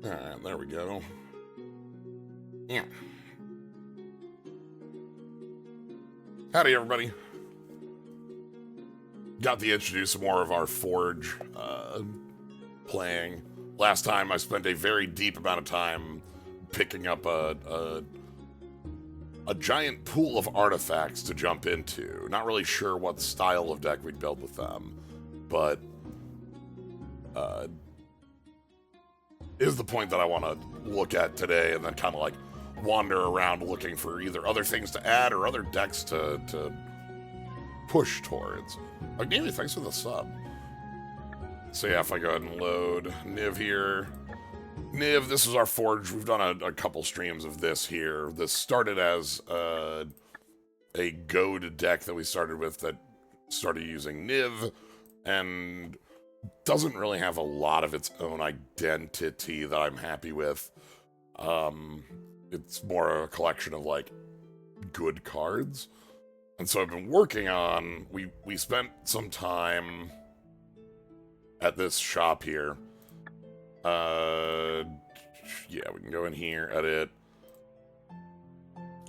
Alright, there we go. Yeah. Howdy, everybody. Got to introduce some more of our Forge playing. Last time I spent a very deep amount of time picking up a giant pool of artifacts to jump into. Not really sure what style of deck we'd build with them, but is the point that I want to look at today, and then kind of like wander around looking for either other things to add or other decks to push towards. Oh, Davey, thanks for the sub. So yeah, if I go ahead and load Niv here. Niv, this is our Forge. We've done a couple streams of this here. This started as a goad deck that we started with that started using Niv, and doesn't really have a lot of its own identity that I'm happy with. It's more a collection of, like, good cards. And so I've been working on... We spent some time at this shop here. Yeah, we can go in here, edit.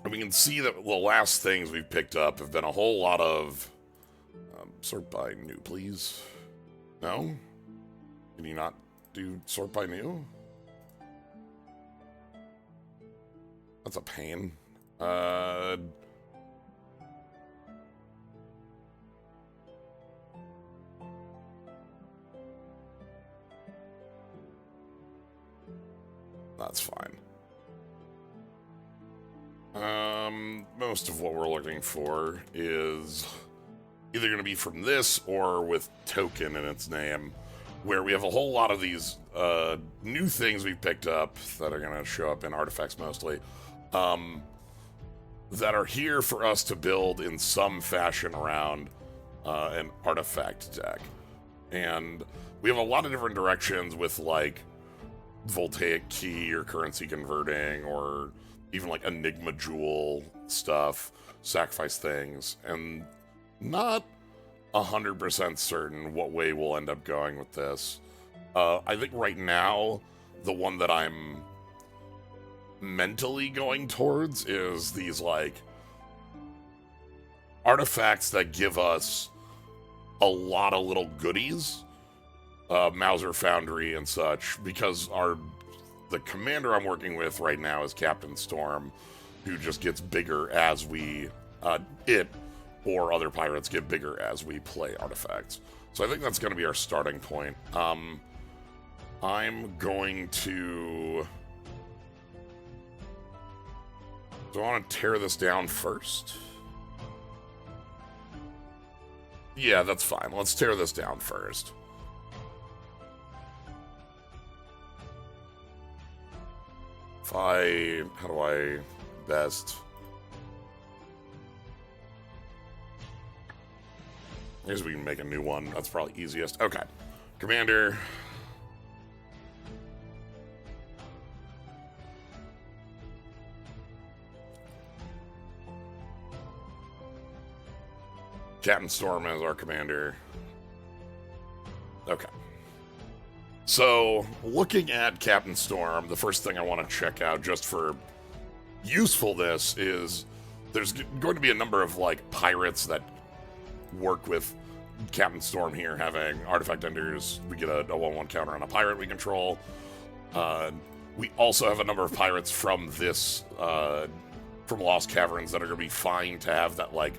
And we can see that the last things we've picked up have been a whole lot of... sort by new, please. No? Can you not do sort by new? That's a pain. That's fine. Most of what we're looking for is either going to be from this or with token in its name, where we have a whole lot of these new things we've picked up that are going to show up in artifacts mostly, that are here for us to build in some fashion around an artifact deck. And we have a lot of different directions with, like, voltaic key or currency converting, or even like Enigma Jewel stuff, sacrifice things, and not 100% certain what way we'll end up going with this. I think right now, the one that I'm mentally going towards is these, like, artifacts that give us a lot of little goodies, Mauser Foundry and such, because the commander I'm working with right now is Captain Storm, who just gets bigger as we, it or other pirates get bigger as we play artifacts. So I think that's going to be our starting point. I'm going to... Do I want to tear this down first? Yeah, that's fine. Let's tear this down first. How do I best... I guess we can make a new one. That's probably easiest. Okay. Commander. Captain Storm as our commander. Okay. So, looking at Captain Storm, the first thing I want to check out just for usefulness is there's going to be a number of, like, pirates that work with Captain Storm here, having artifact enders. We get a 1/1 counter on a pirate we control. We also have a number of pirates from this, from Lost Caverns that are going to be fine to have that, like,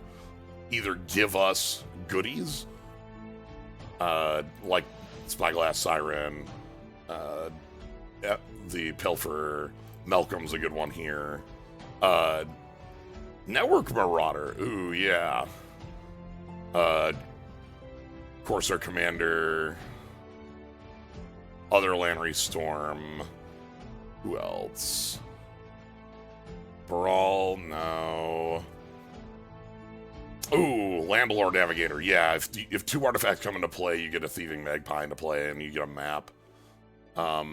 either give us goodies, like Spyglass Siren, the Pilferer, Malcolm's a good one here. Network Marauder, ooh, yeah. Corsair Commander, other Lannery Storm, who else? Brawl, no. Ooh, Landlord Navigator. Yeah, if two artifacts come into play, you get a Thieving Magpie into play, and you get a map. Hull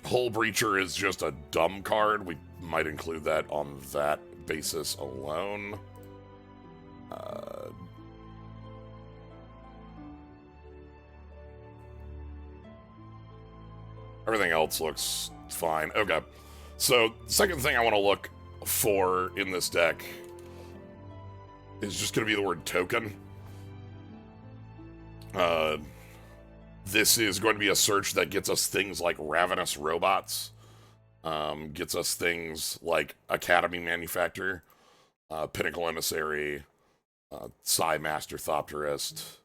Breacher is just a dumb card. We might include that on that basis alone. Everything else looks fine. Okay. So, second thing I want to look for in this deck is just going to be the word token. This is going to be a search that gets us things like Ravenous Robots, gets us things like Academy Manufactor, Pinnacle Emissary, Psi Master Thopterist,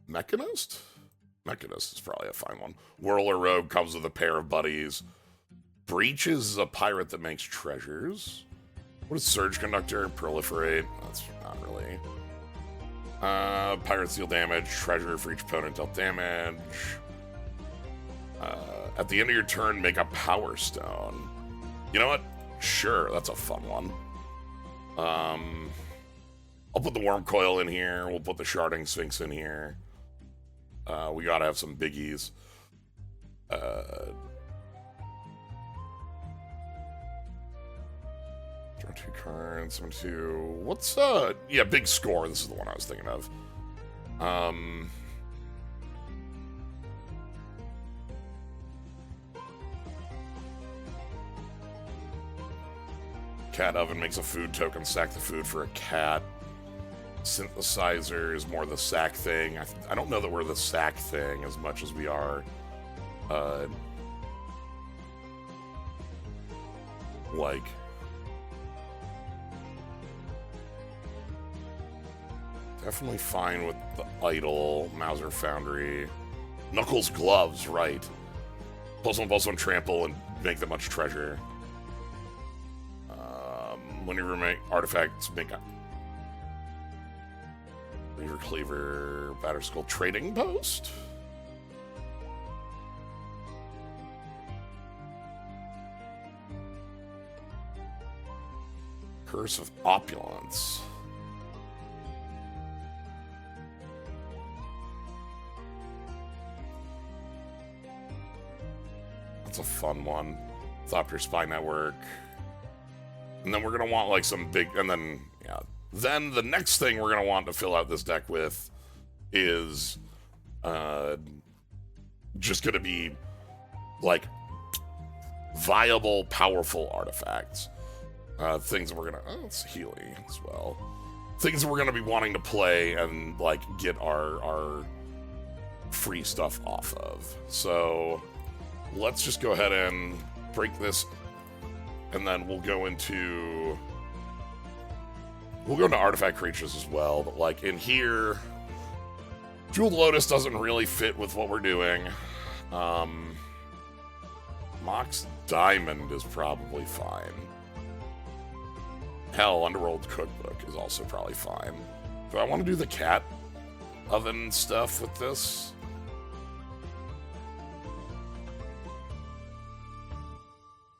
Mechanist? Mechanist is probably a fine one. Whirler Rogue comes with a pair of buddies. Breach is a pirate that makes treasures. What is Surge Conductor? Proliferate? That's not really. Pirates deal damage. Treasure for each opponent dealt damage. At the end of your turn, make a Power Stone. You know what? Sure, that's a fun one. I'll put the Worm Coil in here. We'll put the Sharding Sphinx in here. We gotta have some biggies. Draw 2 cards, 2. What's, yeah, Big Score. This is the one I was thinking of. Cat Oven makes a food token, sack the food for a cat. Synthesizer is more the sack thing. I don't know that we're the sack thing as much as we are like definitely fine with the Idol, Mauser Foundry, Knuckles Gloves, right. +1/+1 trample and make that much treasure. Whenever make artifacts, make a Reaver Cleaver, Batterskull Trading Post. Curse of Opulence. That's a fun one. Thopter Spy Network. And then we're going to want like some big, and then, yeah. Then the next thing we're going to want to fill out this deck with is just going to be like viable, powerful artifacts. Things that we're going to, oh, it's Healy as well. Things that we're going to be wanting to play and like get our free stuff off of. So let's just go ahead and break this. And then we'll go into artifact creatures as well, but like in here, Jeweled Lotus doesn't really fit with what we're doing. Mox Diamond is probably fine. Hell, Underworld Cookbook is also probably fine. Do I want to do the cat oven stuff with this?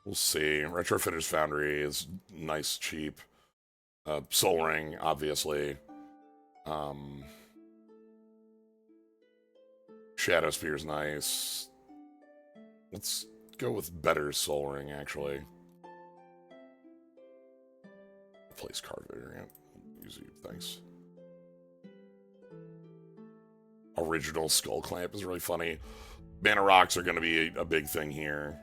We'll see. Retrofitter's Foundry is nice, cheap. Soul Ring, obviously. Shadow Spear's nice. Let's go with better Soul Ring, actually. Place card variant. Easy, thanks. Original Skull Clamp is really funny. Mana Rocks are going to be a big thing here.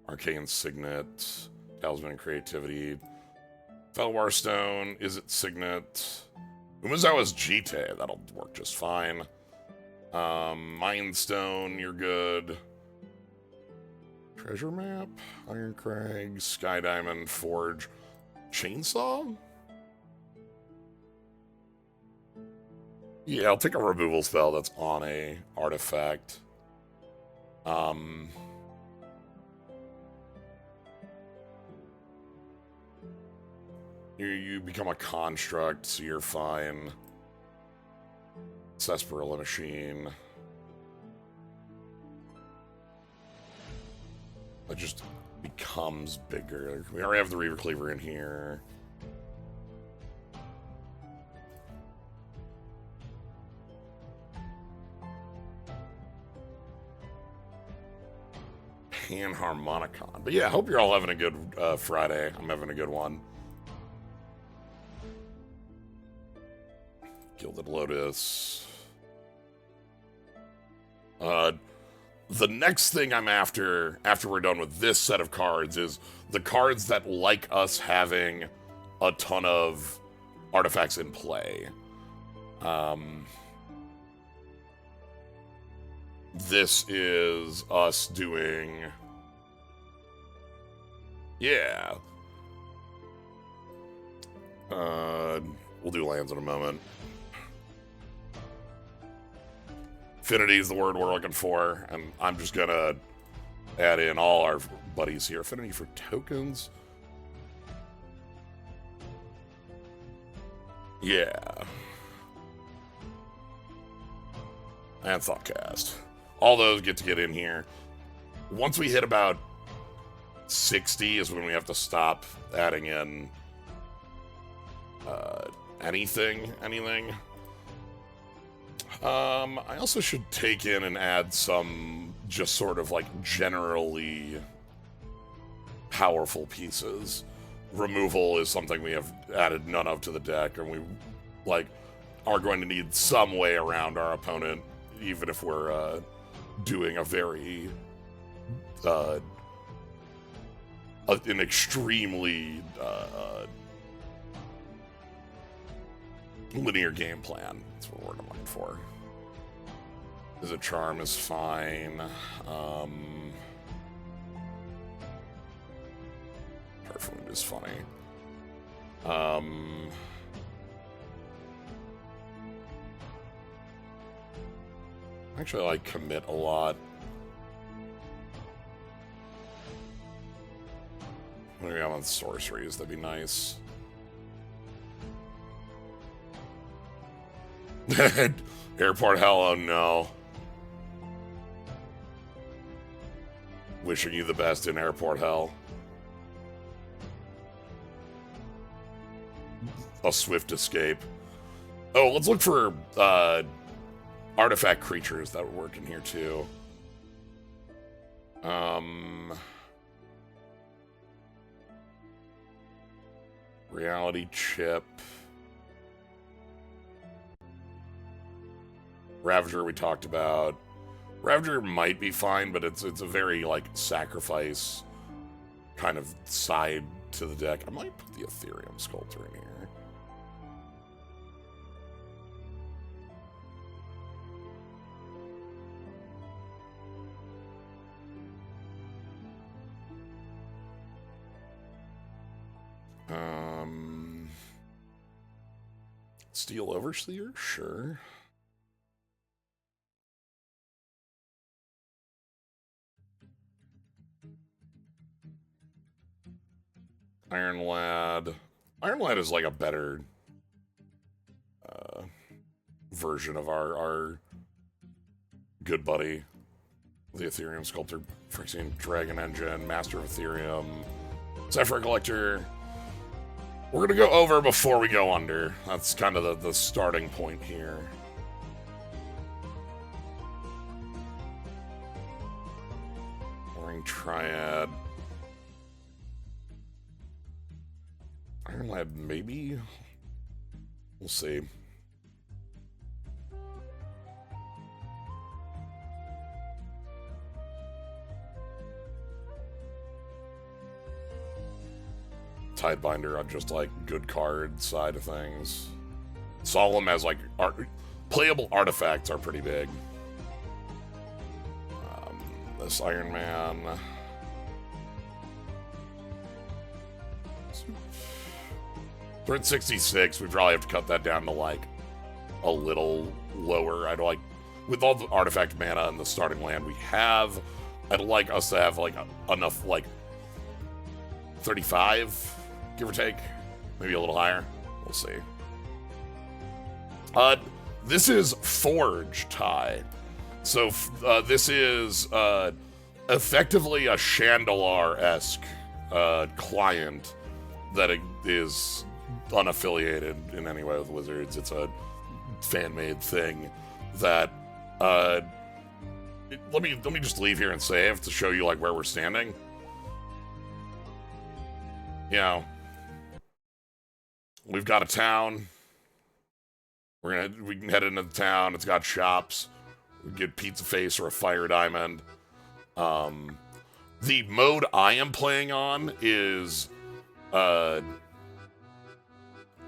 Arcane Signet, Talisman and Creativity, Felwar Stone, Is It Signet, Umezawa's Jite, that'll work just fine. Mind Stone, you're good. Treasure Map, Iron Crag, Sky Diamond, Forge, Chainsaw? Yeah, I'll take a removal spell that's on a artifact. You become a construct, so you're fine. Sarsaparilla Machine. It just becomes bigger. We already have the Reaver Cleaver in here. Panharmonicon. But yeah, I hope you're all having a good Friday. I'm having a good one. Gilded Lotus. Uh, the next thing I'm after we're done with this set of cards is the cards that like us having a ton of artifacts in play. This is us doing... Yeah. We'll do lands in a moment. Affinity is the word we're looking for, and I'm just gonna add in all our buddies here. Affinity for tokens. Yeah. And Thoughtcast. All those get in here. Once we hit about 60 is when we have to stop adding in anything. I also should take in and add some just sort of like generally powerful pieces. Removal is something we have added none of to the deck, and we like are going to need some way around our opponent, even if we're doing a very an extremely linear game plan. That's what word I'm looking for. Is a charm is fine. Perfume is funny. Actually, I like commit a lot. Maybe I'm on sorceries, that'd be nice. Airport hell, oh no. Wishing you the best in airport hell. A swift escape. Oh, let's look for artifact creatures that would work in here too. Reality chip. Ravager we talked about. Ravager might be fine, but it's a very like sacrifice kind of side to the deck. I might put the Ethereum Sculptor in here. Steel Overseer? Sure. Iron Lad. Iron Lad is like a better version of our good buddy, the Ethereum Sculptor, Phyrexian Dragon Engine, Master of Ethereum, Zephyr Collector. We're gonna go over before we go under. That's kind of the starting point here. Boring Triad. Iron Lad, maybe? We'll see. Tidebinder on just like good card side of things. Solemn as like playable artifacts are pretty big. This Iron Man. We're at 66. We probably have to cut that down to like a little lower. I'd like, with all the artifact mana and the starting land we have, I'd like us to have like enough like 35. Give or take. Maybe a little higher. We'll see. This is Forge Tie. So this is effectively a Chandelar-esque client that is unaffiliated in any way with Wizards. It's a fan-made thing that let me just leave here and save to show you like where we're standing. You know, we've got a town. We can head into the town. It's got shops. Get Pizza Face or a Fire Diamond. The mode I am playing on is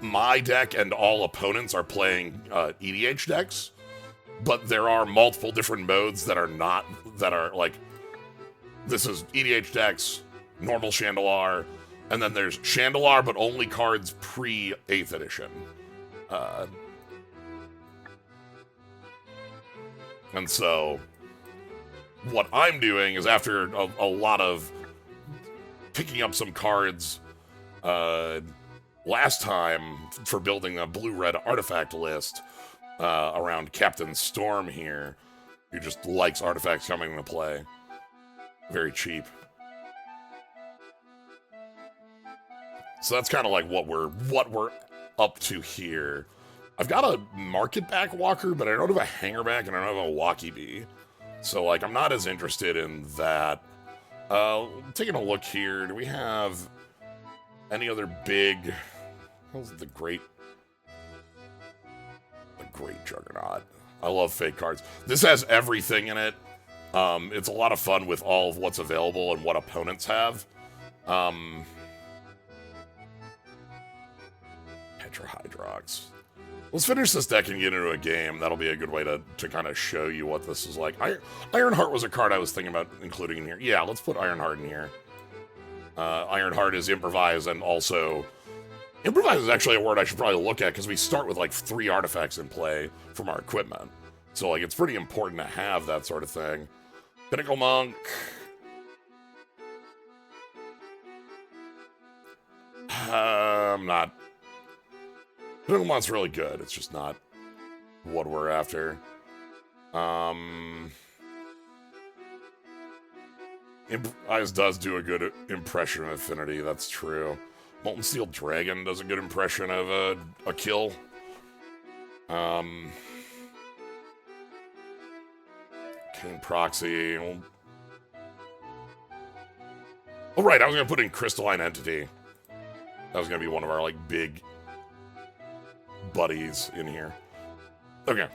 my deck and all opponents are playing EDH decks, but there are multiple different modes that are not, that are like, this is EDH decks, normal Chandelar, and then there's Chandelar, but only cards pre-8th edition. And so, what I'm doing is after a lot of picking up some cards last time for building a blue-red artifact list around Captain Storm here, who just likes artifacts coming into play. Very cheap. So that's kind of like what we're up to here. I've got a market back walker, but I don't have a hanger back and I don't have a walkie bee. So like I'm not as interested in that. Taking a look here, do we have any other big? What's the great Juggernaut? I love fake cards. This has everything in it. It's a lot of fun with all of what's available and what opponents have. Tetrahydrox. Let's finish this deck and get into a game. That'll be a good way to kind of show you what this is like. Ironheart was a card I was thinking about including in here. Yeah, let's put Ironheart in here. Ironheart is improvise, and also improvise is actually a word I should probably look at because we start with like 3 artifacts in play from our equipment. So like it's pretty important to have that sort of thing. Pinnacle Monk. I'm not. Pinnacle Monk's really good. It's just not what we're after. Improvise does do a good impression of Affinity. That's true. Molten Steel Dragon does a good impression of a kill. Kane Proxy. Oh, right, I was going to put in Crystalline Entity. That was going to be one of our, like, big buddies in here. Okay,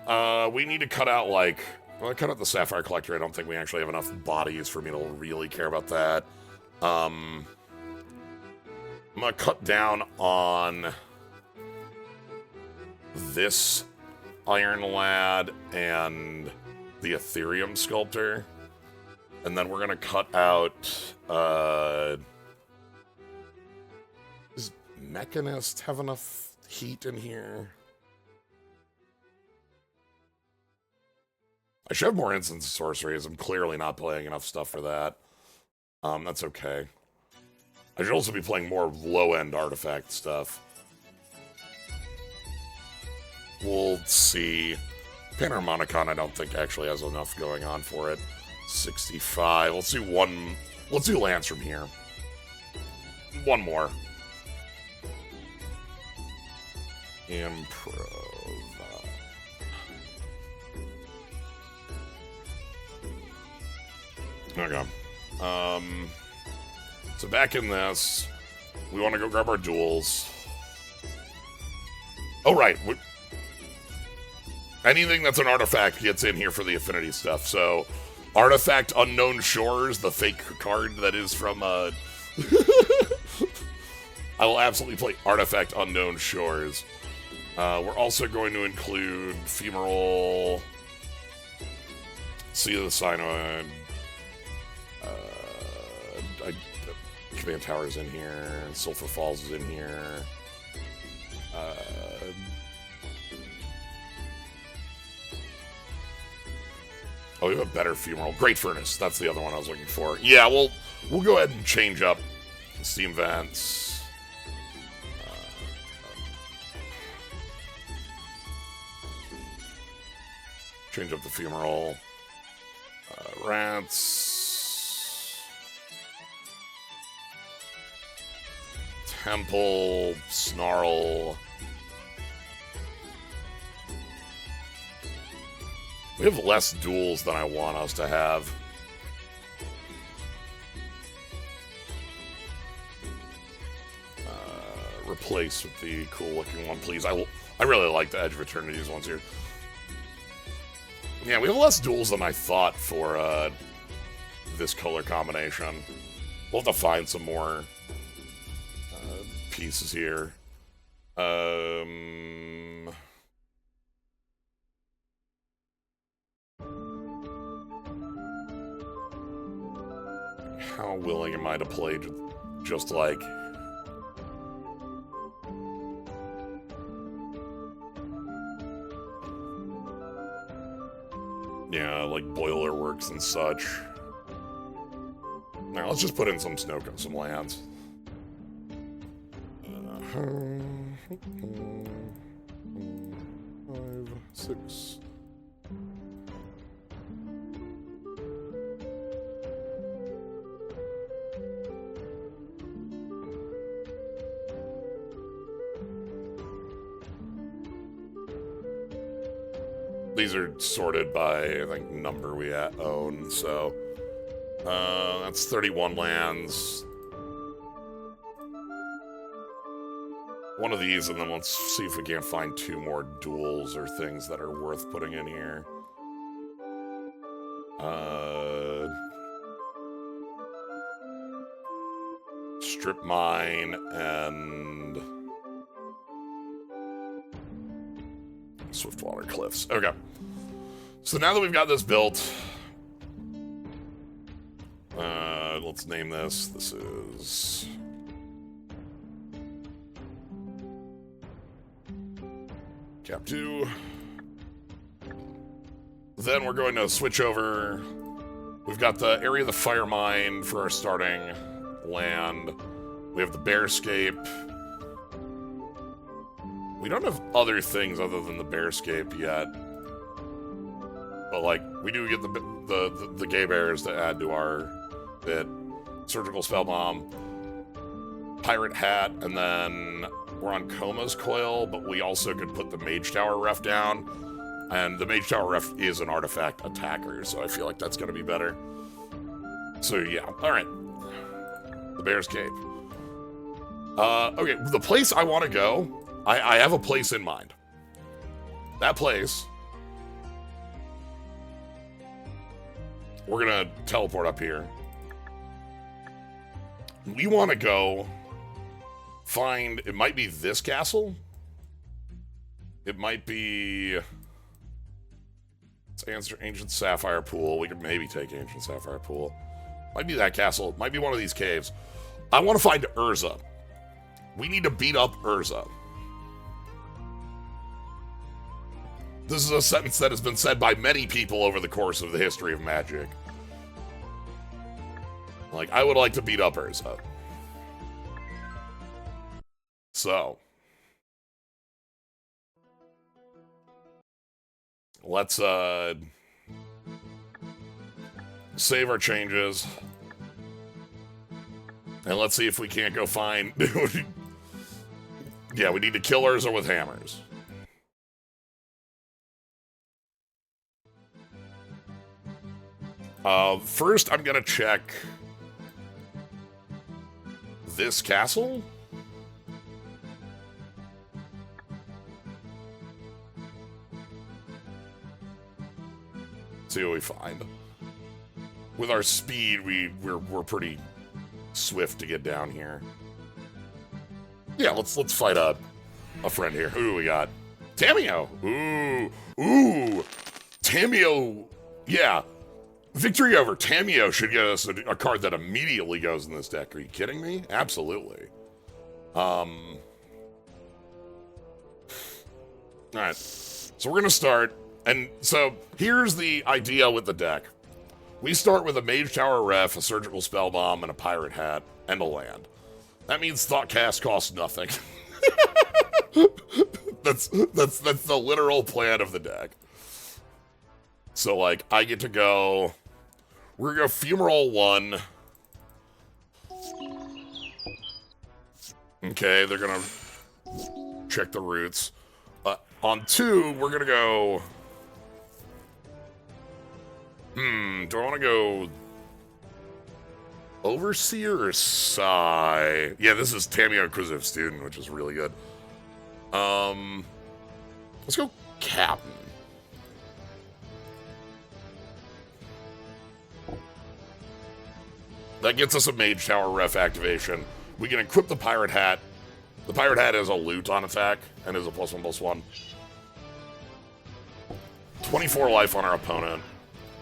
we need to cut out, like... Well, I cut out the Sapphire Collector. I don't think we actually have enough bodies for me to really care about that. I'm going to cut down on this Iron Lad and the Ethereum Sculptor. And then we're going to cut out... Does Mechanist have enough heat in here? I should have more Instants of Sorceries. I'm clearly not playing enough stuff for that. That's okay. I should also be playing more low-end artifact stuff. We'll see. Panharmonicon, I don't think actually has enough going on for it. 65. Let's do one. Let's do Lance from here. One more. Improv. Okay. So back in this, we want to go grab our duels. Oh, right. Anything that's an artifact gets in here for the affinity stuff. So, Artifact Unknown Shores, the fake card that is from, I will absolutely play Artifact Unknown Shores. We're also going to include Femoral, Sea of the Cyanoid, Command Tower's in here, Sulphur Falls is in here. Oh, we have a better Femoral. Great Furnace, that's the other one I was looking for. Yeah, we'll go ahead and change up Steam Vents. Change up the Femoral. Rats. Temple, Snarl. We have less duels than I want us to have. Replace with the cool looking one, please. I really like the Edge of Eternity's ones here. Yeah, we have less duels than I thought for this color combination. We'll have to find some more pieces here. How willing am I to play just like... Yeah, like Boiler Works and such. Now let's just put in some lands. 5, 6. These are sorted by, I think, number we own, so... that's 31 lands. One of these, and then let's see if we can't find 2 more duels or things that are worth putting in here. Strip Mine and... Swiftwater Cliffs. Okay. So now that we've got this built, let's name this. This is... Cap 2. Then we're going to switch over. We've got the Area of the Fire Mine for our starting land. We have the Bearscape. We don't have other things other than the Bearscape yet. But, like, we do get the Gay Bears to add to our bit. Surgical Spell Bomb. Pirate Hat, and then we're on Coma's Coil, but we also could put the Mage Tower ref down. And the Mage Tower ref is an artifact attacker, so I feel like that's going to be better. So, yeah. Alright. The Bearscape. Okay, the place I want to go, I have a place in mind. That place, we're going to teleport up here. We want to go find, it might be this castle. It might be, it's Ancient Sapphire Pool. We could maybe take Ancient Sapphire Pool. Might be that castle. Might be one of these caves. I want to find Urza. We need to beat up Urza. This is a sentence that has been said by many people over the course of the history of Magic. Like, I would like to beat up Urza. So. Let's, save our changes. And let's see if we can't go find... Yeah, we need to kill Urza with hammers. First, I'm gonna check this castle. See what we find. With our speed, we're pretty swift to get down here. Yeah, let's fight a friend here. Who do we got? Tamiyo. Ooh, Tamiyo. Yeah. Victory over Tamiyo should get us a card that immediately goes in this deck. Are you kidding me? Absolutely. Alright. So we're going to start. And so here's the idea with the deck. We start with a Mage Tower Ref, a Surgical Spell Bomb, and a Pirate Hat, and a land. That means Thoughtcast costs nothing. That's the literal plan of the deck. So, like, I get to go... We're going to go Fumarole 1. Okay, they're going to check the roots. On 2, we're going to go... do I want to go... Overseer or Sai? Yeah, this is Tamiyo Inquisitive Student, which is really good. Let's go Captain. That gets us a Mage Tower ref activation. We can equip the Pirate Hat. The Pirate Hat has a loot on attack and is a +1/+1. 24 life on our opponent.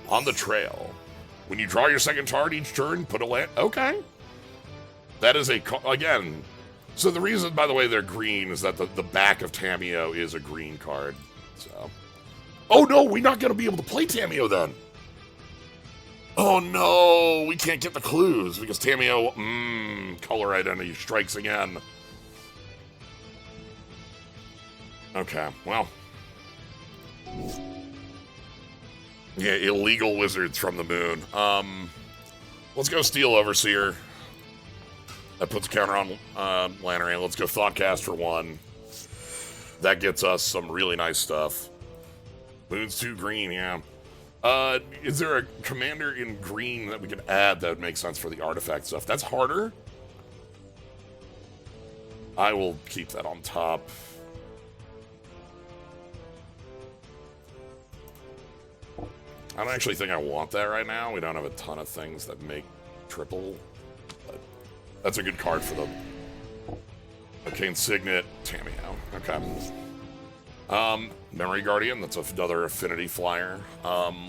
On the trail. When you draw your second card each turn, put a land. Okay. That is again. So the reason, by the way, they're green is that the back of Tamiyo is a green card. So. Oh no, we're not going to be able to play Tamiyo then. Oh no, we can't get the clues because Tamiyo, color identity strikes again. Okay, well. Yeah, illegal wizards from the moon. Let's go Steel Overseer. That puts a counter on Lannery. Let's go Thoughtcast for 1. That gets us some really nice stuff. Moon's 2 green, yeah. Is there a commander in green that we could add that would make sense for the artifact stuff? That's harder. I will keep that on top. I don't actually think I want that right now. We don't have a ton of things that make triple. But that's a good card for them. Arcane Signet, Tamiyo. Okay. Memory Guardian, that's another Affinity flyer.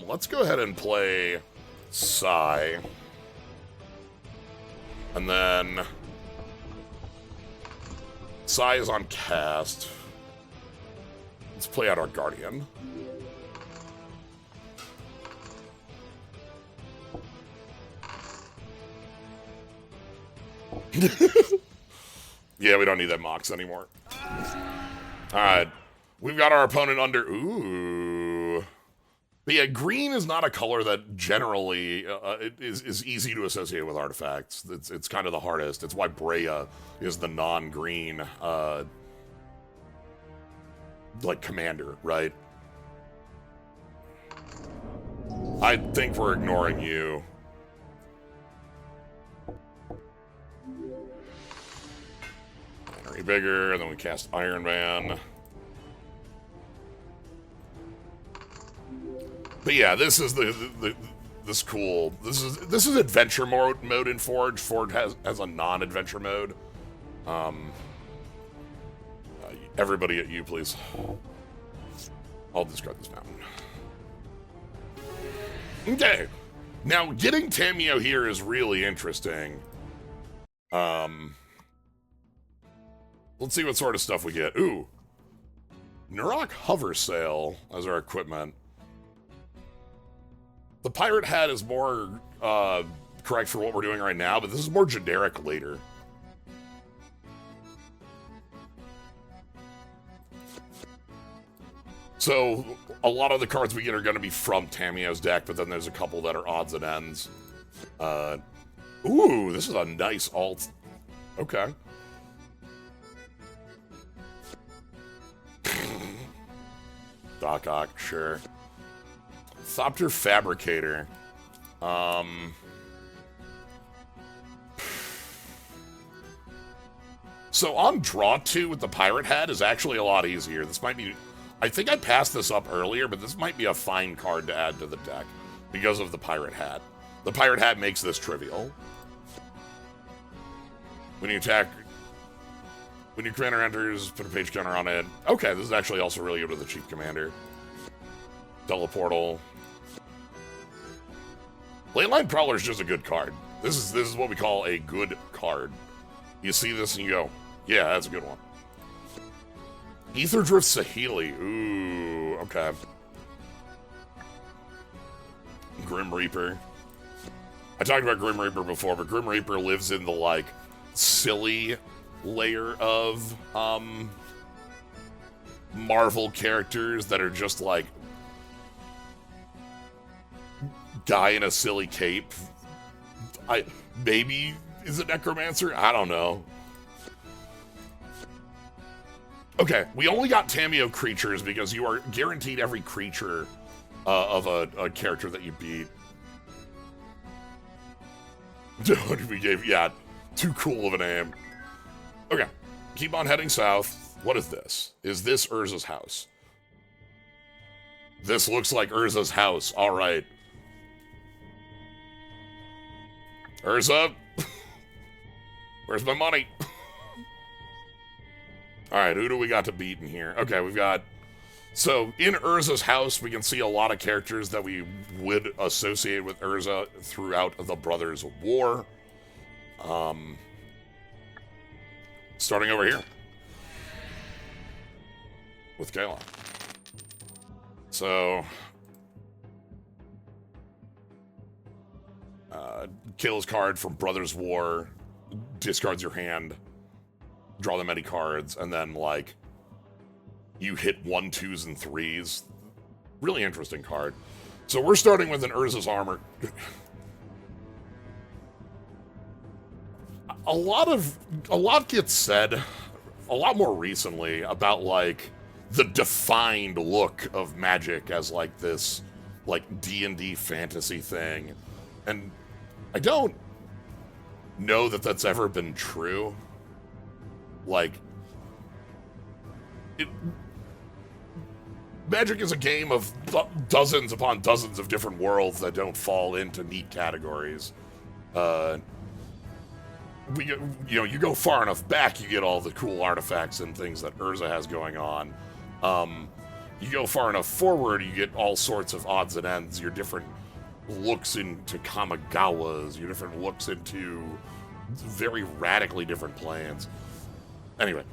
Let's go ahead and play Psy. And then Psy is on cast. Let's play out our Guardian. Yeah, we don't need that Mox anymore. Alright. We've got our opponent under... Ooh. But yeah, green is not a color that generally is easy to associate with artifacts. It's kind of the hardest. It's why Brea is the non-green, like, commander, right? I think we're ignoring you. Bigger, and then we cast Iron Man. But yeah, this is this cool. This is adventure mode in Forge. Forge has a non-adventure mode. Everybody at you, please. I'll discard this mountain. Okay. Now getting Tamiyo here is really interesting. Let's see what sort of stuff we get. Ooh. Nurok Hover Sail as our equipment. The Pirate Hat is more correct for what we're doing right now, but this is more generic later. So, a lot of the cards we get are going to be from Tamiyo's deck, but then there's a couple that are odds and ends. Ooh, this is a nice alt. Okay. Doc Ock, sure. Thopter Fabricator. So on draw 2 with the Pirate Hat is actually a lot easier. This might be... I think I passed this up earlier, but this might be a fine card to add to the deck because of the Pirate Hat. The Pirate Hat makes this trivial. When you attack... When your commander enters, put a page counter on it. Okay, this is actually also really good with the Chief Commander. Teleportal. Leyline Prowler is just a good card. This is what we call a good card. You see this and you go, yeah, that's a good one. Aetherdrift Sahili. Ooh, okay. Grim Reaper. I talked about Grim Reaper before, but Grim Reaper lives in the, like, silly layer of Marvel characters that are just like guy in a silly cape. Maybe is a necromancer? I don't know. Okay, we only got Tamiyo creatures because you are guaranteed every creature of a character that you beat. We gave, yeah, too cool of a name. Okay, keep on heading south. What is this? Is this Urza's house? This looks like Urza's house. All right. Urza, where's my money? All right, who do we got to beat in here? Okay, we've got... So, in Urza's house, we can see a lot of characters that we would associate with Urza throughout the Brothers' War. Starting over here. With Galen. So... kills card from Brothers' War, discards your hand, draw them any cards, and then, like, you hit 1, 2s, and 3s. Really interesting card. So we're starting with an Urza's Armor. A lot gets said, a lot more recently, about, like, the defined look of Magic as, like, this, like, D&D fantasy thing. And I don't know that that's ever been true. Like, Magic is a game of dozens upon dozens of different worlds that don't fall into neat categories. You go far enough back, you get all the cool artifacts and things that Urza has going on. You go far enough forward, you get all sorts of odds and ends, your different looks into Kamigawas, your different looks into very radically different plans. Anyway.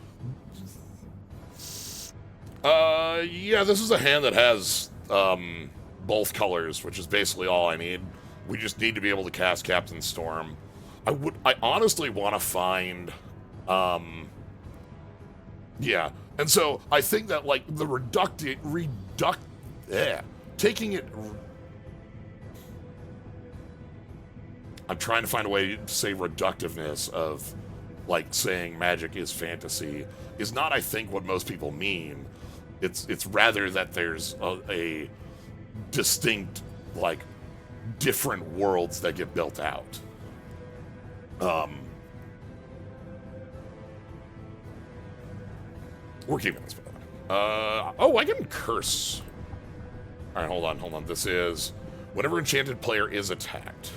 Yeah, this is a hand that has, both colors, which is basically all I need. We just need to be able to cast Captain Storm. I honestly want to find, yeah. And so, I think that, like, the taking it... I'm trying to find a way to say reductiveness of, like, saying Magic is fantasy is not, I think, what most people mean. It's rather that there's a distinct, like, different worlds that get built out. We're keeping this better. Oh, I can curse. All right, hold on. This is whenever enchanted player is attacked.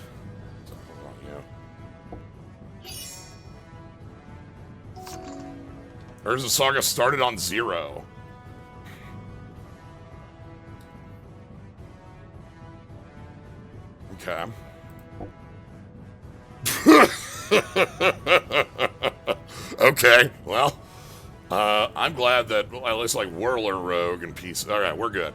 Urza Saga started on 0. Okay. Okay, well, I'm glad that at least, like, Whirler, Rogue, and Peace. All right, we're good.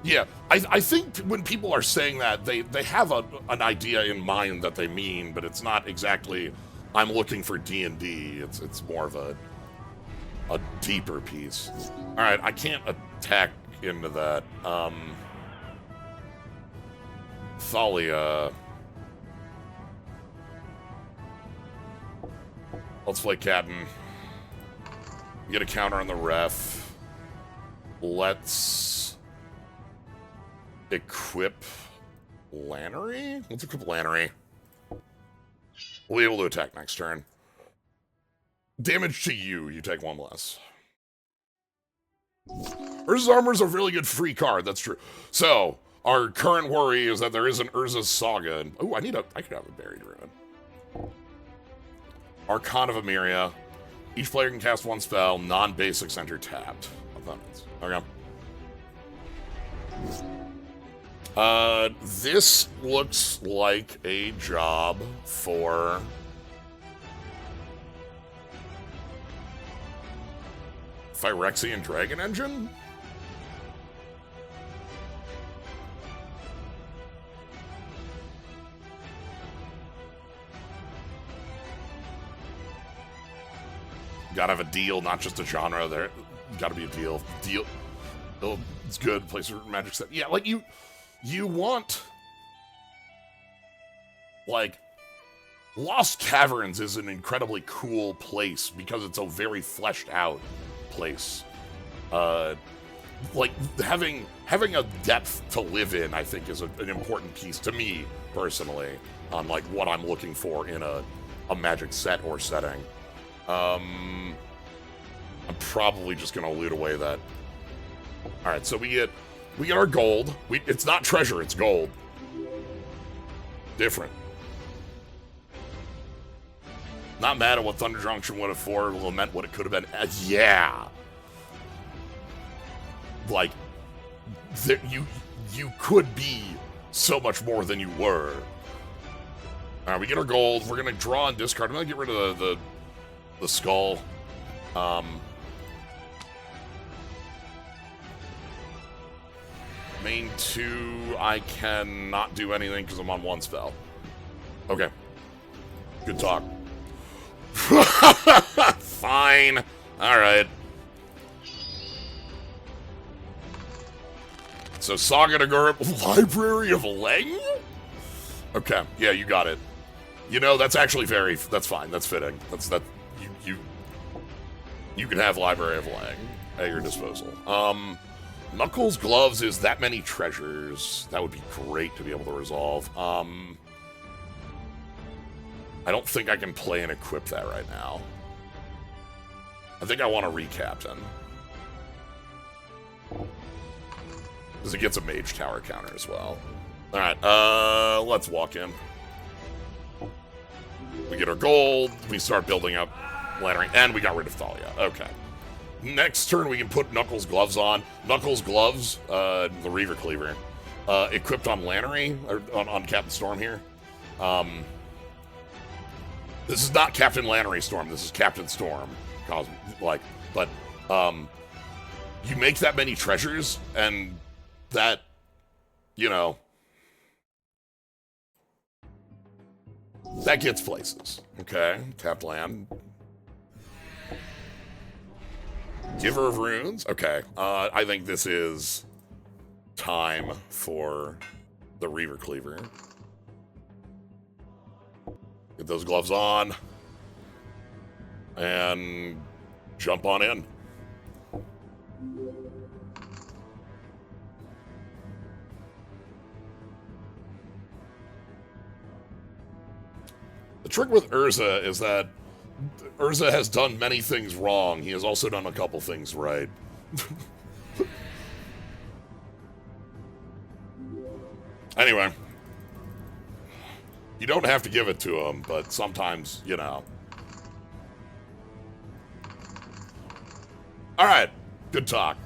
Yeah, I think when people are saying that, they have an idea in mind that they mean, but it's not exactly... I'm looking for D&D. It's more of a deeper piece. All right, I can't attack into that. Thalia. Let's play Captain. Get a counter on the ref. Let's equip Lannery? Let's equip Lannery. We'll be able to attack next turn. Damage to you, you take 1 less. Urza's Armor is a really good free card, that's true. So, our current worry is that there is an Urza's Saga. And, oh, I could have a Buried Ruin. Archon of Emeria. Each player can cast 1 spell, non-basics enter tapped. Opponents. Okay. This looks like a job for... Phyrexian Dragon Engine? Gotta have a deal, not just a genre. There gotta be a deal. Oh, it's good. Place for magic set. Yeah, like you want, like, Lost Caverns is an incredibly cool place because it's a very fleshed out place. Like having a depth to live in, I think, is an important piece to me personally on, like, what I'm looking for in a magic set or setting. I'm probably just gonna loot away that. All right, so we get our gold. It's not treasure, it's gold. Different. Not mad at what Thunder Junction would have for, lament what it could have been. Yeah. Like, you could be so much more than you were. All right, we get our gold. We're gonna draw and discard. I'm gonna get rid of the skull. Main 2, I cannot do anything because I'm on 1 spell. Okay. Good talk. Fine. All right. So Saga to Gurup, Library of Leng? Okay, yeah, you got it. You know, that's actually that's fine, that's fitting. You can have Library of Leng at your disposal. Knuckles Gloves is that many treasures. That would be great to be able to resolve. I don't think I can play and equip that right now. I think I want to recaptain. Because it gets a Mage Tower counter as well. Alright, let's walk in. We get our gold, we start building up Lantern, and we got rid of Thalia. Okay. Next turn, we can put Knuckles Gloves on. Knuckles Gloves, the Reaver Cleaver, equipped on Lannery, or on Captain Storm here. This is not Captain Lannery Storm, this is Captain Storm. But you make that many treasures, and that, you know, that gets places. Okay, tapped land. Giver of Runes. Okay, I think this is time for the Reaver Cleaver. Get those gloves on. And jump on in. The trick with Urza is that Urza has done many things wrong. He has also done a couple things right. Anyway. You don't have to give it to him, but sometimes, you know. Alright. Good talk.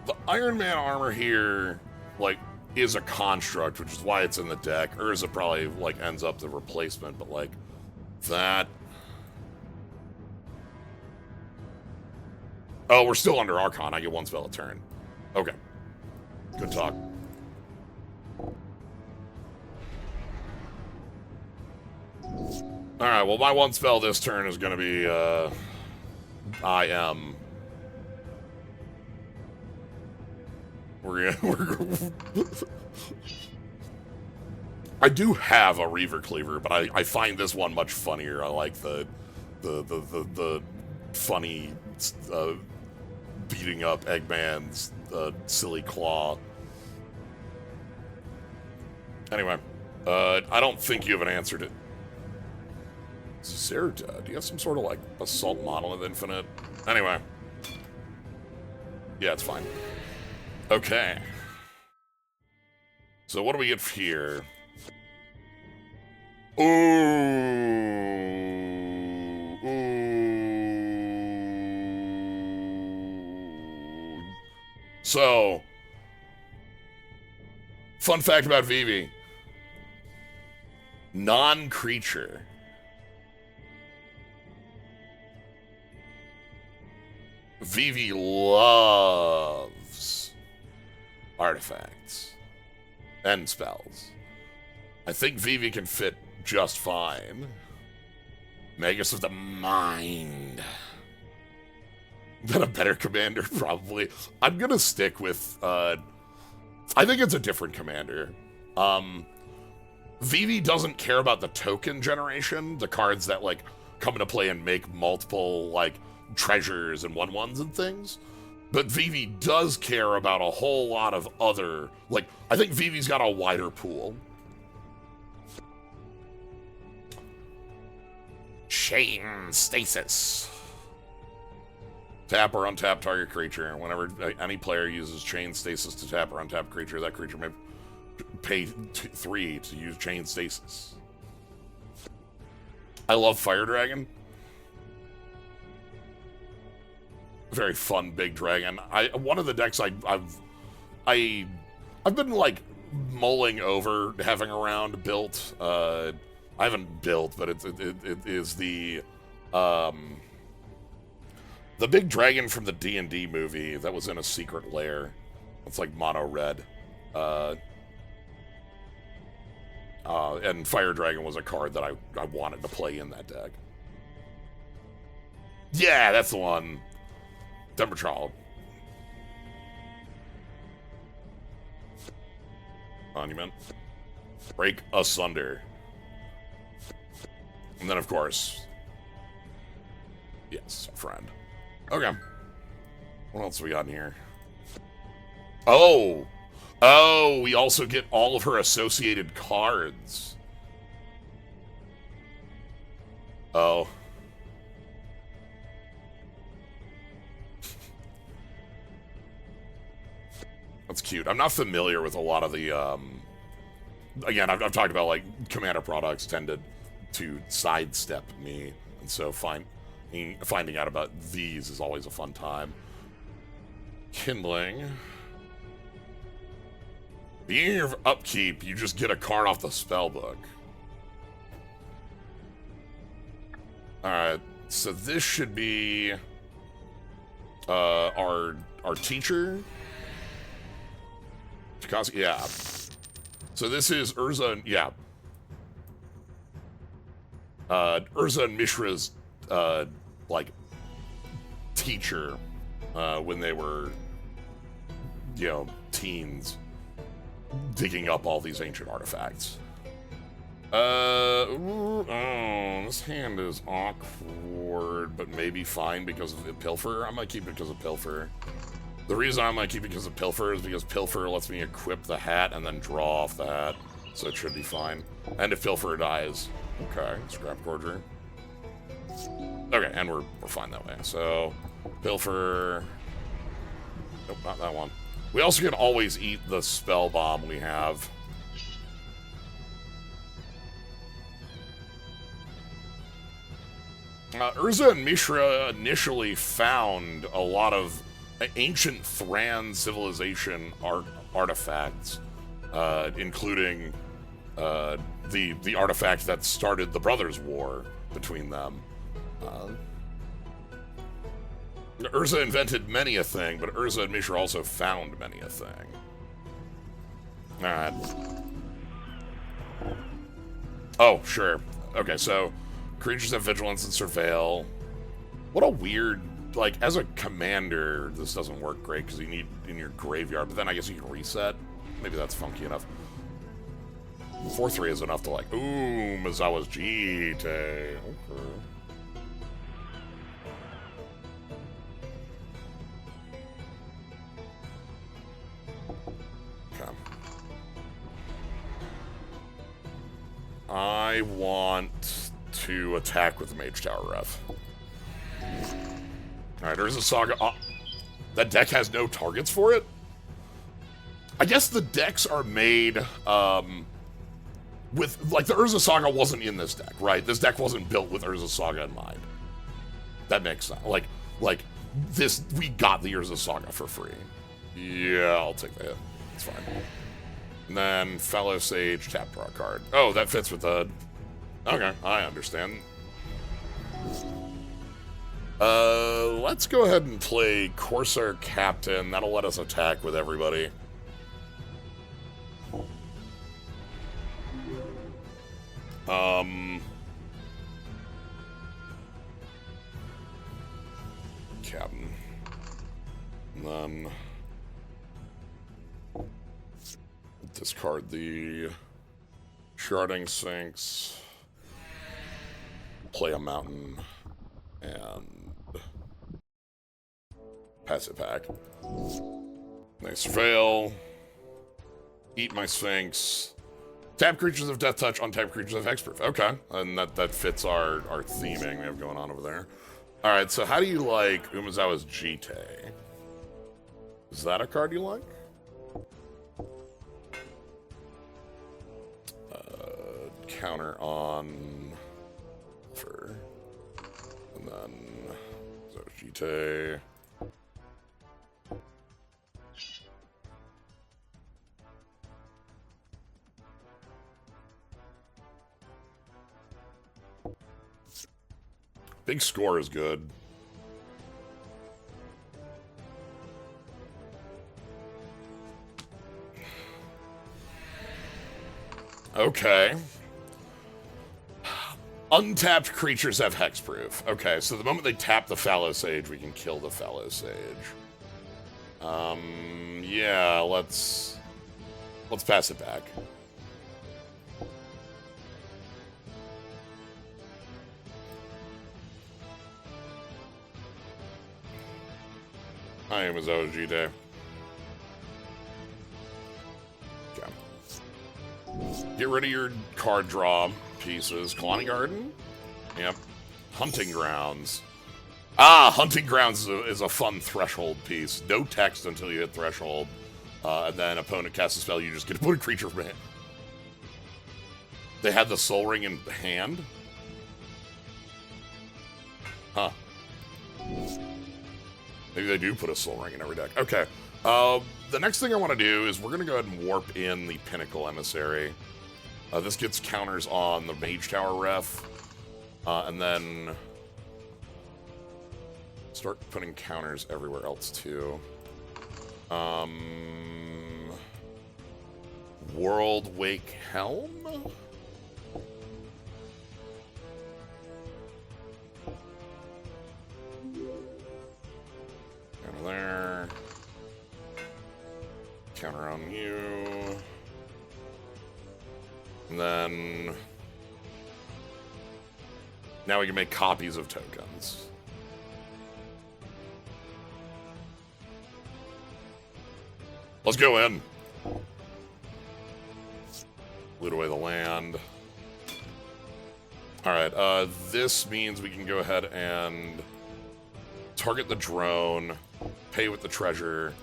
The Iron Man armor here, like, is a construct, which is why it's in the deck. Urza probably, like, ends up the replacement, but, like, that... Oh, we're still under Archon. I get 1 spell a turn. Okay. Good talk. Alright, well, my 1 spell this turn is going to be, I am... I do have a Reaver Cleaver, but I find this one much funnier. I like the funny beating up Eggman's silly claw. Anyway, I don't think you have an answer to... Zerda, do you have some sort of, like, assault monolith infinite? Anyway. Yeah, it's fine. Okay. So what do we get here? Ooh. So, fun fact about Vivi. Non-creature. Vivi loves artifacts and spells. I think Vivi can fit just fine. Magus of the Mind. Then a better commander, probably. I'm gonna stick with, I think it's a different commander. Vivi doesn't care about the token generation, the cards that, like, come into play and make multiple, like, treasures and 1/1s and things. But Vivi does care about a whole lot of other, like, I think Vivi's got a wider pool. Chain Stasis. Tap or untap target creature. Whenever any player uses Chain Stasis to tap or untap creature, that creature may pay 3 to use Chain Stasis. I love Fire Dragon. Very fun big dragon. One of the decks I've been like mulling over having around built. I haven't built, but it is the big dragon from the D&D movie that was in a secret lair. It's like mono red. And Fire Dragon was a card that I wanted to play in that deck. Yeah, that's the one. Denver Child. Monument. Break Asunder. And then, of course, yes, a friend. Okay. What else we got in here? Oh! Oh, we also get all of her associated cards. Oh. That's cute. I'm not familiar with a lot of the, again, I've talked about, like, Commander products tended to sidestep me, and so finding out about these is always a fun time. Kindling. Beginning of upkeep, you just get a card off the spellbook. Alright, so this should be our teacher. Yeah. So this is Urza, yeah. Urza and Mishra's, like, teacher, when they were, you know, teens, digging up all these ancient artifacts. Oh, this hand is awkward, but maybe fine because of the Pilfer. I might keep it because of Pilfer. The reason I might keep it because of Pilfer is because Pilfer lets me equip the hat and then draw off the hat, so it should be fine. And if Pilfer dies, okay, Scrap Gorger. Okay, and we're fine that way. So, Pilfer. Nope, not that one. We also can always eat the spell bomb we have. Urza and Mishra initially found a lot of ancient Thran civilization artifacts, including the artifact that started the Brothers' War between them. Urza invented many a thing, but Urza and Mishra also found many a thing. Alright. Oh, sure. Okay, so creatures have vigilance and surveil. What a weird, like, as a commander, this doesn't work great because you need in your graveyard, but then I guess you can reset. Maybe that's funky enough. 4/3 is enough to, like, ooh, Mizawa's Jite. Okay. I want to attack with the Mage Tower Ref. Alright, there's a Saga. Oh, that deck has no targets for it? I guess the decks are made with, like, the Urza Saga wasn't in this deck, right? This deck wasn't built with Urza Saga in mind. That makes sense. Like this, we got the Urza Saga for free. Yeah, I'll take that. It's fine. And then Fellow Sage, tap draw card. Oh, that fits with the... Okay, I understand. Let's go ahead and play Corsair Captain. That'll let us attack with everybody. Captain. And then... discard the Sharding Sinks, play a mountain, and pass it back. Nice fail. Eat my Sphinx. Tap creatures of Death Touch, untap creatures of Hexproof. Okay, and that fits our theming we have going on over there. All right, so how do you like Umezawa's Jite? Is that a card you like? Counter on for, and then Jite. Big score is good. Okay. Untapped creatures have hexproof. Okay, so the moment they tap the Fallow Sage, we can kill the Fallow Sage. Yeah, let's pass it back. I am as OG Day. Okay. Get rid of your card draw pieces. Kalani Garden? Yep. Hunting Grounds. Ah, Hunting Grounds is a fun threshold piece. No text until you hit threshold. And then opponent casts a spell, you just get to put a creature from hand. They had the Soul Ring in hand? Huh. Maybe they do put a Soul Ring in every deck. Okay. The next thing I want to do is we're going to go ahead and warp in the Pinnacle Emissary. This gets counters on the Mage Tower ref. And then start putting counters everywhere else too. World Wake Helm? Counter there. Counter on you. And then now we can make copies of tokens. Let's go in. Loot away the land. Alright, this means we can go ahead and target the drone, pay with the treasure,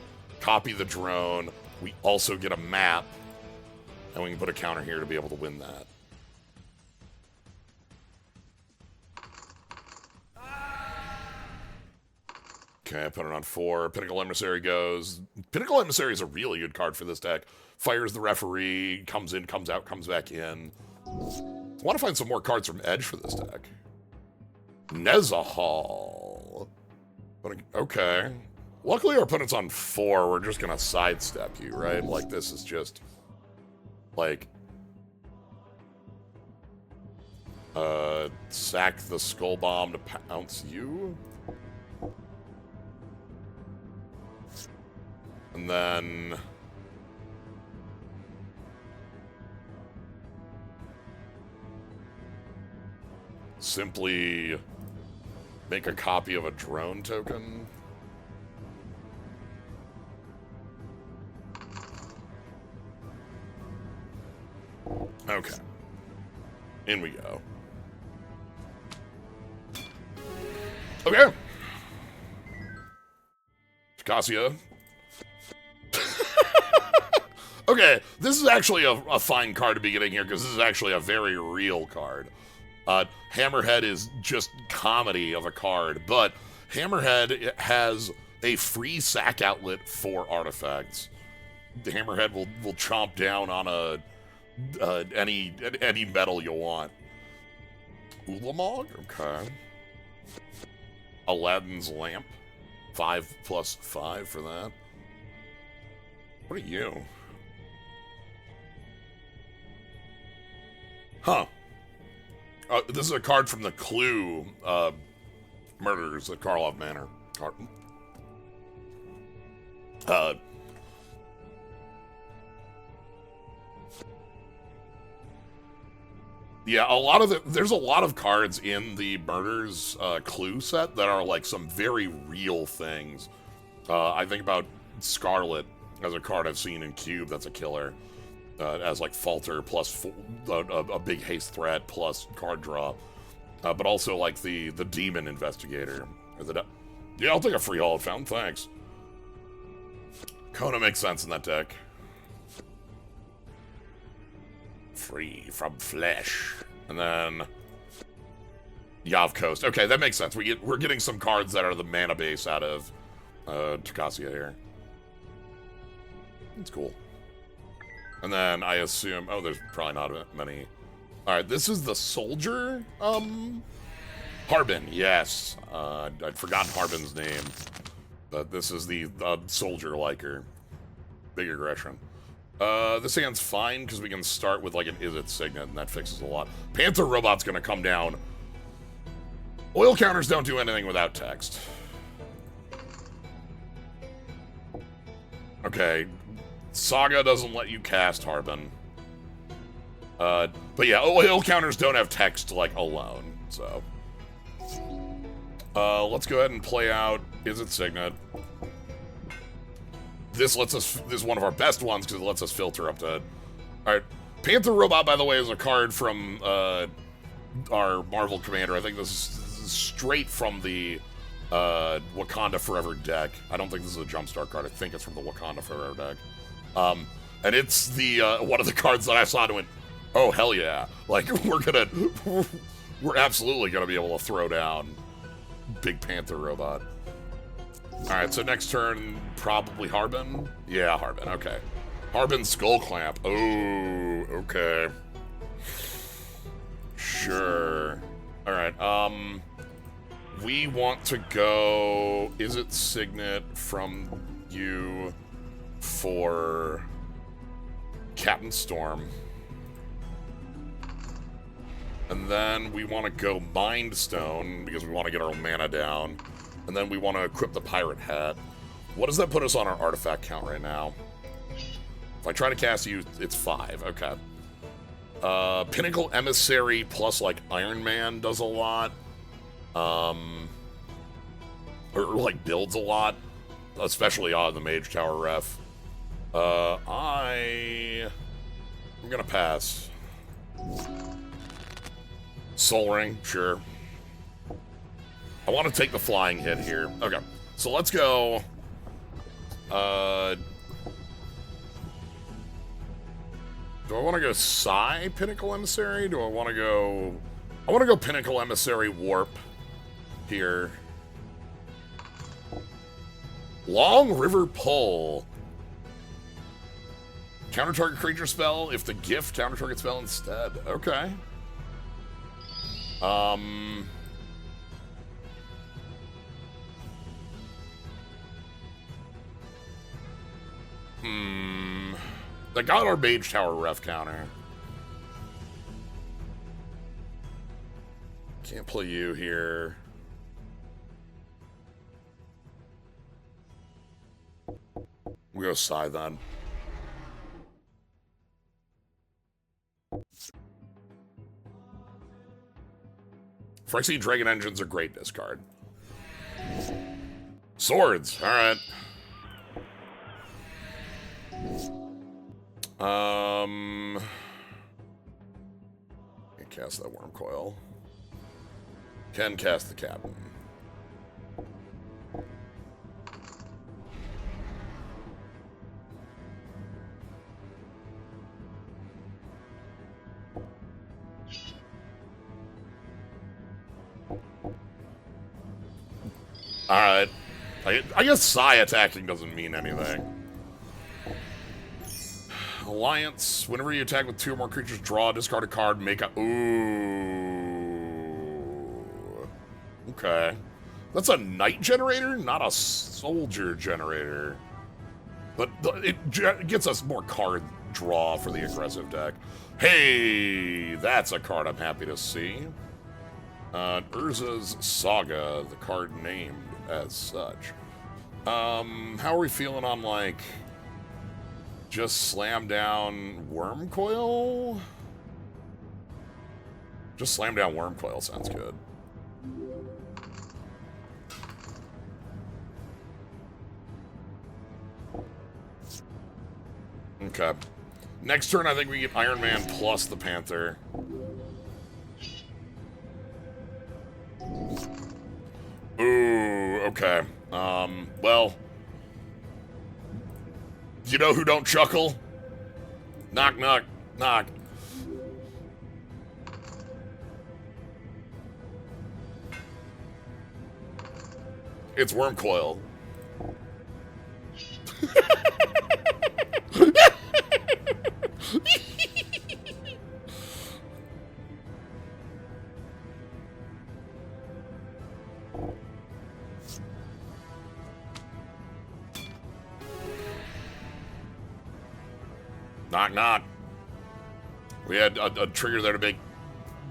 copy the drone. We also get a map, and we can put a counter here to be able to win that. Okay, I put it on 4. Pinnacle Emissary goes. Pinnacle Emissary is a really good card for this deck. Fires the referee, comes in, comes out, comes back in. I want to find some more cards from Edge for this deck. Nezahal. Okay. Luckily our opponent's on 4. We're just going to sidestep you, right? Like, this is just... like... sack the Skull Bomb to pounce you? And then... simply make a copy of a drone token. Okay. In we go. Okay. Cassia. Okay, this is actually a fine card to be getting here, because this is actually a very real card. Hammerhead is just comedy of a card, but Hammerhead has a free sack outlet for artifacts. The Hammerhead will chomp down on any metal you want. Ulamog? Okay. Aladdin's Lamp. 5+5 for that. What are you? Huh. This is a card from the Clue murders at Karlov Manor. Yeah, there's a lot of cards in the Murders Clue set that are like some very real things. I think about Scarlet as a card I've seen in Cube that's a killer. as like falter plus a big haste threat plus card draw, but also like the demon investigator. Or yeah, I'll take a free Hall of Fountain, thanks. Kona makes sense in that deck. Free from flesh. And then Yav Coast. Okay, that makes sense. We're getting some cards that are the mana base out of Takasia here. It's cool. And then I assume, oh, there's probably not many. All right, this is the soldier. Harbin, yes. I'd forgotten Harbin's name, but this is the soldier liker. Big aggression. This hand's fine because we can start with like an Is It Signet, and that fixes a lot. Panther Robot's gonna come down. Oil counters don't do anything without text. Okay, Saga doesn't let you cast Harbin. But yeah, oil counters don't have text like alone, so. Let's go ahead and play out Is It Signet. This is one of our best ones because it lets us filter up to it. Alright. Panther Robot, by the way, is a card from our Marvel Commander. I think this is straight from the Wakanda Forever deck. I don't think this is a Jumpstart card. I think it's from the Wakanda Forever deck. And it's the one of the cards that I saw and went, oh, hell yeah. Like, we're absolutely gonna be able to throw down Big Panther Robot. Alright, so next turn, probably Harbin? Yeah, Harbin, okay. Harbin Skull Clamp. Oh, okay. Sure. Alright, we want to go Is It Signet from you for Captain Storm. And then we want to go Mind Stone because we want to get our mana down. And then we want to equip the Pirate Hat. What does that put us on our artifact count right now? If I try to cast you, it's 5. Okay. Pinnacle Emissary plus, like, Iron Man does a lot. Or like, builds a lot. Especially on the Mage Tower ref. I'm gonna pass. Soul Ring, sure. I want to take the flying hit here. Okay, so let's go. Do I want to go Psy Pinnacle Emissary? Do I want to go... I want to go Pinnacle Emissary Warp here. Long River Pull. Counter target creature spell if the gift counter target spell instead. Okay. They got our Mage Tower ref counter. Can't play you here. We'll go Psy then. Phyrexian Dragon Engine's a great discard. Swords, alright. Can't cast that Worm Coil. Can cast the Captain. Alright. I guess Psy attacking doesn't mean anything. Alliance. Whenever you attack with 2 or more creatures, draw, discard a card, make a... Ooh. Okay. That's a Knight generator, not a Soldier generator. But it gets us more card draw for the aggressive deck. Hey, that's a card I'm happy to see. Urza's Saga, the card named as such. How are we feeling on, like, just slam down Worm Coil? Just slam down Worm Coil sounds good. Okay. Next turn, I think we get Iron Man plus the Panther. Ooh, okay. Well, you know who don't chuckle? Knock, knock, knock. It's Wormcoil. Knock, knock. We had a trigger there to make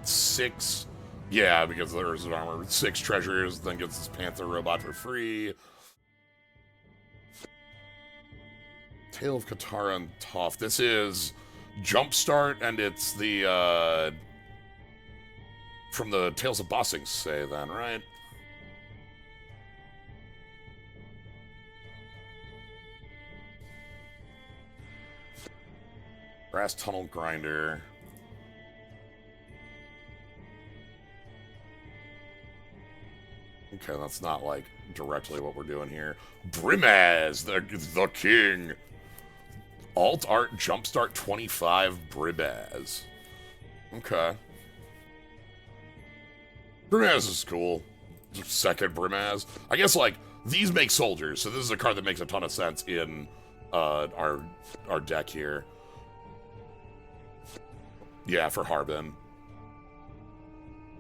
6. Yeah, because there's an armor. 6 treasures, then gets this Panther robot for free. Tale of Katara and Toph. This is Jumpstart, and it's the, from the Tales of Bossing Say, then, right? Brass Tunnel Grinder. Okay, that's not, like, directly what we're doing here. Brimaz, the king. Alt Art Jumpstart 25 Brimaz. Okay. Brimaz is cool. Second Brimaz. I guess, like, these make soldiers, so this is a card that makes a ton of sense in our deck here. Yeah, for Harbin.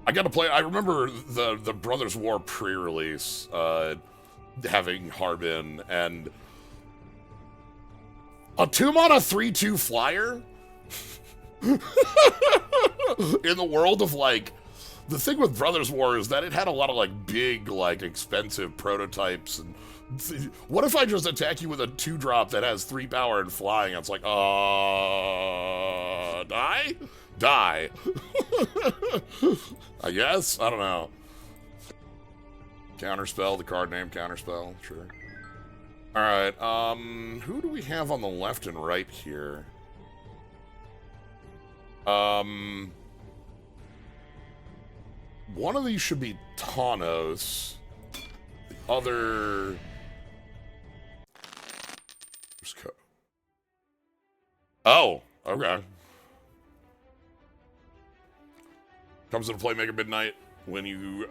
I gotta play. I remember the Brothers War pre-release having Harbin, and a 2-mana 3/2 flyer in the world of, like, the thing with Brothers War is that it had a lot of, like, big, like, expensive prototypes. And what if I just attack you with a 2-drop that has 3 power and flying? It's like, die? Die. I guess? I don't know. Counterspell, the card name, Counterspell, sure. Alright, who do we have on the left and right here? One of these should be Thanos. The other... Oh, okay. Comes into play, make a midnight. When you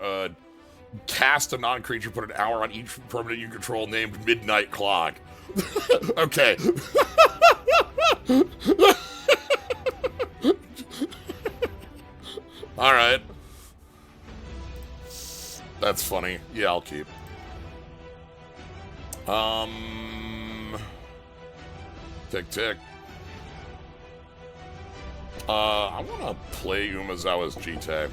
cast a non-creature, put an hour on each permanent you control named Midnight Clock. Okay. Alright. That's funny. Yeah, I'll keep. Tick, tick. I want to play Umezawa's Jite.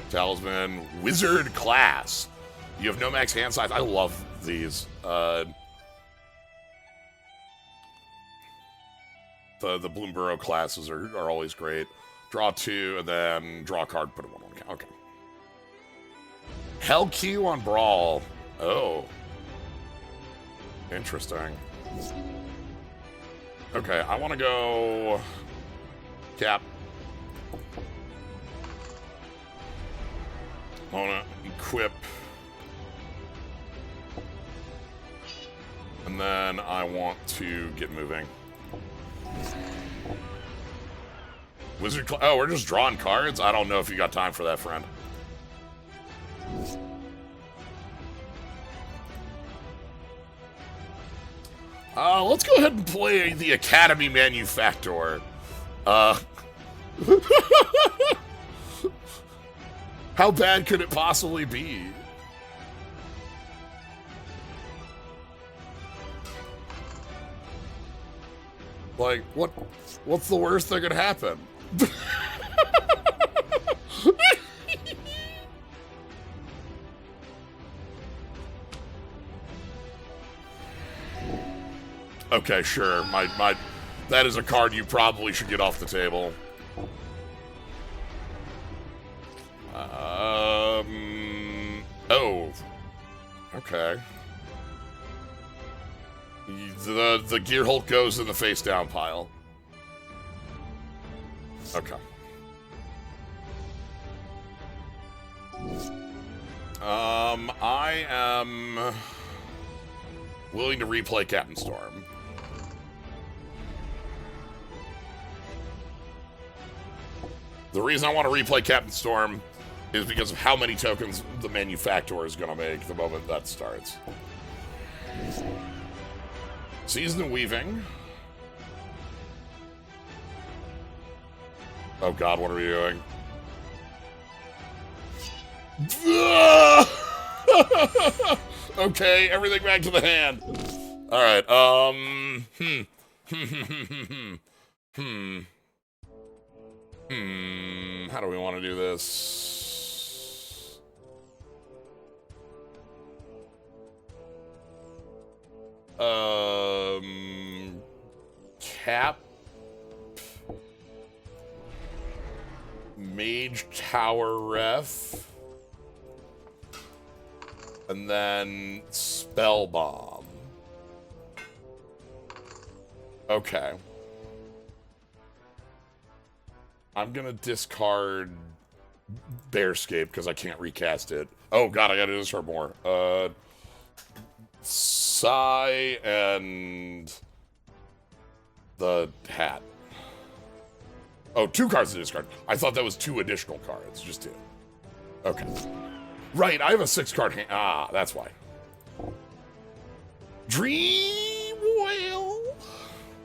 Talisman, Wizard class. You have no max hand size. I love these. The Bloomburrow classes are always great. Draw 2, and then draw a card, put it 1 on count. Okay. Hell Q on Brawl. Oh. Interesting. Okay, I want to go... Cap. I want to equip. And then I want to get moving. Wizard oh, we're just drawing cards? I don't know if you got time for that, friend. Let's go ahead and play the Academy Manufactor. How bad could it possibly be? Like, what's the worst that could happen? Okay, sure. That is a card you probably should get off the table. Oh. Okay. The Gear Hulk goes in the face down pile. Okay. I am willing to replay Captain Storm. The reason I want to replay Captain Storm is because of how many tokens the manufacturer is going to make the moment that starts. Season Weaving. Oh god, what are we doing? Okay, everything back to the hand. Alright, how do we want to do this? Cap. Mage Tower Ref. And then Spell Bomb. Okay. I'm gonna discard Bearscape because I can't recast it. Oh god, I gotta discard more. Sigh and the hat. Oh, 2 cards to discard. I thought that was 2 additional cards. Just 2. Okay. Right, I have a 6-card hand. Ah, that's why. Dream Whale.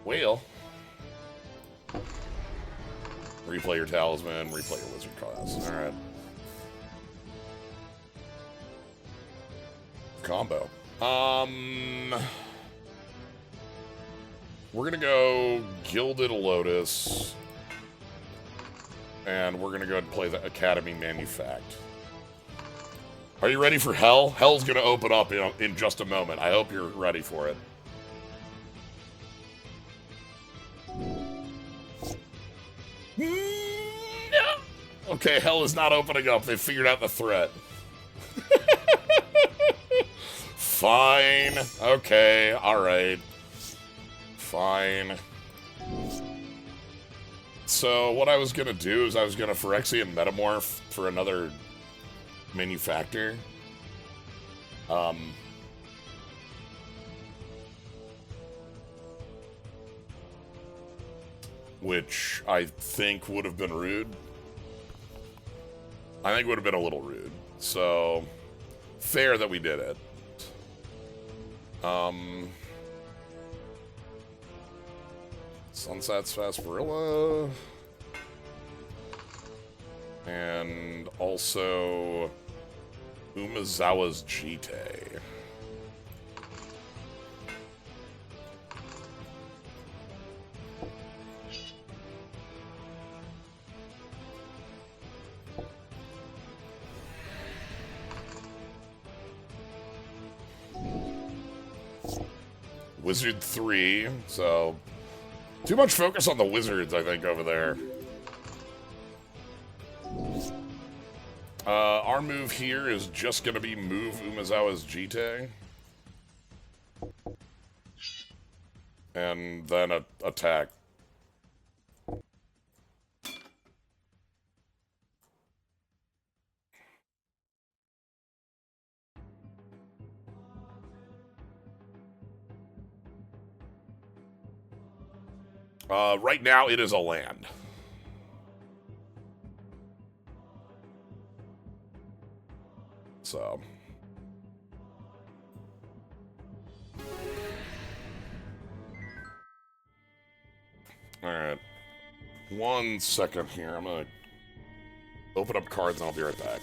Whale. Replay your Talisman, replay your Wizard class. Alright. Combo. We're gonna go Gilded Lotus. And we're gonna go ahead and play the Academy Manufact. Are you ready for Hell? Hell's gonna open up in just a moment. I hope you're ready for it. No. Okay, Hell is not opening up. They figured out the threat. Fine. Okay, alright. Fine. So, what I was gonna do is I was gonna Phyrexian Metamorph for another Manufactor. Which I think would have been rude. I think would have been a little rude. So, fair that we did it. Sunset's Sarsaparilla. And also Umezawa's Jite. Wizard 3, so too much focus on the wizards, I think, over there. Our move here is just going to be move Umezawa's Jite. And then attack. Right now, it is a land. So. Alright. 1 second here. I'm gonna open up cards and I'll be right back.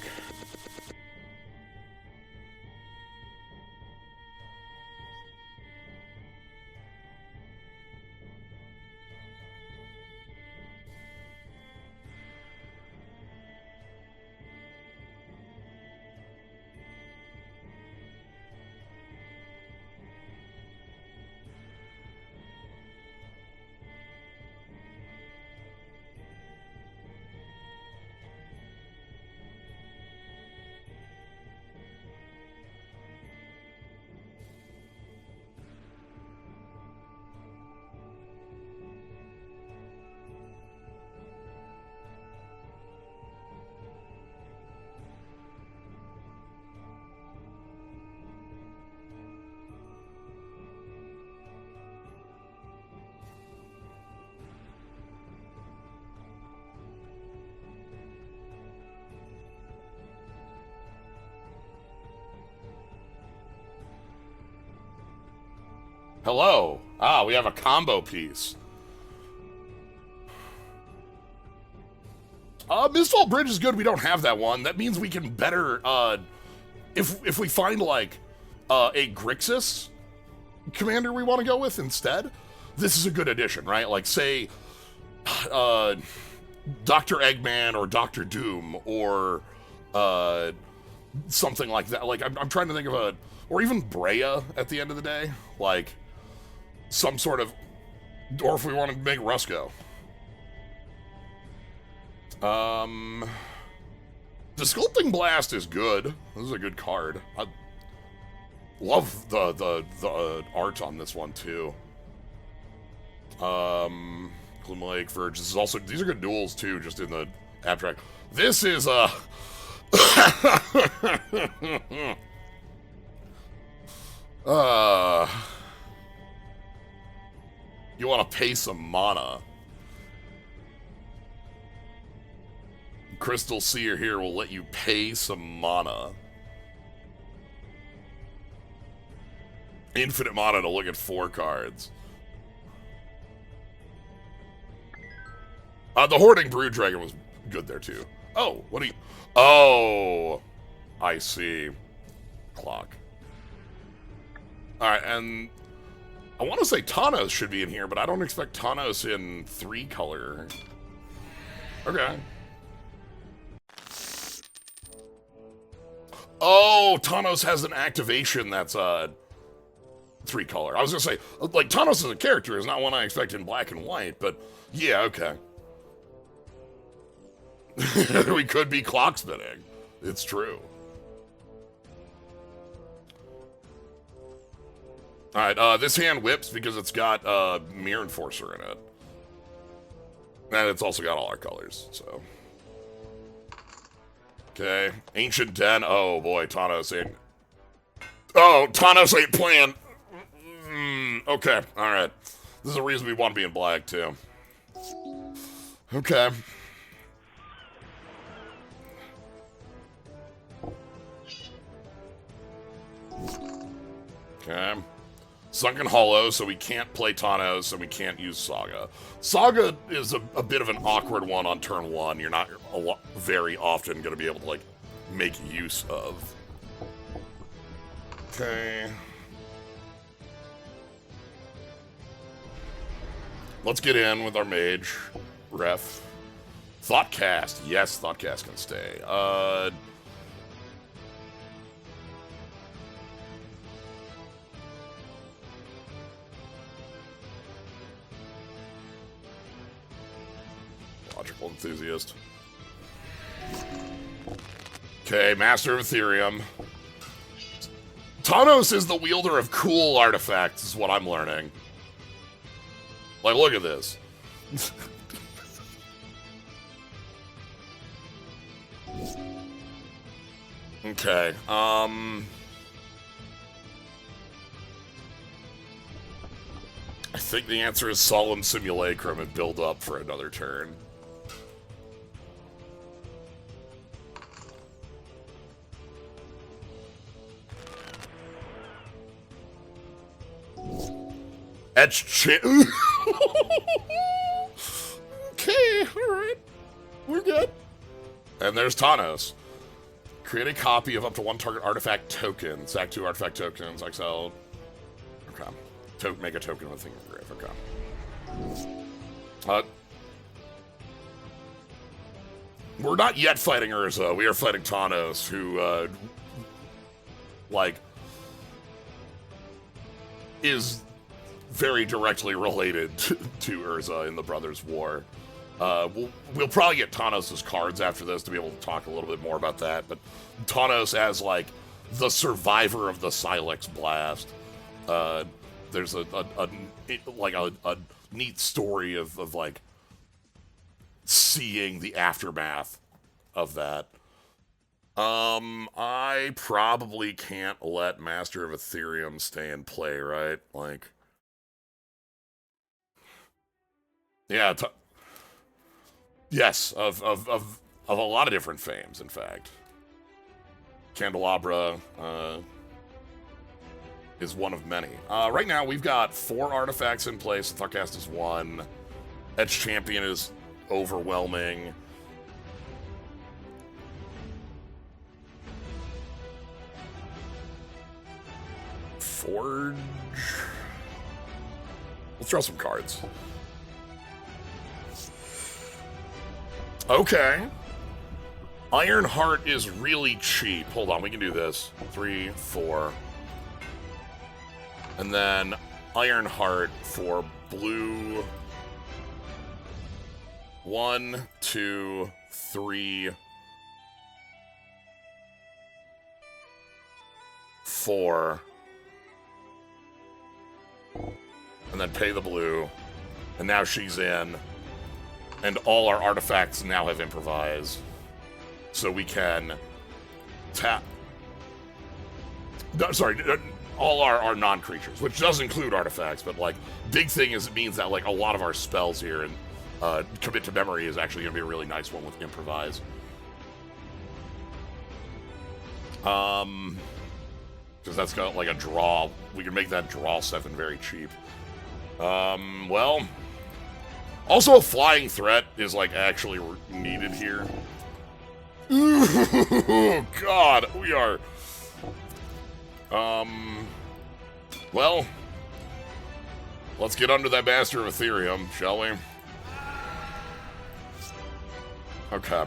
Hello. Ah, we have a combo piece. Mistfall Bridge is good. We don't have that one. That means we can better, if we find, like, a Grixis commander we want to go with instead, this is a good addition, right? Like, say, Dr. Eggman or Dr. Doom or, something like that. Like, I'm trying to think of or even Brea at the end of the day. Like, some sort of, or if we want to make Rusco. The Sculpting Blast is good. This is a good card. I love the art on this one too. Gloom Lake Verge. This is also, these are good duels too, just in the abstract. This is you want to pay some mana. Crystal Seer here will let you pay some mana. Infinite mana to look at 4 cards. The Hoarding Brood Dragon was good there too. Oh, what do you... Oh, I see. Clock. Alright, and I want to say Thanos should be in here, but I don't expect Thanos in 3 color. Okay. Oh, Thanos has an activation that's 3 color. I was gonna say, like, Thanos as a character is not one I expect in black and white, but yeah, okay. We could be clock spinning. It's true. Alright, this hand whips because it's got Mirror Enforcer in it. And it's also got all our colors, so. Okay, Ancient Den. Oh boy, Thanos ain't. Oh, Thanos ain't playing. Okay, alright. This is a reason we want to be in black, too. Okay. Okay. Sunken Hollow, so we can't play Thanos, and we can't use Saga. Saga is a bit of an awkward one on turn 1. You're not very often going to be able to, like, make use of. Okay. Let's get in with our mage. Ref. Thoughtcast. Yes, Thoughtcast can stay. Logical Enthusiast. Okay, Master of Ethereum. Thanos is the wielder of cool artifacts, is what I'm learning. Like, look at this. Okay, I think the answer is Solemn Simulacrum and build up for another turn. Okay, alright. We're good. And there's Thanos. Create a copy of up to 1 target artifact token. Sack 2 artifact tokens, XL. Okay. Make a token with a thing of grave. Okay. We're not yet fighting Urza. We are fighting Thanos, who, like, is very directly related to Urza in the Brothers' War. We'll probably get Thanos' cards after this to be able to talk a little bit more about that, but Thanos as, like, the survivor of the Silex Blast. There's a neat story of like, seeing the aftermath of that. I probably can't let Master of Ethereum stay in play, right? Like, yeah, yes, of a lot of different fames, in fact. Candelabra, is one of many. Right now, we've got 4 artifacts in place. Thuckcast is 1. Edge Champion is overwhelming. Forge. Let's draw some cards. Okay. Ironheart is really cheap. Hold on, we can do this. 3, 4. And then Ironheart for blue. 1, 2, 3, 4. And then pay the blue. And now she's in. And all our artifacts now have improvise. So we can tap. No, sorry, all our non-creatures, which does include artifacts, but like, big thing is it means that like a lot of our spells here and Commit to Memory is actually going to be a really nice one with improvise. Because that's got like a draw. We can make that draw 7 very cheap. Well, also a flying threat is like actually needed here. Ooh, God, we are. Well, let's get under that Master of Ethereum, shall we? Okay.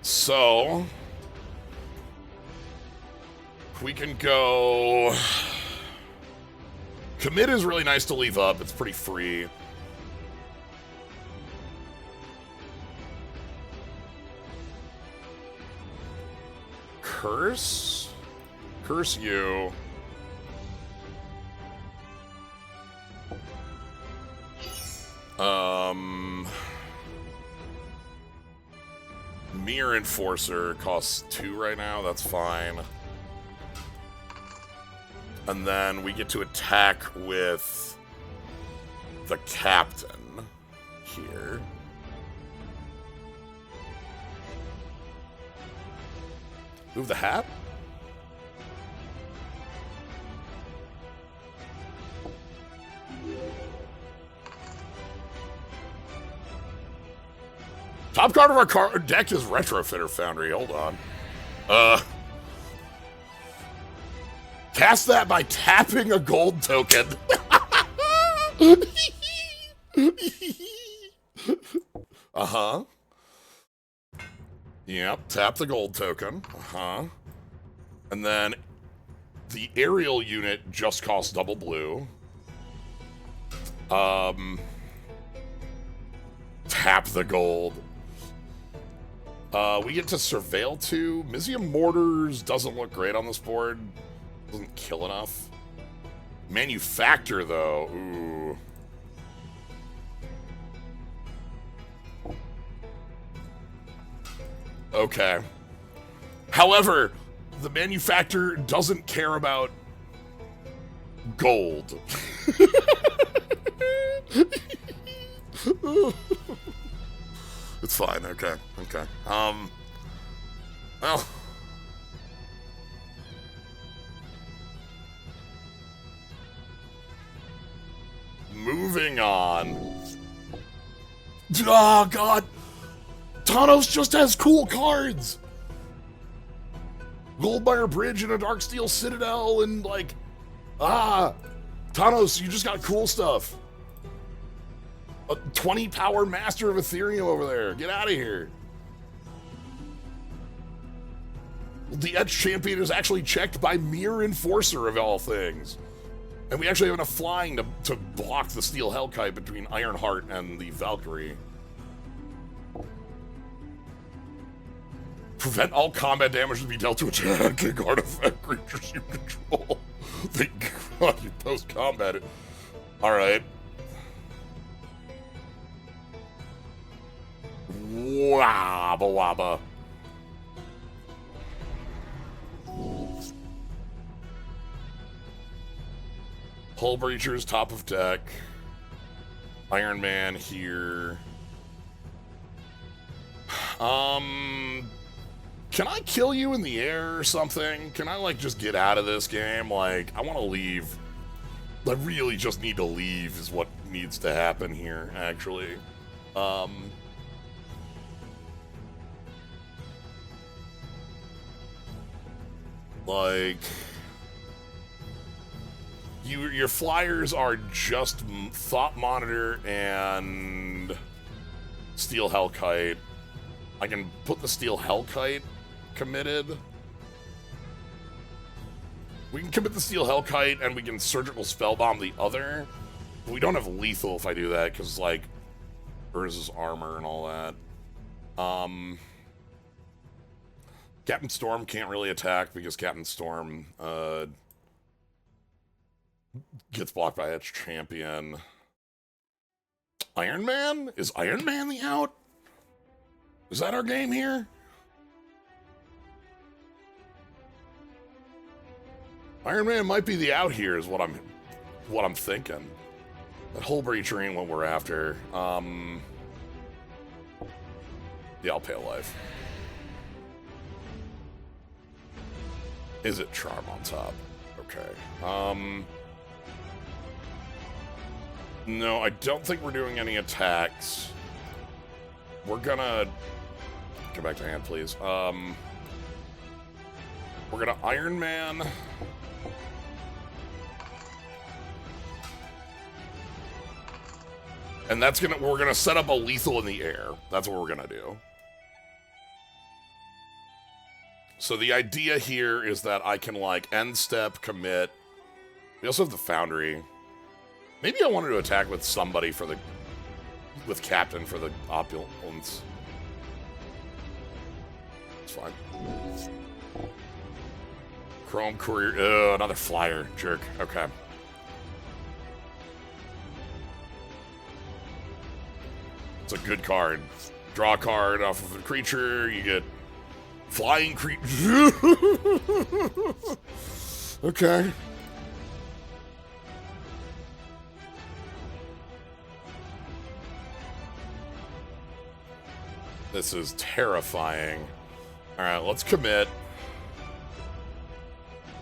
So, we can go. Commit is really nice to leave up. It's pretty free. Curse? Curse you. Mirror Enforcer costs 2 right now. That's fine. And then we get to attack with the captain here. Move the hat? Top card of our deck is Retrofitter Foundry. Hold on. Cast that by tapping a gold token. Uh-huh. Yep, tap the gold token. Uh-huh. And then the aerial unit just costs double blue. Tap the gold. We get to Surveil 2. Mizium Mortars doesn't look great on this board. Doesn't kill enough. Manufacture, though. Ooh. Okay. However, the Manufacturer doesn't care about gold. It's fine, okay, okay. Well. Moving on. Oh, God. Thanos just has cool cards. Goldmire Bridge and a Darksteel Citadel and, like, Thanos, you just got cool stuff. A 20 power Master of Ethereum over there. Get out of here. The Edge Champion is actually checked by Mirror Enforcer, of all things. And we actually have enough flying to block the Steel Hellkite between Ironheart and the Valkyrie. Prevent all combat damage to be dealt to attacking artifact creatures you control. Thank God you post-combat it. Alright. Wabba wabba. Hull Breachers, top of deck. Iron Man here. Can I kill you in the air or something? Can I, like, just get out of this game? Like, I want to leave. I really just need to leave is what needs to happen here, actually. Like, your flyers are just Thought Monitor and Steel Hellkite. I can put the Steel Hellkite committed. We can commit the Steel Hellkite and we can Surgical Spellbomb the other. But we don't have lethal if I do that because, like, Urza's armor and all that. Captain Storm can't really attack because Captain Storm gets blocked by its champion. Iron Man? Is Iron Man the out? Is that our game here? Iron Man might be the out here is what I'm thinking. That Hull Breacher ain't what we're after. Yeah, I'll pay a life. Is it Charm on top? Okay. No, I don't think we're doing any attacks. We're gonna... Go back to hand, please. We're gonna Iron Man... And that's gonna... We're gonna set up a lethal in the air. That's what we're gonna do. So the idea here is that I can, like, end step, commit. We also have the Foundry. Maybe I wanted to attack with somebody for the... With Captain for the opulence. It's fine. Chrome Courier. Ugh, another flyer. Jerk. Okay. It's a good card. Draw a card off of a creature. You get... Flying creature. Okay. This is terrifying. Alright, let's commit.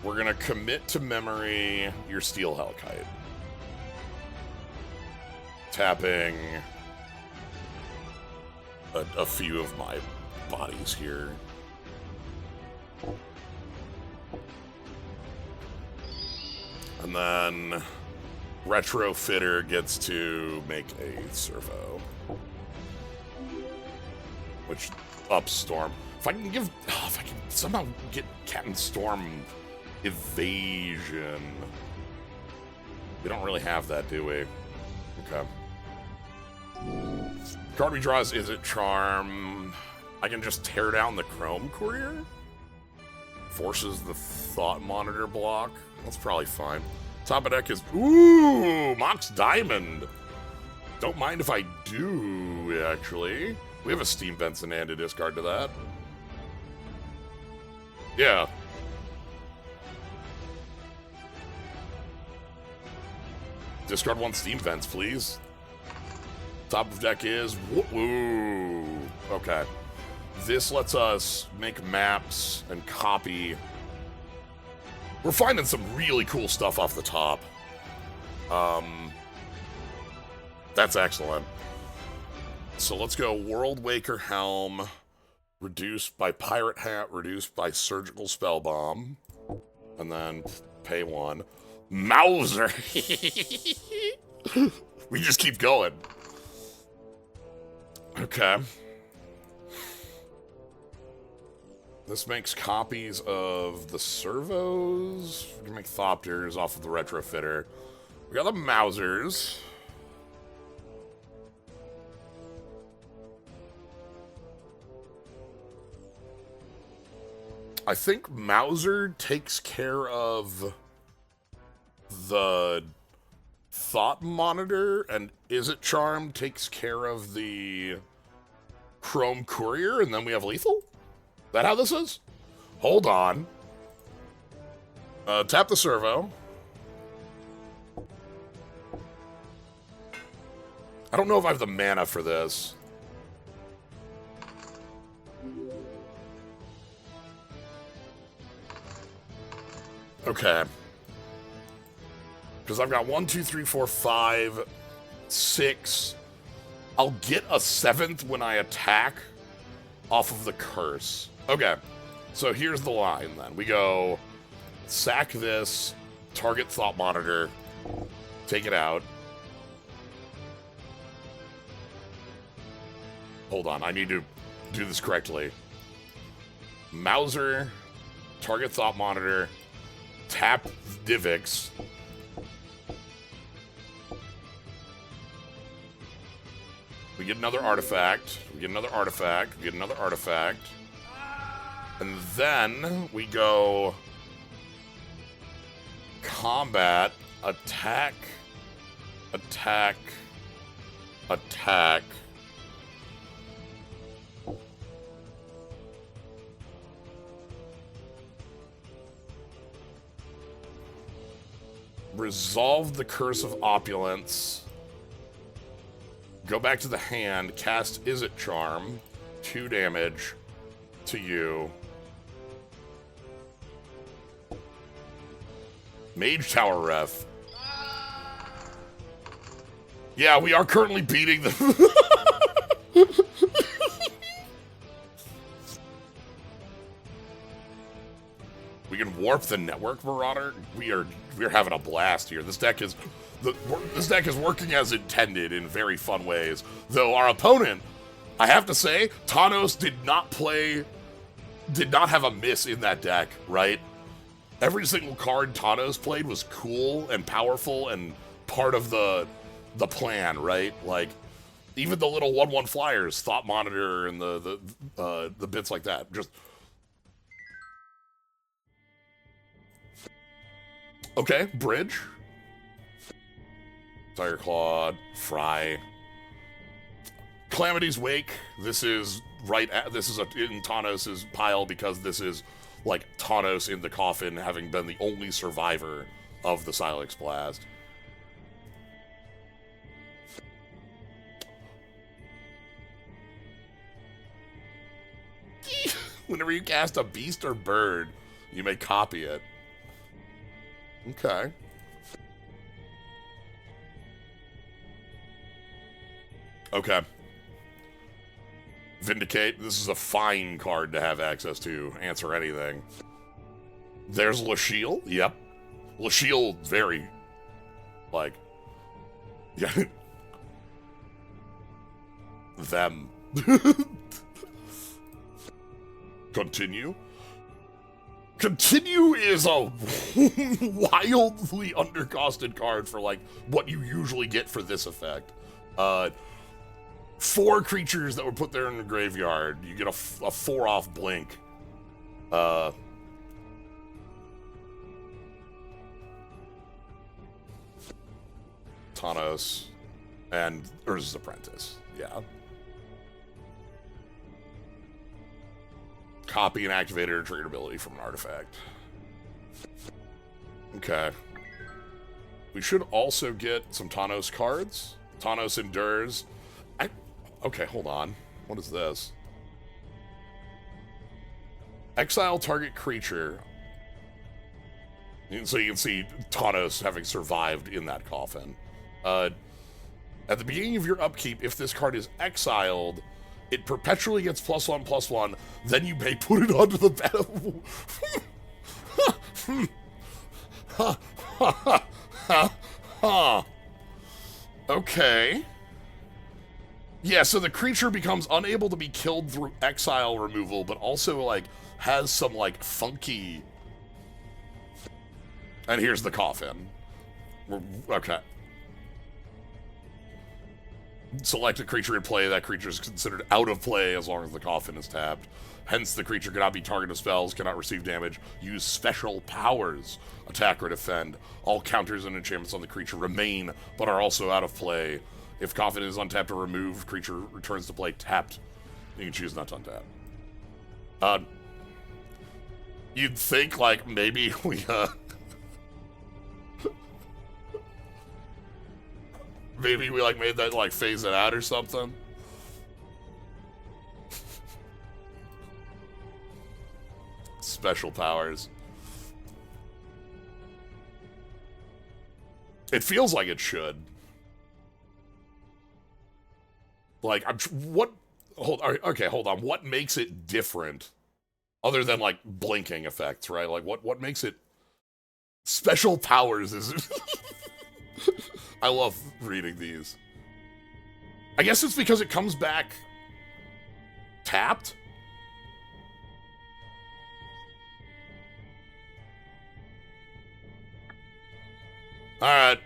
We're gonna commit to memory your Steel Hellkite. Tapping a few of my bodies here. And then Retrofitter gets to make a servo. Which ups Storm. If I can give... Oh, if I can somehow get Captain Storm evasion. We don't really have that, do we? Okay. Card we draw is it Charm? I can just tear down the Chrome Courier? Forces the Thought Monitor block? That's probably fine. Top of deck is... Ooh! Mox Diamond! Don't mind if I do, actually. We have a Steam Benson and a discard to that. Yeah. Discard one Steam Vents, please. Top of deck is... Ooh. Okay. This lets us make maps and copy. We're finding some really cool stuff off the top. That's excellent. So let's go World Waker Helm, reduced by Pirate Hat, reduced by Surgical Spellbomb, and then pay one. Mauser! We just keep going. Okay. This makes copies of the servos. We can make Thopters off of the Retrofitter. We got the Mausers. I think Mauser takes care of the Thought Monitor, and Is It Charm takes care of the Chrome Courier, and then we have Lethal? Is that how this is? Hold on. Tap the servo. I don't know if I have the mana for this. Okay. Because I've got 1, 2, 3, 4, 5, 6. I'll get a 7th when I attack off of the curse. Okay. So here's the line then. We go sack this, target thought monitor, take it out. Hold on, I need to do this correctly. Mauser, target thought monitor, tap Divix. We get another artifact. We get another artifact. We get another artifact. And then we go combat, attack, attack, attack. Resolve the Curse of Opulence. Go back to the hand, cast Is It Charm, 2 damage to you. Mage Tower Ref. Yeah, we are currently beating them. We can warp the Network Marauder. We're having a blast here. This deck is working as intended in very fun ways. Though our opponent, I have to say, Thanos did not have a miss in that deck, right? Every single card Thanos played was cool and powerful and part of the plan, right? Like, even the little 1/1 flyers, Thought Monitor, and the bits like that. Just okay, bridge. Tiger Claw, Fry. Calamity's Wake. This is in Thanos' pile because this is like Thanos in the coffin, having been the only survivor of the Silex Blast. Whenever you cast a beast or bird, you may copy it. Okay. Okay. Vindicate. This is a fine card to have access to. Answer anything. There's Lasheel. Yep. Lasheel, very, like, yeah. Them. Continue. Continue is a wildly undercosted card for, like, what you usually get for this effect. 4 creatures that were put there in the graveyard. You get a 4-off blink. Thanos and Urza's Apprentice. Yeah. Copy and activate a triggered ability from an artifact. Okay. We should also get some Thanos cards. Thanos Endures. Okay, hold on. What is this? Exile target creature. So you can see Thanos having survived in that coffin. At the beginning of your upkeep, if this card is exiled, it perpetually gets +1/+1. Then you may put it onto the battlefield. Okay. Yeah, so the creature becomes unable to be killed through exile removal, but also, like, has some, like, funky... And here's the coffin. Okay. Select a creature in play. That creature is considered out of play as long as the coffin is tapped. Hence, the creature cannot be targeted of spells, cannot receive damage, use special powers, attack or defend. All counters and enchantments on the creature remain, but are also out of play. If coffin is untapped or removed, creature returns to play tapped. You can choose not to untap. You'd think, like, maybe we, maybe we, like, made that, like, phase it out or something. Special powers. It feels like it should. Like, okay, hold on. What makes it different? Other than, like, blinking effects, right? Like, what makes it... Special powers is... I love reading these. I guess it's because it comes back... tapped? Alright.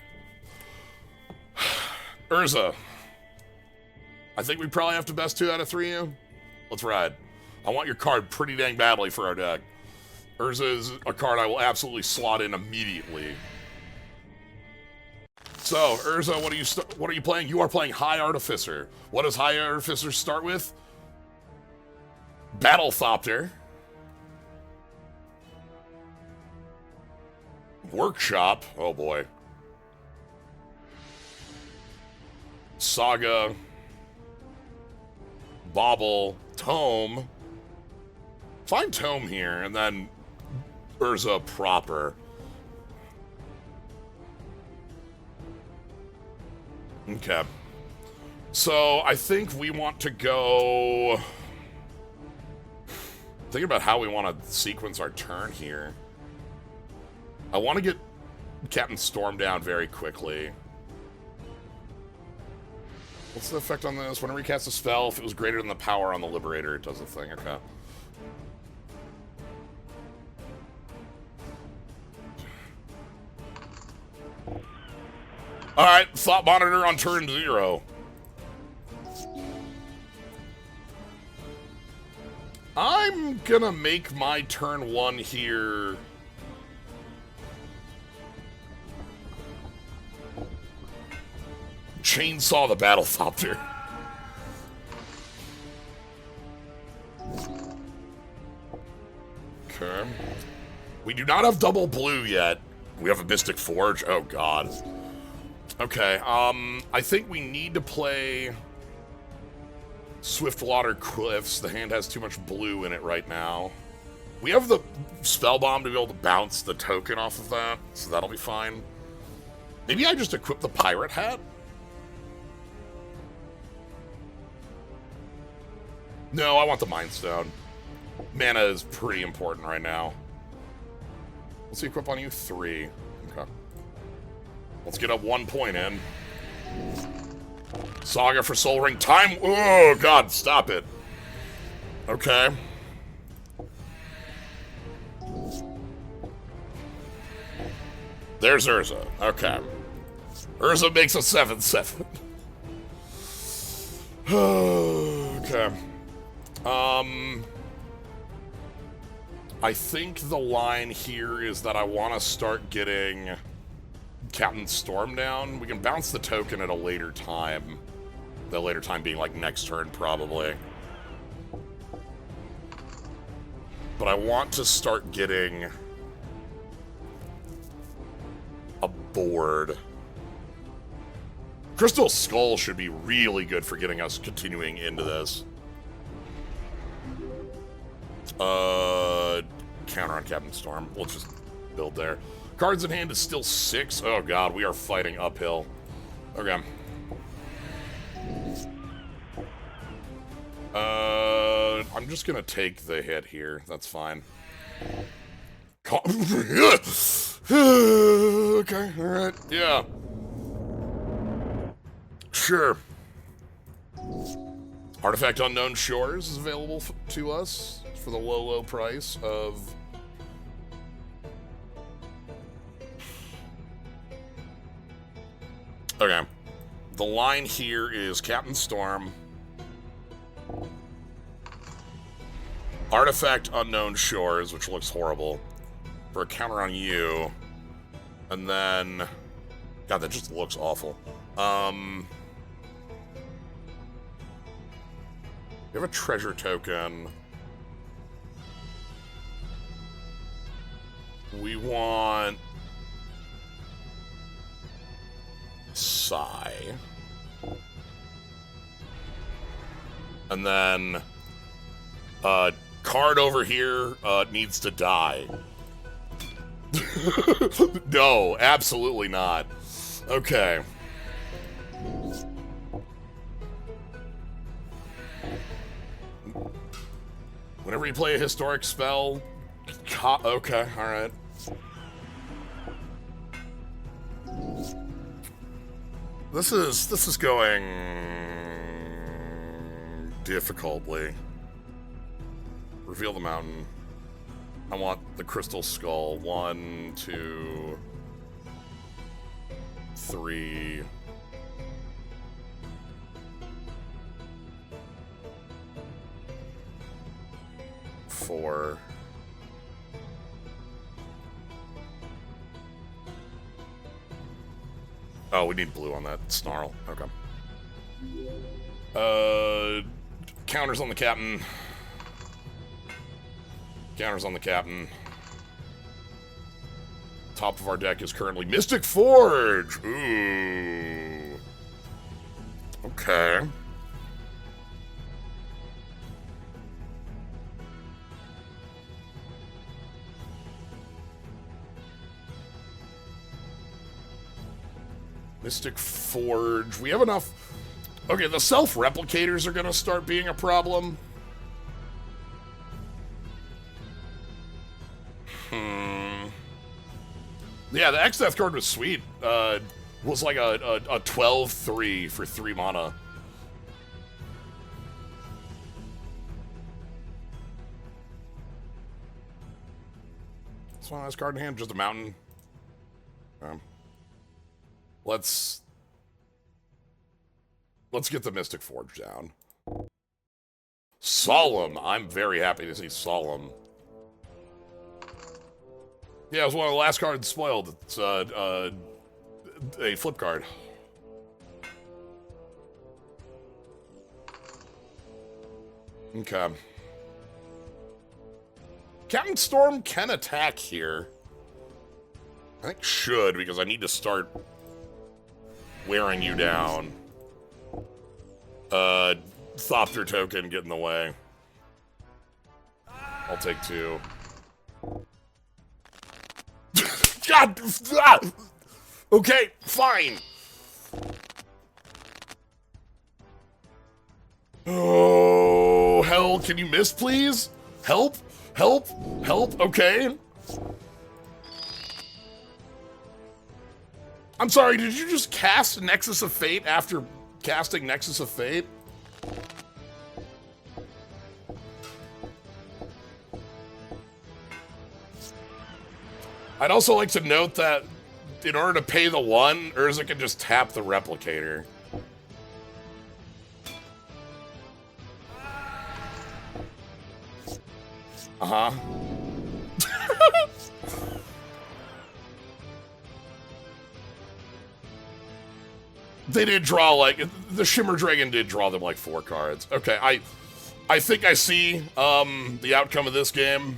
Urza. I think we probably have to best 2 out of 3 you. Let's ride. I want your card pretty dang badly for our deck. Urza is a card I will absolutely slot in immediately. So, Urza, what are you playing? You are playing High Artificer. What does High Artificer start with? Battlethopter. Workshop. Oh boy. Saga. Bauble. Tome. Find Tome here, and then Urza proper. Okay. So, I think we want to go... Thinking about how we want to sequence our turn here. I want to get Captain Storm down very quickly. What's the effect on this? When I recast a spell, if it was greater than the power on the Liberator, it does the thing. Okay. Alright, Thought Monitor on turn 0. I'm gonna make my turn 1 here... Chainsaw the Battlethopter. Okay. We do not have double blue yet. We have a Mystic Forge. Oh, God. Okay, I think we need to play Swiftwater Cliffs. The hand has too much blue in it right now. We have the Spell Bomb to be able to bounce the token off of that, so that'll be fine. Maybe I just equip the Pirate Hat? No, I want the Mind Stone. Mana is pretty important right now. Let's equip on you 3. Okay. Let's get up 1 point in. Saga for Soul Ring. Time. Oh, God, stop it. Okay. There's Urza. Okay. Urza makes a 7/7. Okay. I think the line here is that I want to start getting Captain Storm down. We can bounce the token at a later time. The later time being like next turn, probably. But I want to start getting a board. Crystal Skull should be really good for getting us continuing into this. Counter on Captain Storm. We'll just build there. Cards in hand is still 6. Oh, God, we are fighting uphill. Okay. I'm just gonna take the hit here. That's fine. Okay, alright, yeah. Sure. Artifact Unknown Shores is available to us for the low, low price of... Okay. The line here is Captain Storm, Artifact Unknown Shores, which looks horrible, for a counter on you, and then... God, that just looks awful. We have a treasure token. We want... Sigh. And then... card over here needs to die. No, absolutely not. Okay. Whenever you play a historic spell... Okay, alright. This is going... difficultly. Reveal the mountain. I want the crystal skull. 1, 2... 3... 4... Oh, we need blue on that snarl. Okay. Counters on the captain. Counters on the captain. Top of our deck is currently Mystic Forge. Ooh. Okay. Mystic Forge. We have enough... Okay, the self-replicators are gonna start being a problem. Yeah, the X-Death card was sweet. Was like a 12-3 for 3 mana. That's one last card in hand, just a mountain. Let's get the Mystic Forge down. Solemn. I'm very happy to see Solemn. Yeah, it was one of the last cards spoiled. It's a flip card. Okay. Captain Storm can attack here. I think should, because I need to start wearing you down. Thopter token, get in the way. I'll take 2. God! Ah! Okay, fine. Oh, hell, can you miss, please? Help, help, help, okay. I'm sorry, did you just cast Nexus of Fate after casting Nexus of Fate? I'd also like to note that in order to pay the 1, Urza can just tap the replicator. Uh-huh. They did draw, like, the Shimmer Dragon did draw them, like, 4 cards. Okay, I think I see, the outcome of this game.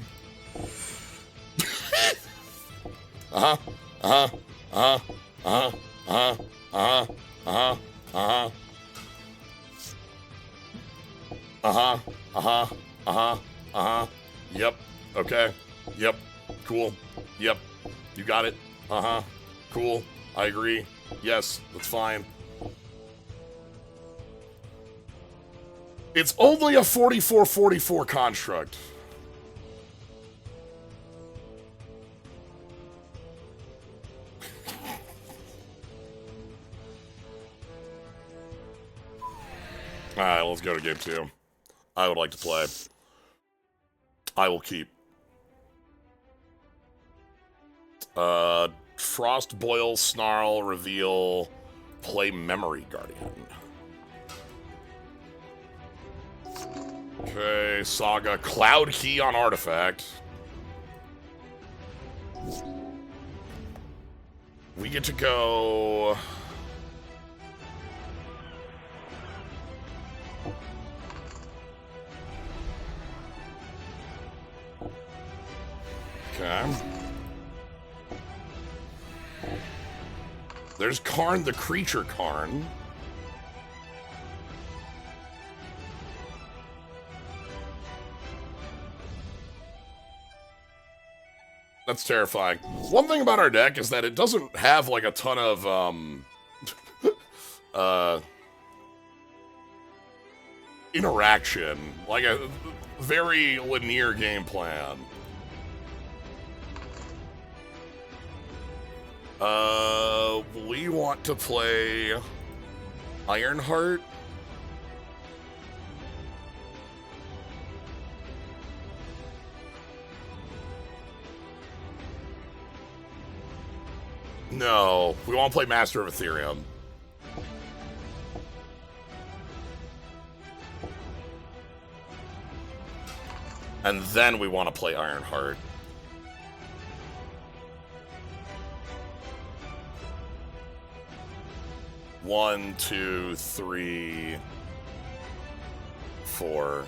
Uh-huh, uh-huh, uh-huh, uh-huh, uh-huh, uh-huh, uh-huh, uh-huh. Uh-huh, uh-huh, uh-huh, uh-huh. Yep, okay, yep, cool, yep, you got it, uh-huh, cool, I agree, yes, that's fine. It's only a 44-44 construct. Alright, let's go to game 2. I would like to play. I will keep. Frost, Boil, Snarl, Reveal, play Memory Guardian. Okay, Saga, Cloud Key on Artifact. We get to go... Okay. There's Karn the Creature Karn. That's terrifying. One thing about our deck is that it doesn't have, like, a ton of, interaction. Like, a very linear game plan. We want to play Ironheart. No, we want to play Master of Ethereum. And then we want to play Ironheart. One, two, three, four.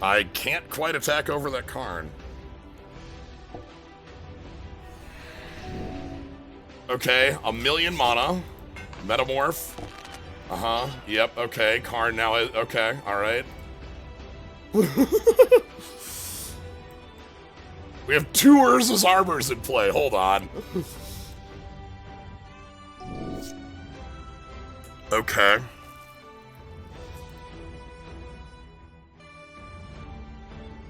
I can't quite attack over that Karn. Okay, 1,000,000 mana. Metamorph. Yep, okay. Karn now is... Okay, alright. We have 2 Urza's Armors in play. Hold on. Okay.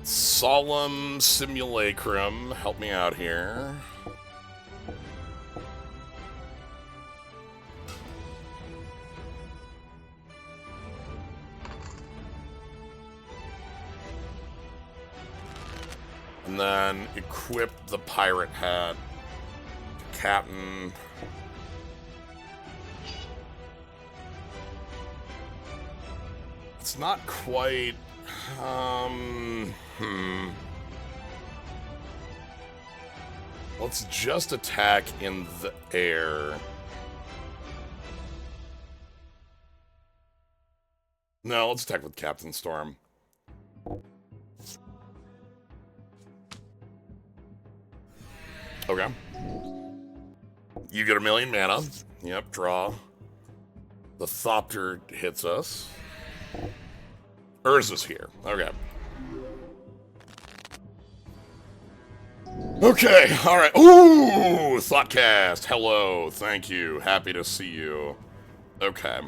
Solemn Simulacrum. Help me out here. And then equip the pirate hat. Captain. It's not quite... Let's just attack in the air. No, let's attack with Captain Storm. Okay. You get 1,000,000 mana. Yep, draw. The Thopter hits us. Urza's here. Okay. Okay, alright. Ooh! Thoughtcast. Hello. Thank you. Happy to see you. Okay.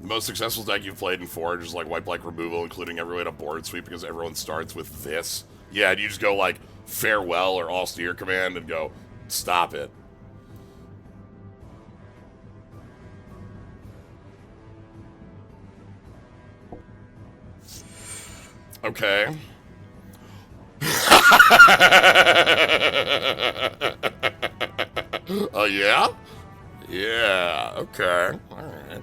The most successful deck you've played in Forge is like White-Black Removal, including every way to board sweep, because everyone starts with this. Yeah, and you just go like Farewell or Austere Command and go, stop it. Okay. Oh, yeah? Yeah, okay. Alright.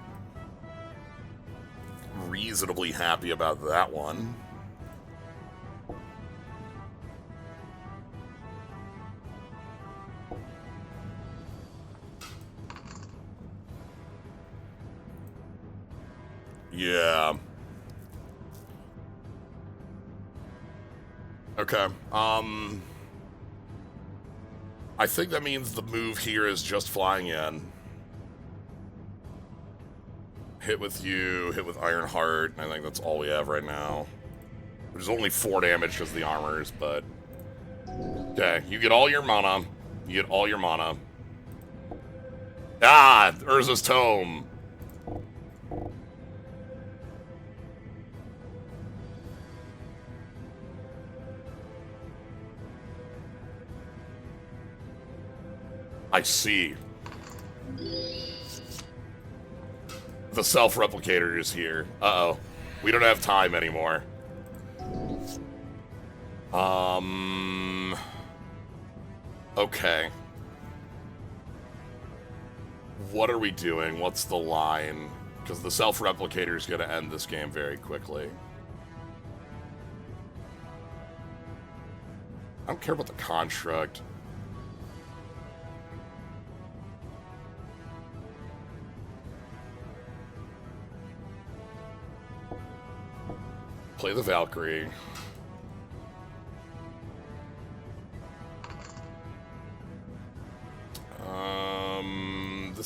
Reasonably happy about that one. Yeah. Okay, I think that means the move here is just flying in. Hit with you, hit with Ironheart, I think that's all we have right now. Which is only 4 damage because of the armors, but... Okay, you get all your mana. You get all your mana. Ah! Urza's Tome! I see. The self-replicator is here. Uh-oh. We don't have time anymore. Okay. What are we doing? What's the line? Because the self-replicator is going to end this game very quickly. I don't care about the construct. Play the Valkyrie.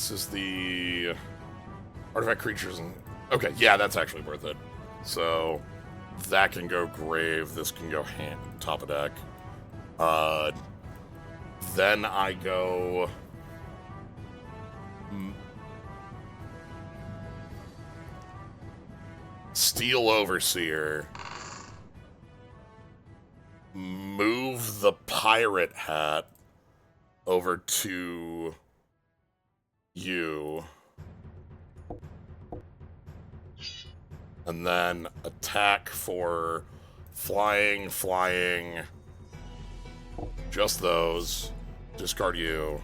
this is the artifact creatures. And okay, yeah, that's actually worth it. So that can go grave. This can go top of deck. Then I go... Steel Overseer. Move the Pirate Hat over to you. And then attack for flying. Just those. Discard you.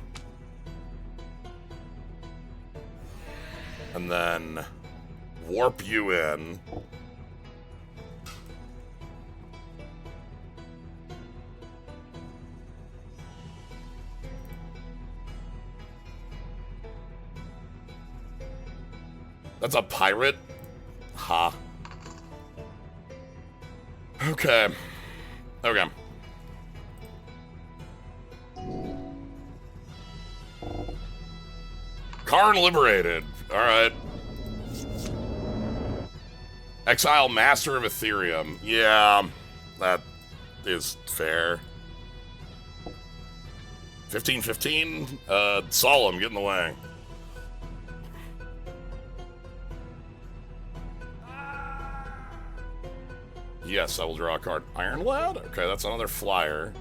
And then warp you in. That's a pirate? Ha. Okay. Okay. Karn liberated. Alright. Exile Master of Ethereum. Yeah, that is fair. 15-15? Solemn, get in the way. Yes, I will draw a card. Iron Lad? Okay, that's another flyer.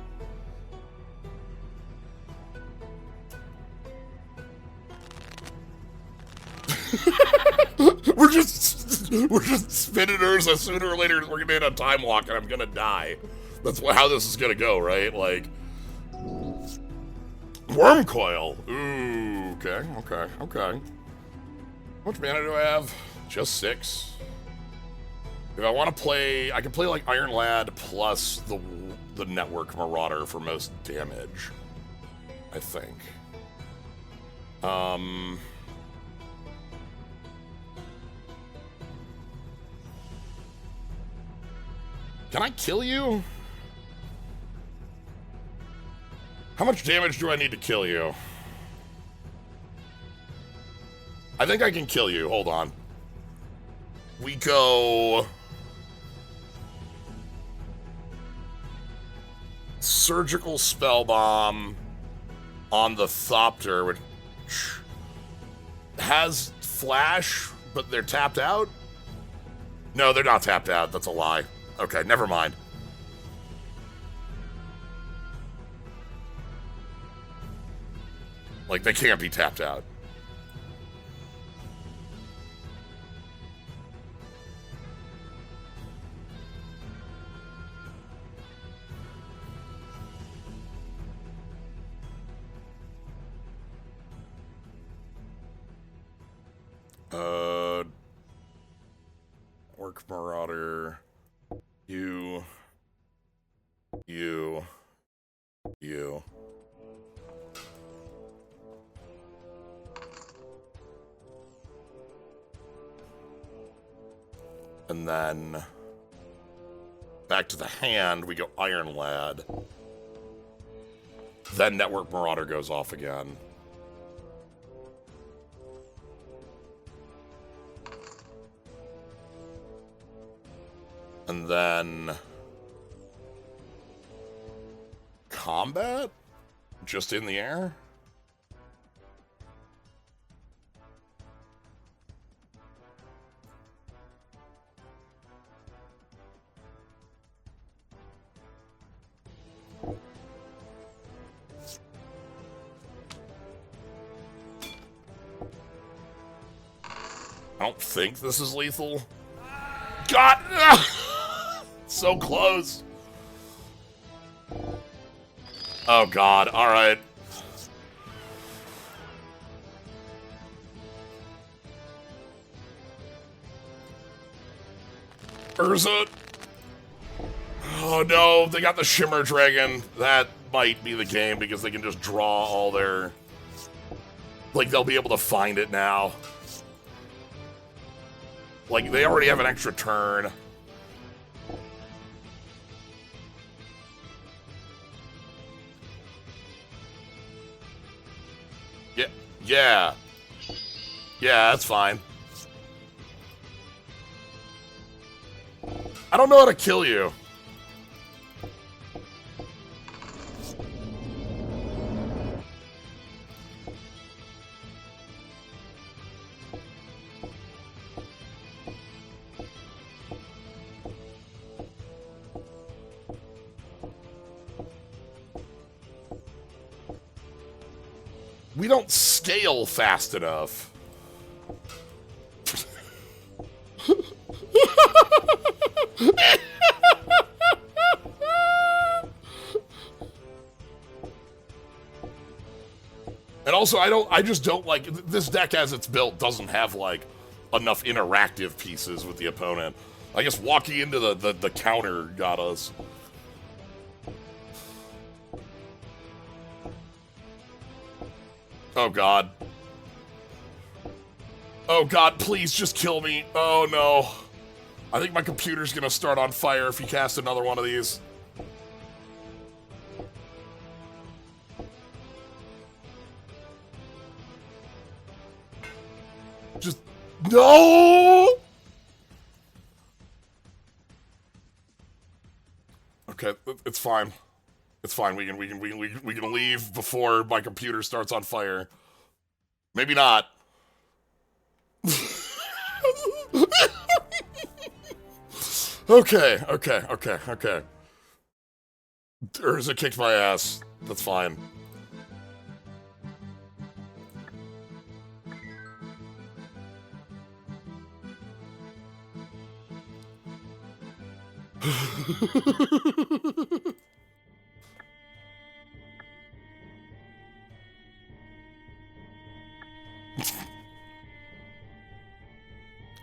we're just spinning Urza. Sooner or later, we're gonna hit a time lock, and I'm gonna die. That's how this is gonna go, right? Like, Worm Coil. Ooh, okay. How much mana do I have? Just 6. If I want to play, I can play like Iron Lad plus the Network Marauder for most damage, I think. Can I kill you? How much damage do I need to kill you? I think I can kill you. Hold on. We go... Surgical Spell Bomb on the Thopter, which has Flash, but they're tapped out? No, they're not tapped out. That's a lie. Okay, never mind. Like, they can't be tapped out. Work Marauder. You. And then back to the hand, we go Iron Lad. Then Network Marauder goes off again. And then combat? Just in the air? I don't think this is lethal. God! So close. Oh God, alright. Urza. Oh no, they got the Shimmer Dragon. That might be the game because they can just draw all their... Like, they'll be able to find it now. Like, they already have an extra turn. Yeah. Yeah, that's fine. I don't know how to kill you. We don't scale fast enough. And also, I just don't like, this deck as it's built doesn't have, like, enough interactive pieces with the opponent. I guess walking into the counter got us. Oh, God. Oh, God, please just kill me. Oh, no. I think my computer's gonna start on fire if you cast another one of these. Just... No! Okay, it's fine. It's fine. We can leave before my computer starts on fire. Maybe not. Okay. Urza kicked my ass. That's fine.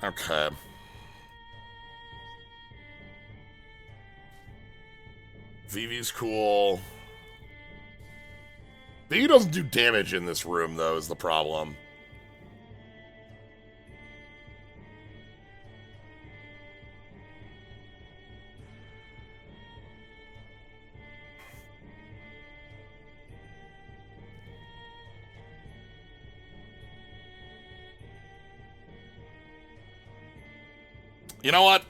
Okay. Vivi's cool. Vivi doesn't do damage in this room, though, is the problem. You know what?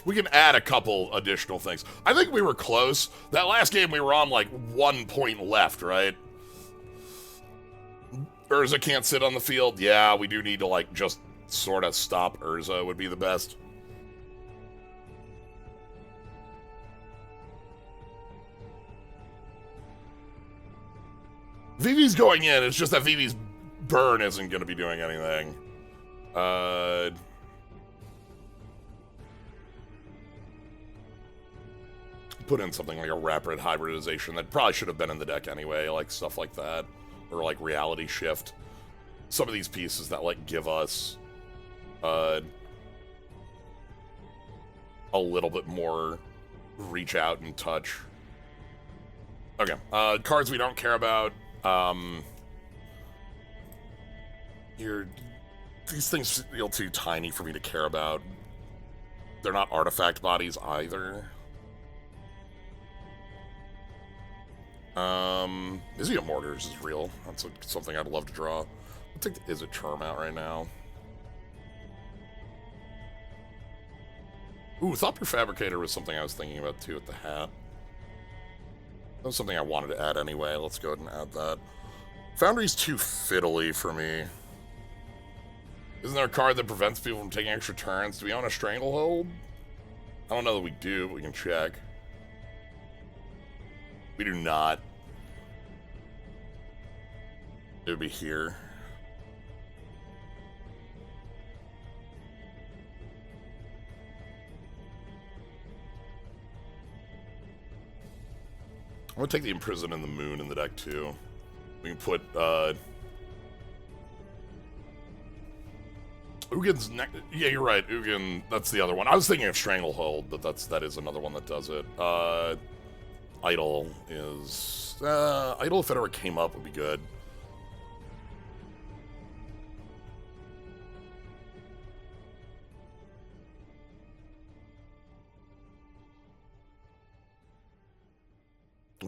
We can add a couple additional things. I think we were close. That last game we were on like 1 point left, right? Urza can't sit on the field. Yeah, we do need to like just sort of stop Urza would be the best. Vivi's going in. It's just that Vivi's burn isn't going to be doing anything. Put in something like a rapid hybridization that probably should have been in the deck anyway, like stuff like that. Or like reality shift. Some of these pieces that like give us a little bit more reach out and touch. Okay, cards we don't care about. These things feel too tiny for me to care about. They're not artifact bodies either. Izzy of Mortars is real. That's something I'd love to draw. I'll take the Izzet Charm out right now. Ooh, Thought Prefabricator was something I was thinking about too with the hat. That was something I wanted to add anyway. Let's go ahead and add that. Foundry's too fiddly for me. Isn't there a card that prevents people from taking extra turns? Do we own a Stranglehold? I don't know that we do, but we can check. We do not. It would be here. I'm gonna take the Imprison and the Moon in the deck too. We can put Ugin's neck. Yeah, you're right. Ugin. That's the other one. I was thinking of Stranglehold, but that is another one that does it. Idol is Idol if it ever came up would be good.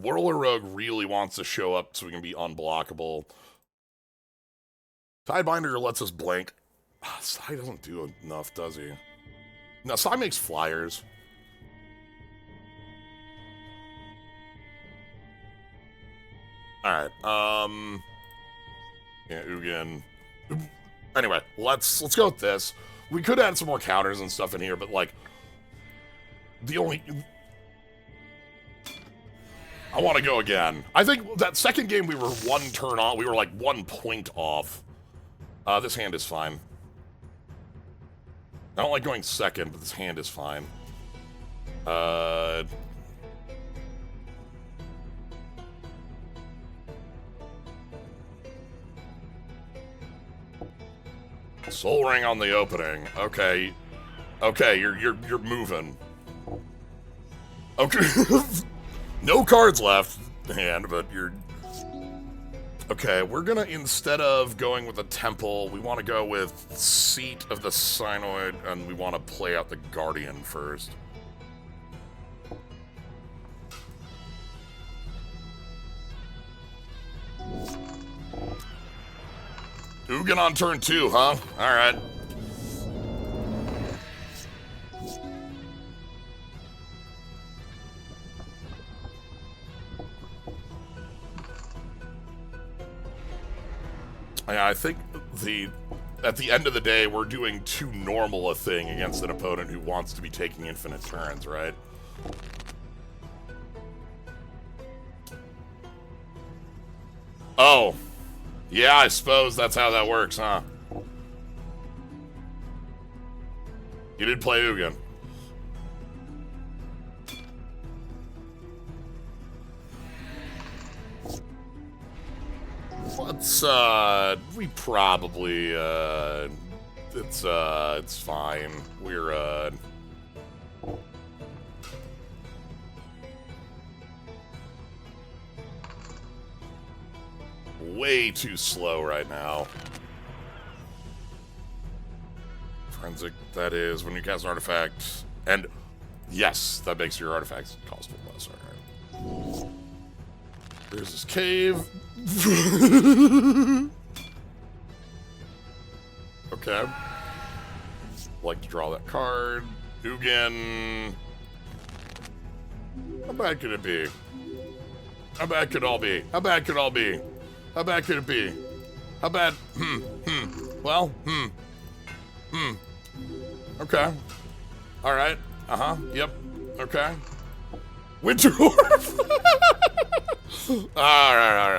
Whirler Rogue really wants to show up so we can be unblockable. Tidebinder lets us blink. Sai doesn't do enough, does he? No, Sai makes flyers. Alright, yeah, Ugin. Anyway, let's go with this. We could add some more counters and stuff in here, but like I want to go again. I think that second game we were 1 turn off. We were like 1 point off. This hand is fine. I don't like going second, but this hand is fine. Soul Ring on the opening. Okay. Okay, you're moving. Okay. No cards left in hand, but you're... Okay, we're gonna, instead of going with the Temple, we want to go with Seat of the Synoid, and we want to play out the Guardian first. Ugin on turn 2, huh? Alright. Yeah, I think at the end of the day, we're doing too normal a thing against an opponent who wants to be taking infinite turns, right? Oh. Yeah, I suppose that's how that works, huh? You did play Ugin. Let's, we probably, it's fine. We're, way too slow right now. Forensic, that is, when you cast an artifact, and yes, that makes your artifacts cost less. Alright. There's this cave. Okay. Like to draw that card. Ugin. How bad could it be? How bad could it all be? How bad could it all be? How bad could it be? How bad? Well, Okay. Alright. Uh-huh. Yep. Okay. Winter Orb! Alright.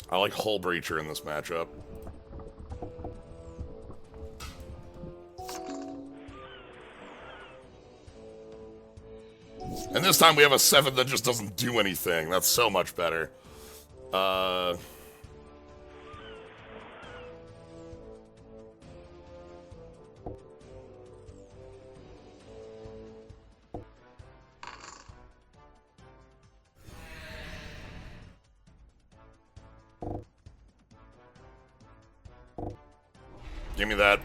I like Hull Breacher in this matchup. And this time we have a 7 that just doesn't do anything. That's so much better. Give me that.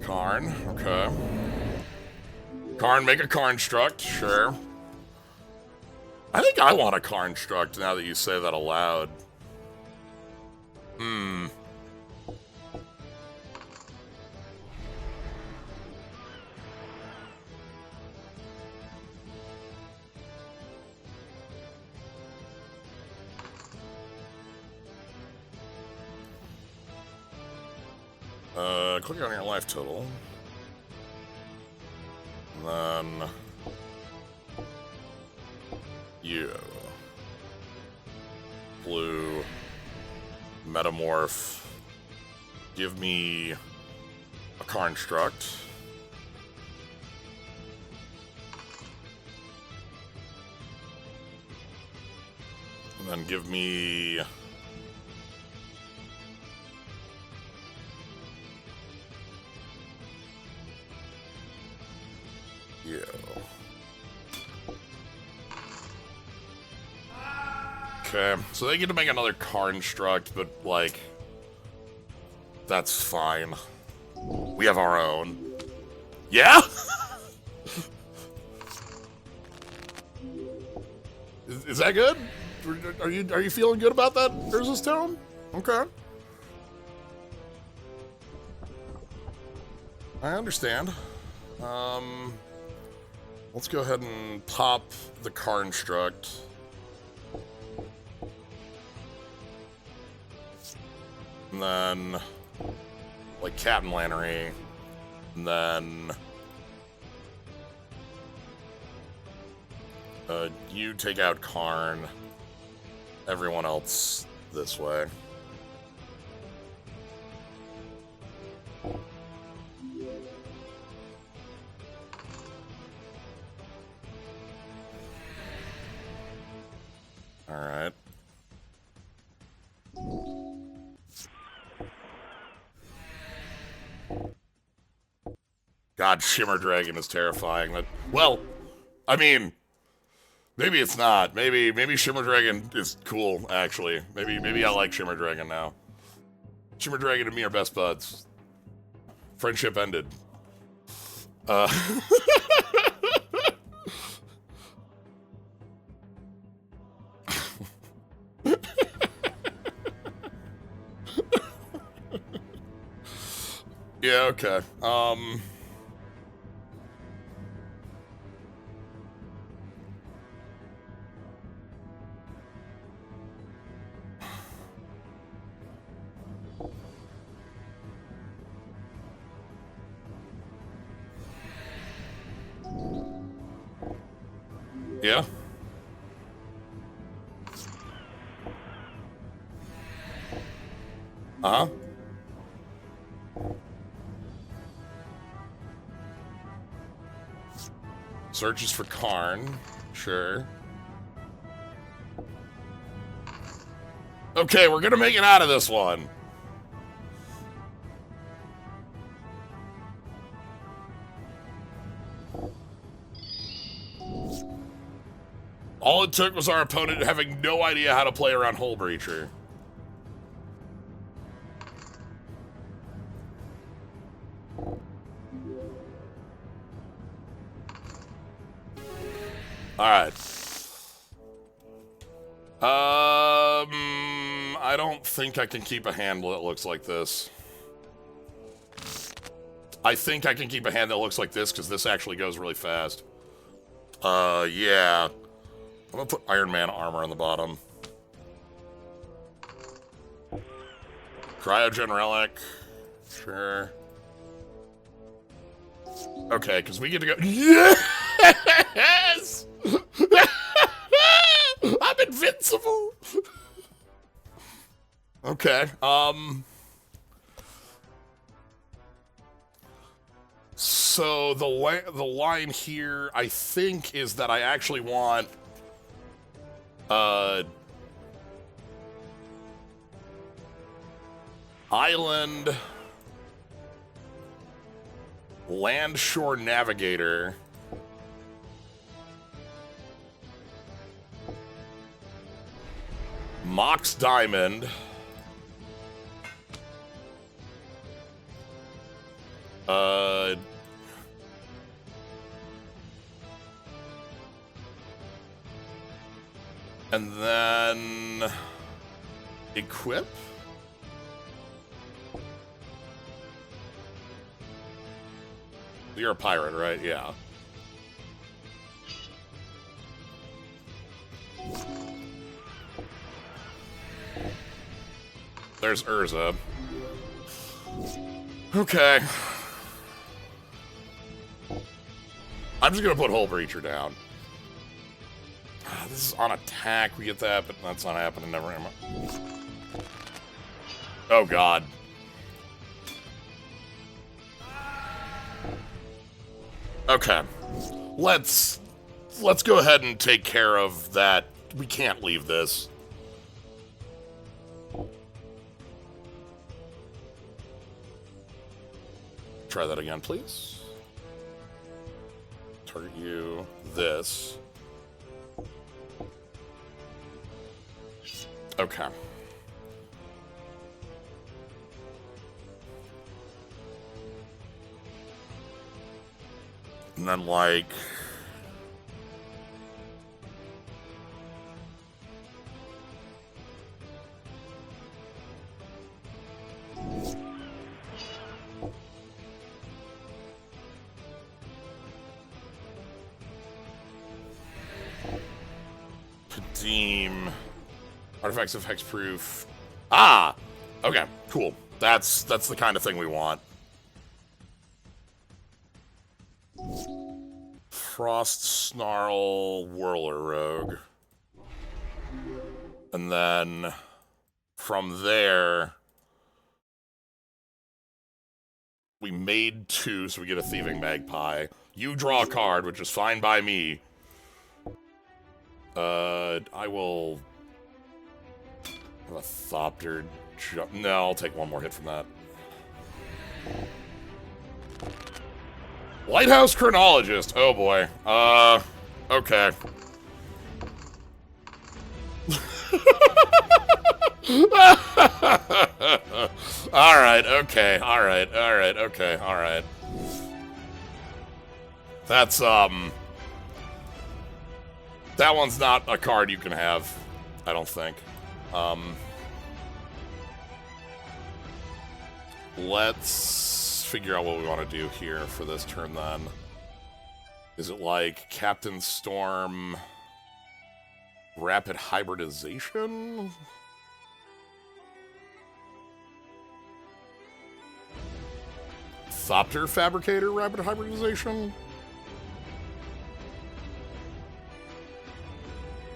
Karn, okay. Karn, make a Karnstruct, sure. I think I want a Karnstruct now that you say that aloud. Click on your life total. And then you. Blue. Metamorph. Give me a Karnstruct. And then give me... Okay, so they get to make another construct, but, like, that's fine. We have our own. Yeah? Is that good? Are you feeling good about that, Urza's Town? Okay. I understand. Let's go ahead and pop the construct. And then, like, Captain Lannery. And then, you take out Karn. Everyone else this way. Alright. God, Shimmer Dragon is terrifying. Well, I mean, maybe it's not. Maybe Shimmer Dragon is cool, actually. Maybe I like Shimmer Dragon now. Shimmer Dragon and me are best buds. Friendship ended. Yeah, okay. Yeah. Uh-huh. Searches for Karn. Sure. Okay, we're gonna make it out of this one. All it took was our opponent having no idea how to play around Hull Breacher. Alright. I don't think I can keep a hand that looks like this. I think I can keep a hand that looks like this, because this actually goes really fast. Yeah. I'm gonna put Iron Man armor on the bottom. Cryogen relic. Sure. Okay, because we get to go. Yes! I'm invincible! Okay, so the line here, I think, is that I actually want, Island, Land Shore Navigator, Mox Diamond, and then equip. You're a pirate, right? Yeah. There's Urza. Okay. I'm just gonna put Hull Breacher down. This is on attack. We get that, but that's not happening. Never mind. Oh God. Okay. Let's go ahead and take care of that. We can't leave this. Try that again, please. Target you. This. Okay. And then, like... Kadeem. Artifacts of hexproof. Ah! Okay, cool. That's the kind of thing we want. Frost Snarl Whirler Rogue. And then from there we made 2, so we get a Thieving Magpie. You draw a card, which is fine by me. I will have a Thopter jump. No, I'll take one more hit from that. Lighthouse Chronologist. Oh boy. Okay. Alright, okay, alright, okay, alright. That's, that one's not a card you can have, I don't think. Let's figure out what we want to do here for this turn, then. Is it like Captain Storm... Rapid Hybridization? Thopter Fabricator Rapid Hybridization?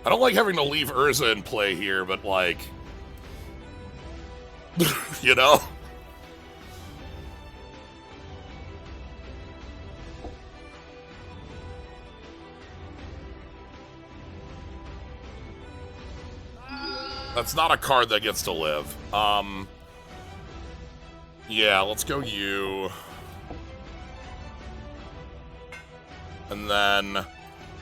I don't like having to leave Urza in play here, but like... you know? That's not a card that gets to live. Yeah, let's go you. And then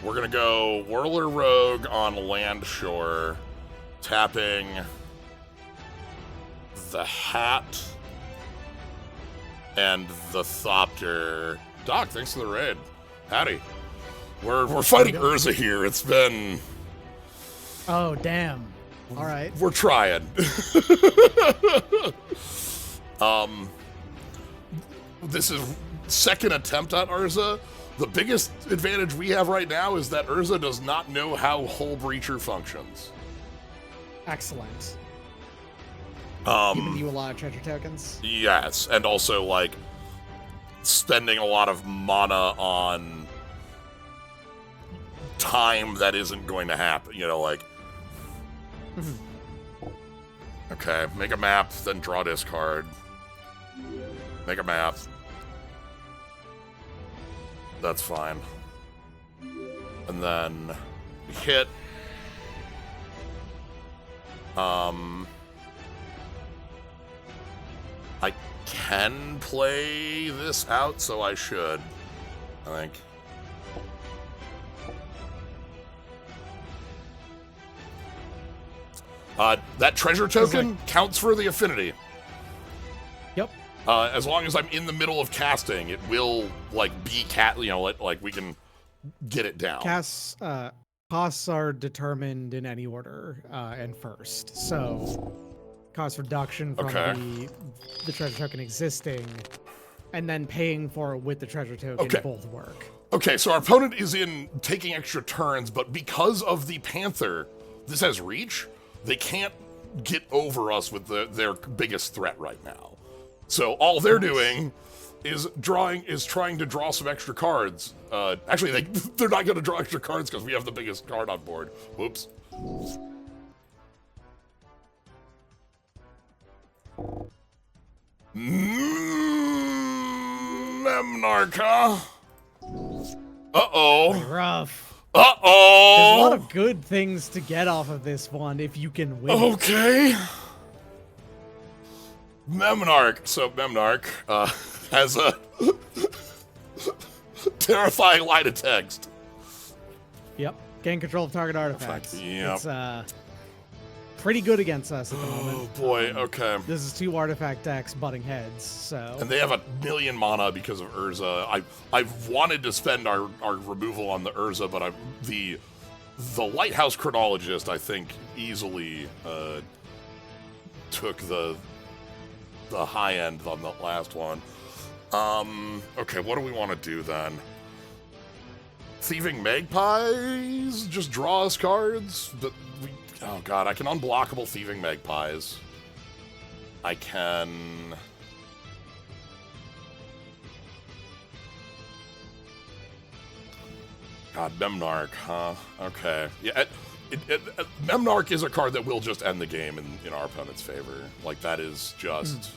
we're gonna go Whirler Rogue on Landshore, tapping the Hat and the Thopter. Doc, thanks for the raid. Howdy. We're fighting Urza here. It's been... Oh, damn. All right. We're trying. This is second attempt at Urza. The biggest advantage we have right now is that Urza does not know how Hull Breacher functions. Excellent. Giving you a lot of treasure tokens? Yes, and also, like, spending a lot of mana on time that isn't going to happen, you know, like... Okay, make a map, then draw discard. Make a map. That's fine. And then we hit. I can play this out, so I should, I think. That treasure token counts for the affinity. Yep. As long as I'm in the middle of casting, it will, like, be you know, like, we can get it down. Costs are determined in any order, and first. So, cost reduction from the treasure token existing, and then paying for it with the treasure token both work. Okay, so our opponent is in taking extra turns, but because of the Panther, this has reach. They can't get over us with their biggest threat right now. So all they're doing is trying to draw some extra cards. Actually, they're not going to draw extra cards because we have the biggest card on board. Whoops. Memnarcha. Uh-oh. Pretty rough. Uh-oh! There's a lot of good things to get off of this one if you can win. Okay. Memnarch. So Memnarch has a terrifying line of text. Yep. Gain control of target artifacts. Yep. It's pretty good against us at the moment. Oh boy, okay. This is 2 artifact decks butting heads, so... And they have 1,000,000 mana because of Urza. I've wanted to spend our removal on the Urza, but the Lighthouse Chronologist, I think, easily took the high end on the last one. Okay, what do we want to do then? Thieving Magpies? Just draw us cards? Oh god, I can unblockable Thieving Magpies. I can... God, Memnarch, huh? Okay. Yeah, Memnarch is a card that will just end the game in our opponent's favor. Like, that is just...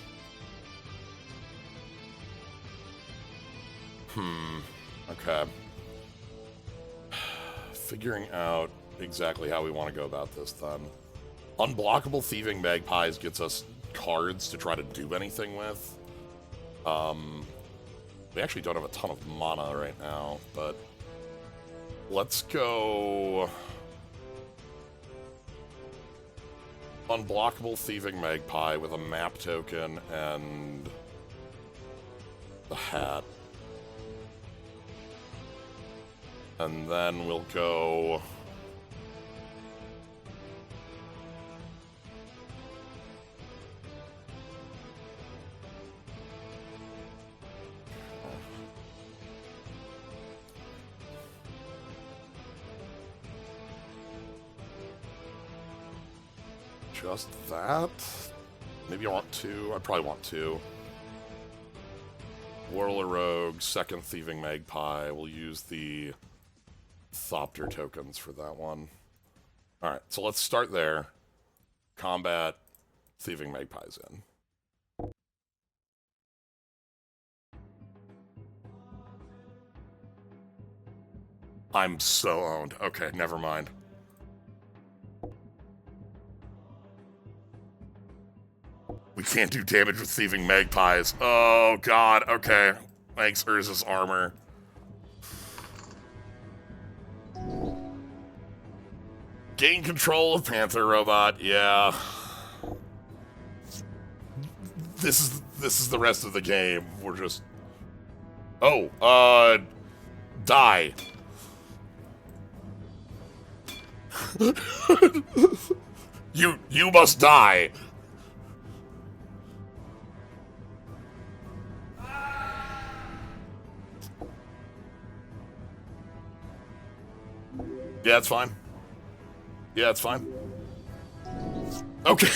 Okay. Figuring out exactly how we want to go about this, then. Unblockable Thieving Magpies gets us cards to try to do anything with. We actually don't have a ton of mana right now, but... Let's go... Unblockable Thieving Magpie with a map token and... the hat. And then we'll go... Just that? Maybe I want 2. I probably want 2. Whirler Rogue, second Thieving Magpie. We'll use the Thopter tokens for that one. Alright, so let's start there. Combat, Thieving Magpies in. I'm so owned. Okay, never mind. We can't do damage with Thieving Magpies. Oh, God. Okay. Thanks, Urza's armor. Gain control of Panther Robot. Yeah. This is the rest of the game. We're just... Oh, die. You must die. Yeah, it's fine. Yeah, it's fine. Okay.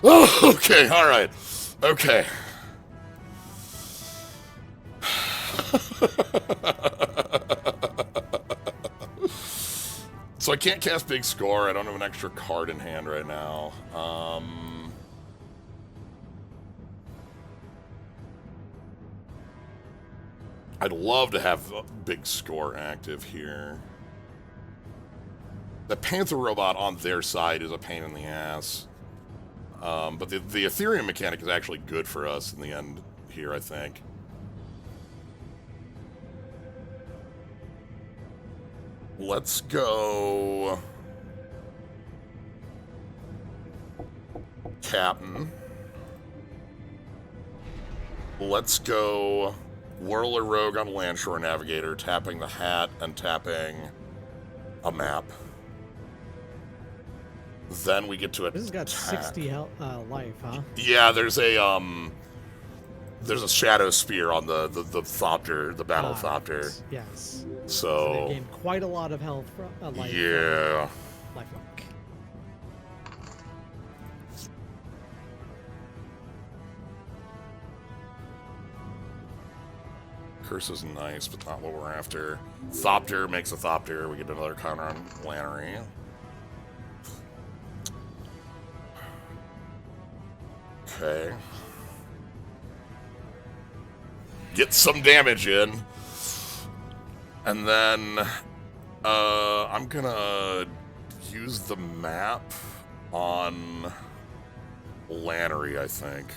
Oh, okay, alright. Okay. So I can't cast Big Score. I don't have an extra card in hand right now. I'd love to have Big Score active here. The Panther Robot on their side is a pain in the ass. But the Ethereum mechanic is actually good for us in the end here, I think. Let's go... Captain. Let's go... Whirler Rogue on Landshore Navigator, tapping the hat and tapping a map. Then we get to attack. This has got 60 life, huh? Yeah, there's a Shadow Spear on the Thopter, the Battle Thopter. Yes. So they gain quite a lot of health, life. Yeah. Lifelink. Curse is nice, but not what we're after. Thopter makes a Thopter. We get another counter on Lannery. Okay. Get some damage in. And then I'm gonna use the map on Lannery, I think.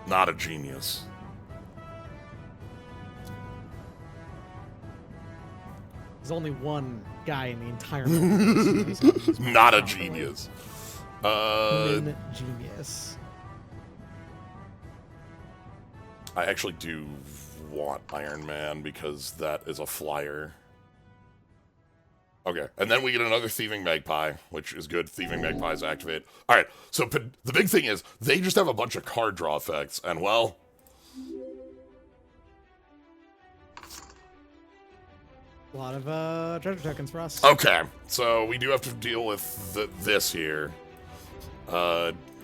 Not a genius. As only one guy in the entire movie. Not a genius. Min genius. I actually do want Iron Man because that is a flyer. Okay, and then we get another Thieving Magpie, which is good. Thieving Magpies activate. All right, so the big thing is they just have a bunch of card draw effects, and well, a lot of treasure tokens for us. okay, so we do have to deal with this here.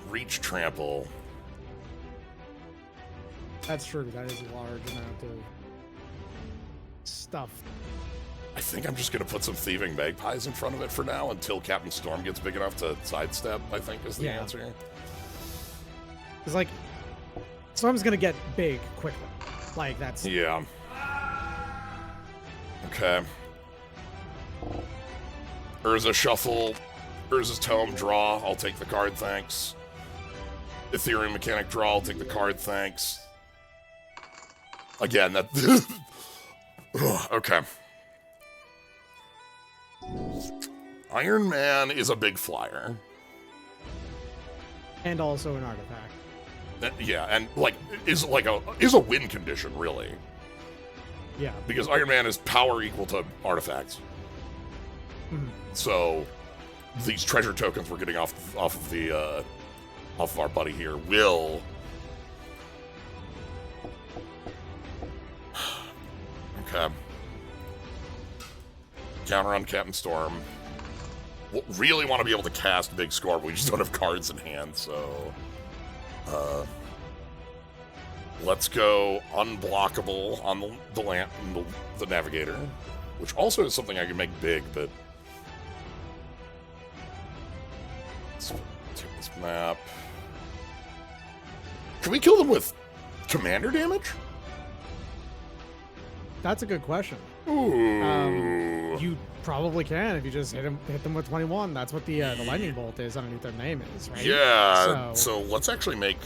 Reach Trample. That's true. That is a large amount of stuff. I think I'm just going to put some Thieving Magpies in front of it for now until Captain Storm gets big enough to sidestep, I think is the answer. It's like, Storm's going to get big quickly. Like, that's... Yeah. Okay. Urza Shuffle. Urza's Tome, draw. I'll take the card, thanks. Ethereum Mechanic, draw. I'll take the card, thanks. Again, that... Okay. Iron Man is a big flyer. And also an artifact. Yeah, and like is a win condition, really. Yeah. Because Iron Man is power equal to artifacts. Mm-hmm. So these treasure tokens we're getting off of our buddy here will okay. Counter on Captain Storm. We'll really want to be able to cast Big Score, but we just don't have cards in hand, so let's go unblockable on the Navigator, which also is something I can make big, but let's take this map. Can we kill them with commander damage? That's a good question. Ooh. You probably can if you just hit them with 21. That's what the lightning bolt is underneath their name is, right? Yeah. So let's actually make.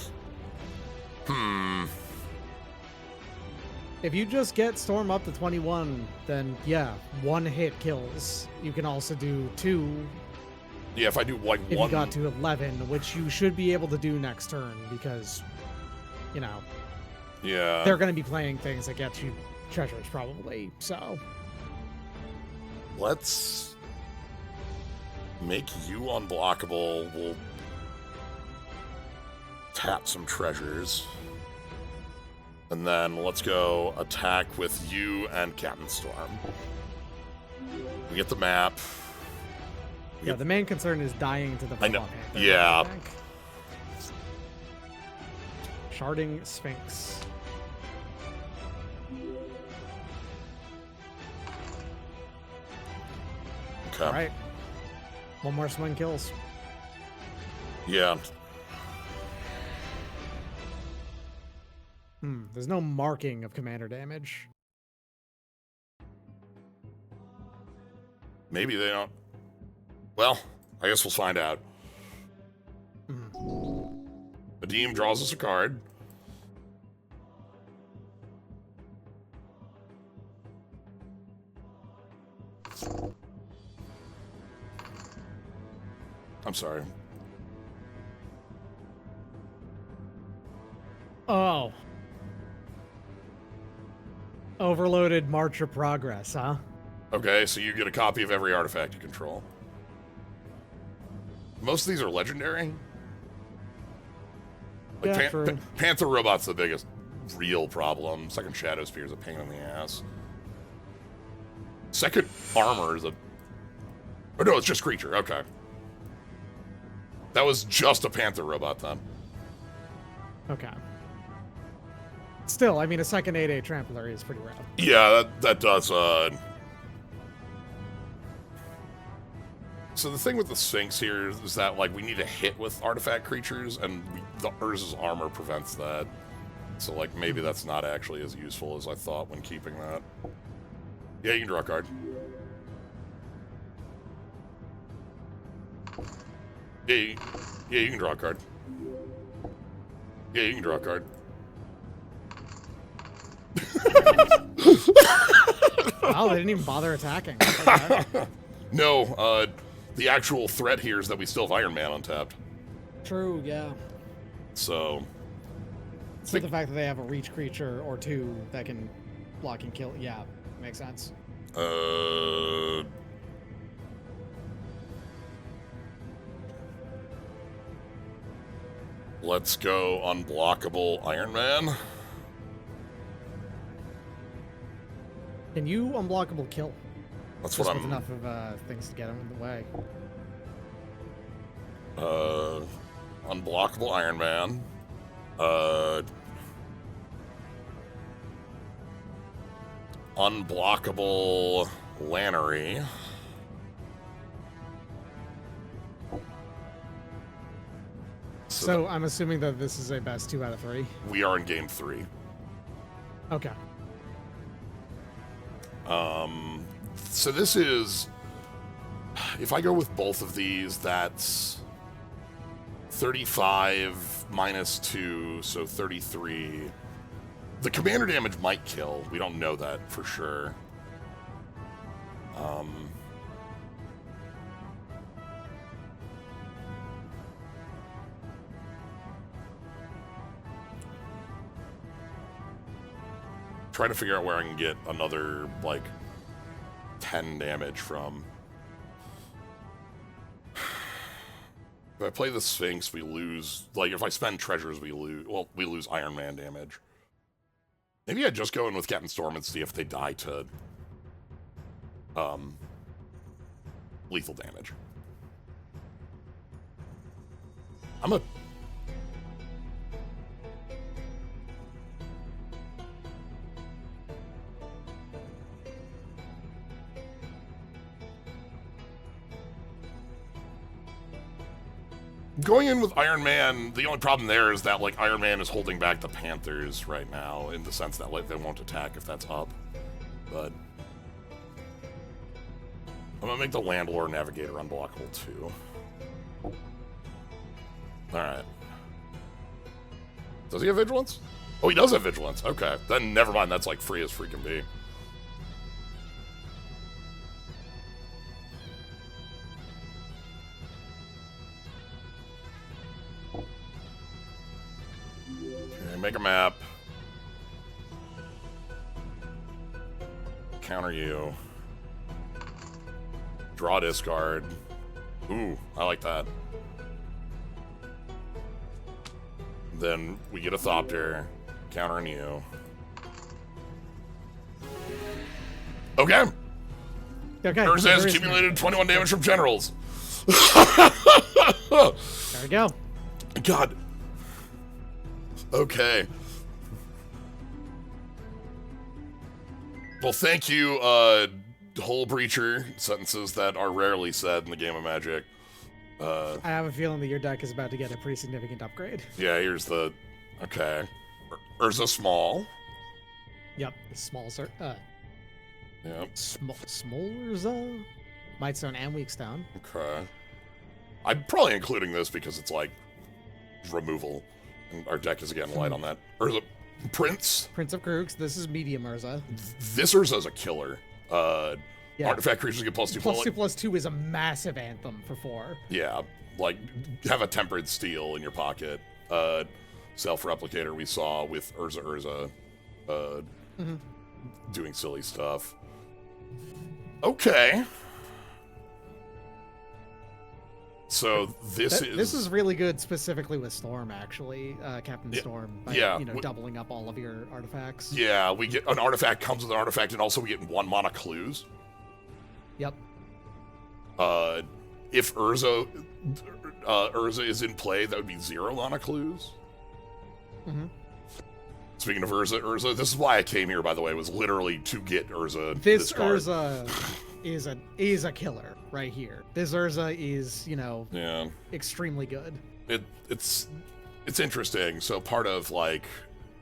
If you just get Storm up to 21, then yeah, one hit kills. You can also do 2. Yeah, if I do like if one. You got to 11, which you should be able to do next turn because, you know. Yeah. They're going to be playing things that get you treasures probably. So. Let's make you unblockable. We'll tap some treasures. And then let's go attack with you and Captain Storm. We get the map. Yeah, the main concern is dying to the I know. Yeah. Sharding Sphinx. Okay. All right. One more swing kills. Yeah. There's no marking of commander damage. Maybe they don't. Well, I guess we'll find out. Adim draws us a card. I'm sorry. Oh. Overloaded March of Progress, huh? Okay, so you get a copy of every artifact you control. Most of these are legendary. Like Yeah, true. Panther Robot's the biggest real problem. Second Shadow Spear is a pain in the ass. Second Armor is a... Oh no, it's just creature, okay. That was just a Panther Robot then. Okay. Still, I mean, a second 8/8 Trampler is pretty rad. Yeah, that does, So the thing with the Sphinx here is that, like, we need to hit with artifact creatures, and the Urza's armor prevents that. So, like, maybe that's not actually as useful as I thought when keeping that. Yeah, you can draw a card. Yeah, you can draw a card. Yeah, you can draw a card. Oh, they didn't even bother attacking. Okay. No, the actual threat here is that we still have Iron Man untapped. True, yeah. So the fact that they have a reach creature or two that can block and kill, yeah, makes sense. Let's go unblockable Iron Man. Can you unblockable kill? That's Just what with I'm. enough of things to get him in the way. Unblockable Iron Man. Unblockable Lannery. So I'm assuming that this is a best 2 out of 3. We are in game 3. Okay. So this is, if I go with both of these, that's 35 minus 2, so 33. The commander damage might kill. We don't know that for sure. Trying to figure out where I can get another, like, 10 damage from. If I play the Sphinx, we lose. Like, if I spend treasures, we lose. Well, we lose Iron Man damage. Maybe I'd just go in with Captain Storm and see if they die to lethal damage. I'm a... Going in with Iron Man, the only problem there is that, like, Iron Man is holding back the Panthers right now, in the sense that, like, they won't attack if that's up. But I'm gonna make the Landlord Navigator unblockable, too. Alright. Does he have Vigilance? Oh, he does have Vigilance. Okay. Then never mind, that's, like, free as free can be. Make a map. Counter you. Draw discard. Ooh, I like that. Then we get a Thopter. Countering you. Okay. Okay. Urza has accumulated 21 damage from generals. There we go. God. Okay. Well, thank you, Hull Breacher, sentences that are rarely said in the game of Magic. I have a feeling that your deck is about to get a pretty significant upgrade. Yeah, here's the... Okay. Urza Small. Yep, small, sir. Yep. Small Urza? Mightstone and Weakstone. Okay. I'm probably including this because it's, like, removal. And our deck is again light on that. Urza Prince. Prince of Krooks. This is medium Urza. This Urza is a killer. Yeah. Artifact creatures get +2. +2/+2 is a massive anthem for 4. Yeah, like, have a Tempered Steel in your pocket. Self-Replicator we saw with Urza, doing silly stuff. Okay. So this is really good specifically with Storm, actually, Captain Storm. By, yeah, doubling up all of your artifacts. Yeah, we get an artifact comes with an artifact, and also we get 1 mana clues. Yep. If Urza is in play, that would be 0 mana clues. Mm-hmm. Speaking of Urza, this is why I came here, by the way, was literally to get Urza. This Urza is a killer right here. This Urza is, extremely good. It's interesting. So part of, like,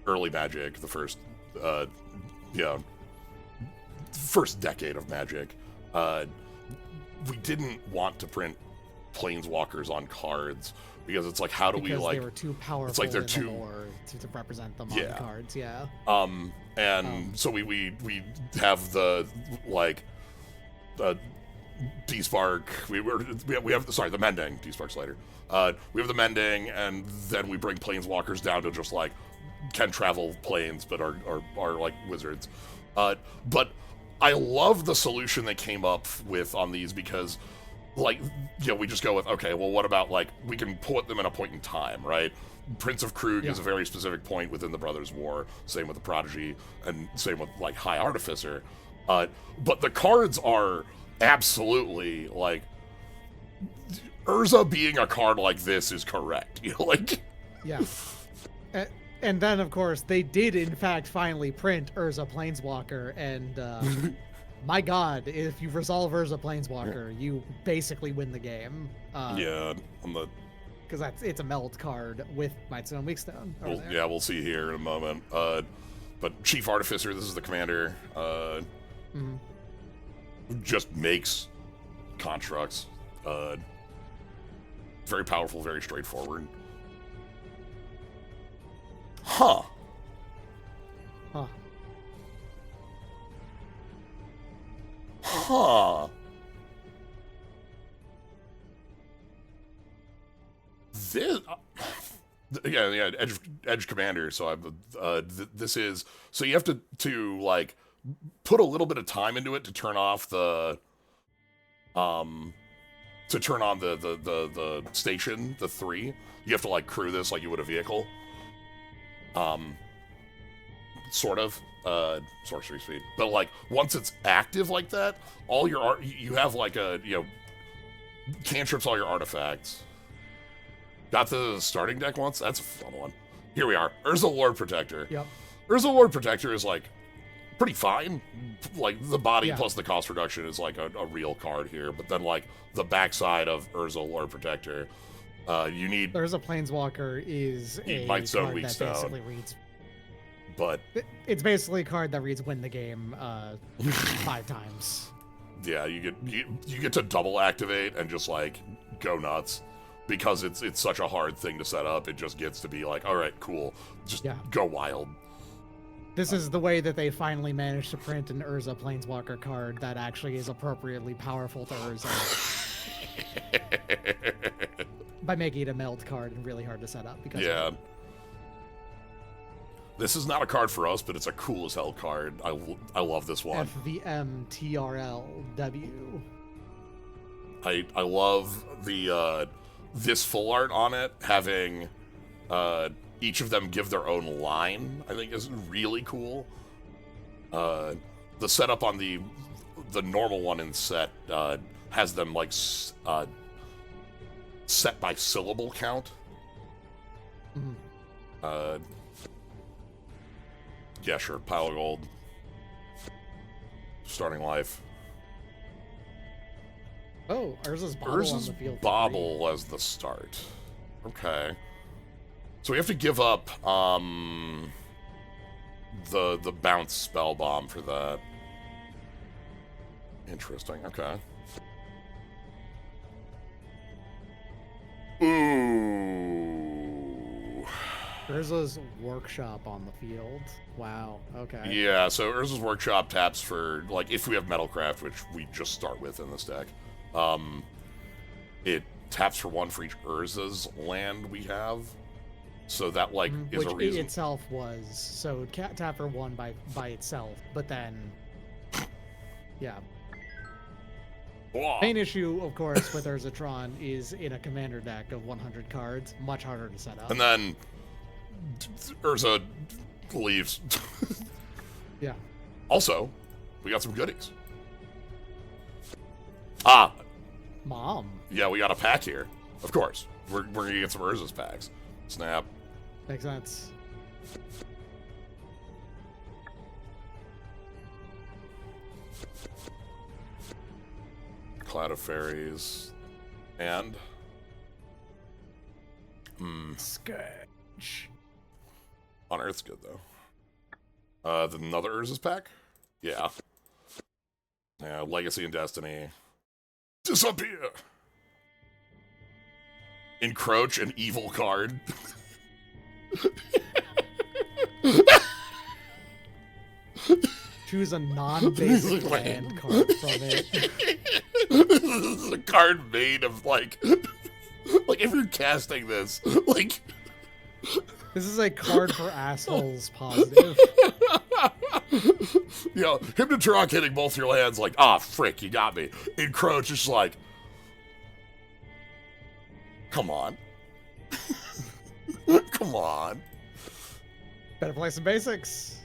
early Magic, the first first decade of Magic, we didn't want to print planeswalkers on cards, because it's like, how do we, Because like... they were too powerful It's like they're in too... the lore to represent them on the cards, yeah. So we have the, like, D-Spark, we have, sorry, the Mending, D-Spark's later. We have the Mending, and then we bring planeswalkers down to just, like, can travel planes, but are like, wizards. But I love the solution they came up with on these, because, like, you know, we just go with, okay, well, what about, like, we can put them in a point in time, right? Prince of Krug is a very specific point within the Brothers' War, same with the Prodigy, and same with, like, High Artificer. But the cards are absolutely, like, Urza being a card like this is correct, you know, like... Yeah. And then, of course, they did, in fact, finally print Urza Planeswalker, and, my god, if you resolve Urza Planeswalker, you basically win the game. Yeah, on the... Because it's a meld card with Mightstone Weakstone. Yeah, we'll see here in a moment. But Chief Artificer, this is the commander, just makes constructs. Very powerful, very straightforward. Huh. This, yeah, Edge Commander. So this is, so you have to like put a little bit of time into it to turn off the to turn on the station, the 3. You have to like crew this like you would a vehicle. Sort of sorcery speed, but like once it's active like that, all your art, you have like a, you know, cantrips all your artifacts. Got the starting deck once. That's a fun one. Here we are. Urza Lord Protector. Yep. Urza Lord Protector is like pretty fine. Like the body plus the cost reduction is like a real card here, but then like the backside of Urza Lord Protector, you need Urza Planeswalker is a Mightstone card that basically reads. But it's basically a card that reads win the game 5 times. Yeah, you get to double activate and just like go nuts, because it's such a hard thing to set up. It just gets to be like, all right, cool, just go wild. This is the way that they finally managed to print an Urza Planeswalker card that actually is appropriately powerful to Urza. By making it a meld card and really hard to set up. Because this is not a card for us, but it's a cool as hell card. I love this one. FVMTRLW. I love the this full art on it, having each of them give their own line. I think is really cool. The setup on the normal one in set has them like set by syllable count. Yeah, sure. Pile of gold. Starting life. Oh, Urza's Bobble on the field. Bobble as the start. Okay. So we have to give up the bounce spell bomb for that. Interesting. Okay. Ooh. Urza's Workshop on the field. Wow. Okay. Yeah, so Urza's Workshop taps for, like, if we have Metalcraft, which we just start with in this deck, it taps for 1 for each Urza's land we have. So that, like, is a reason. Which itself was, so tap for 1 by itself, but then, yeah. Whoa. Main issue, of course, with Urzatron is in a commander deck of 100 cards, much harder to set up. And then Urza leaves. Yeah. Also, we got some goodies. Mom. Yeah, we got a pack here. Of course. We're gonna get some Urza's packs. Snap. Makes sense. Cloud of Fairies. And Scourge. Unearth's good, though. Another Urza's pack? Yeah. Yeah, Legacy and Destiny. Disappear! Encroach, an evil card. Choose a non-basic land card from it. This is a card made of, like if you're casting this, like... This is a card for assholes positive. You know, Hypnotrock hitting both your lands like, ah, frick, you got me. Encroach is like, come on. Come on. Better play some basics.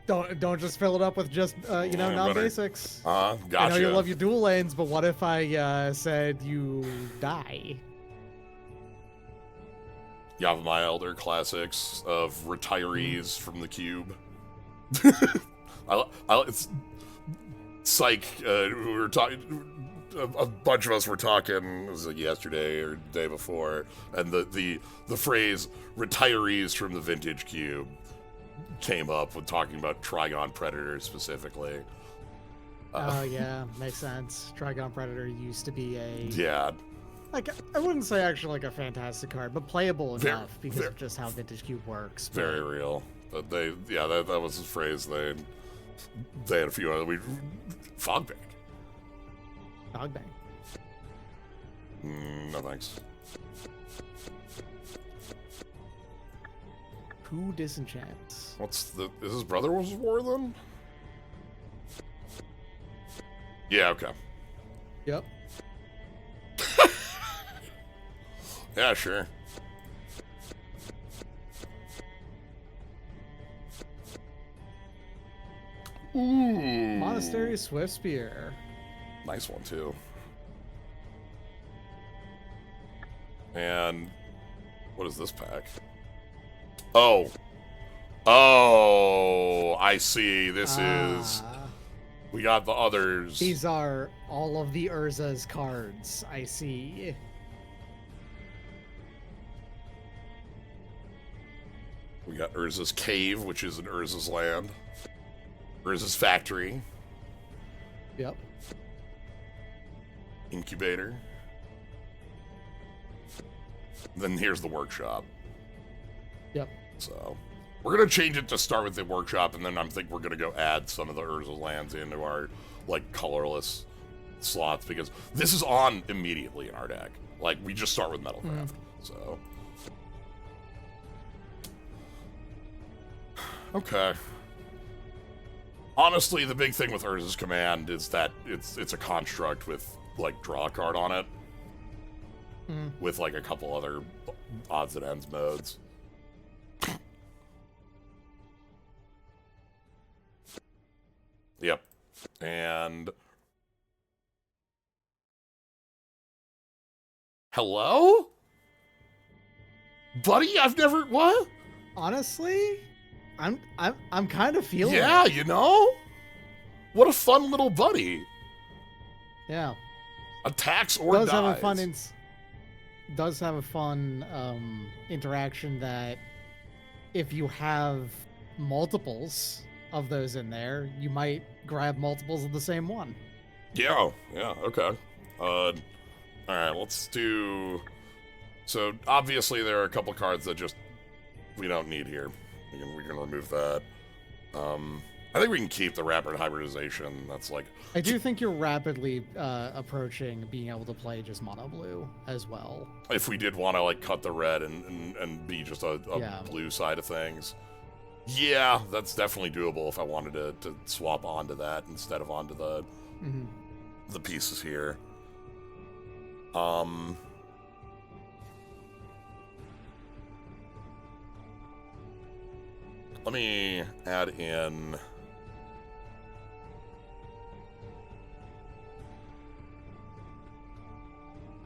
Don't just fill it up with just non-basics. Gotcha. I know you love your dual lanes, but what if I said you die? Yavimaya Elder classics of retirees from the cube. It's psych. We were talking. A bunch of us were talking. It was like yesterday or the day before, and the phrase "retirees from the vintage cube" came up when talking about Trigon Predator specifically. Oh yeah, makes sense. Trigon Predator used to be a like I wouldn't say actually like a fantastic card, but playable enough because of just how Vintage Cube works. Very real. But that was the phrase they had a few other Fogbank. Fogbank. No thanks. Who disenchants? Is his brother was war then? Yeah, okay. Yep. Yeah, sure. Ooh. Monastery Swiftspear. Nice one, too. And what is this pack? Oh. Oh, I see. This is... We got the others. These are all of the Urza's cards, I see. We got Urza's Cave, which is an Urza's land. Urza's Factory. Yep. Incubator. Then here's the Workshop. Yep. So, we're going to change it to start with the Workshop, and then I think we're going to go add some of the Urza lands into our, like, colorless slots, because this is on immediately in our deck. Like, we just start with Metalcraft, so... Okay. Honestly, the big thing with Urza's Command is that it's a construct with, like, draw a card on it. With, like, a couple other odds and ends modes. Yep. And... Hello? Buddy, I've never... What? Honestly, I'm kind of feeling Yeah, it. you know? What a fun little buddy. Yeah. Attacks or dies. Does have a fun interaction that if you have multiples of those in there, you might grab multiples of the same one. Yeah, okay. Alright, let's do... So, obviously there are a couple cards that just we don't need here. We can remove that. I think we can keep the rapid hybridization. That's like... I do think you're rapidly approaching being able to play just mono blue as well. If we did want to, like, cut the red and be just a blue side of things. Yeah, that's definitely doable if I wanted to swap onto that instead of onto the pieces here. Let me add in...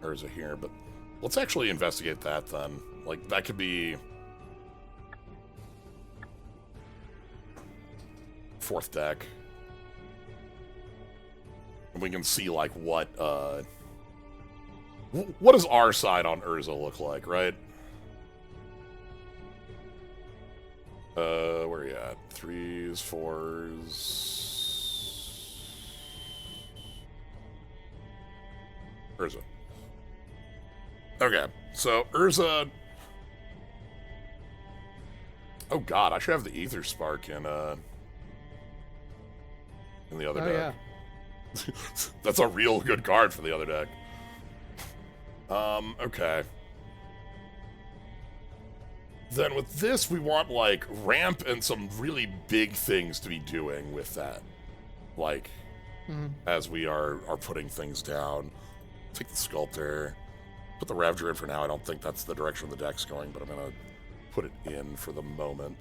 Urza here, but let's actually investigate that then. Like, that could be... fourth deck. And we can see, like, what does our side on Urza look like, right? Where are you at? 3s, 4s... Urza. Okay, so Urza. Oh God, I should have the Ether Spark in the other deck. Yeah. That's a real good card for the other deck. Okay. Then with this, we want, like, ramp and some really big things to be doing with that. Like, as we are putting things down. Take the Sculptor. Put the Ravager in for now. I don't think that's the direction the deck's going, but I'm going to put it in for the moment.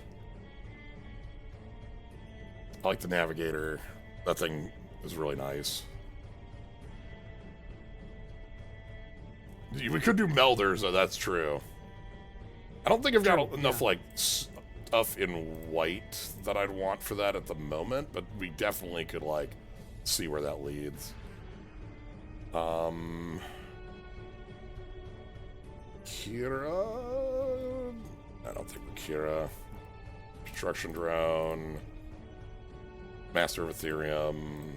I like the Navigator. That thing is really nice. We could do Melders, so that's true. I don't think I've got enough, like, stuff in white that I'd want for that at the moment, but we definitely could, like, see where that leads. Kira? I don't think Kira. Construction Drone. Master of Ethereum.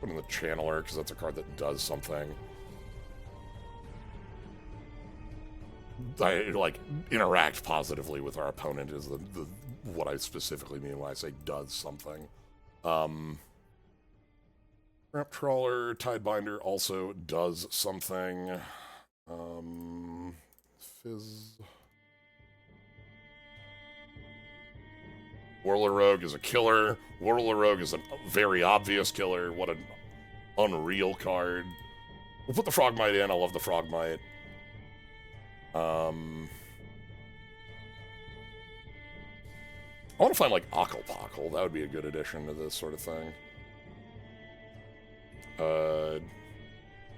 Put in the Channeler, because that's a card that does something. Like, interact positively with our opponent is the what I specifically mean when I say does something. Ramp Trawler, Tidebinder also does something. Fizz. Whirler Rogue is a killer. Whirler Rogue is a very obvious killer. What an unreal card. We'll put the Frogmite in. I love the Frogmite. I want to find, like, Ocklepockle. That would be a good addition to this sort of thing.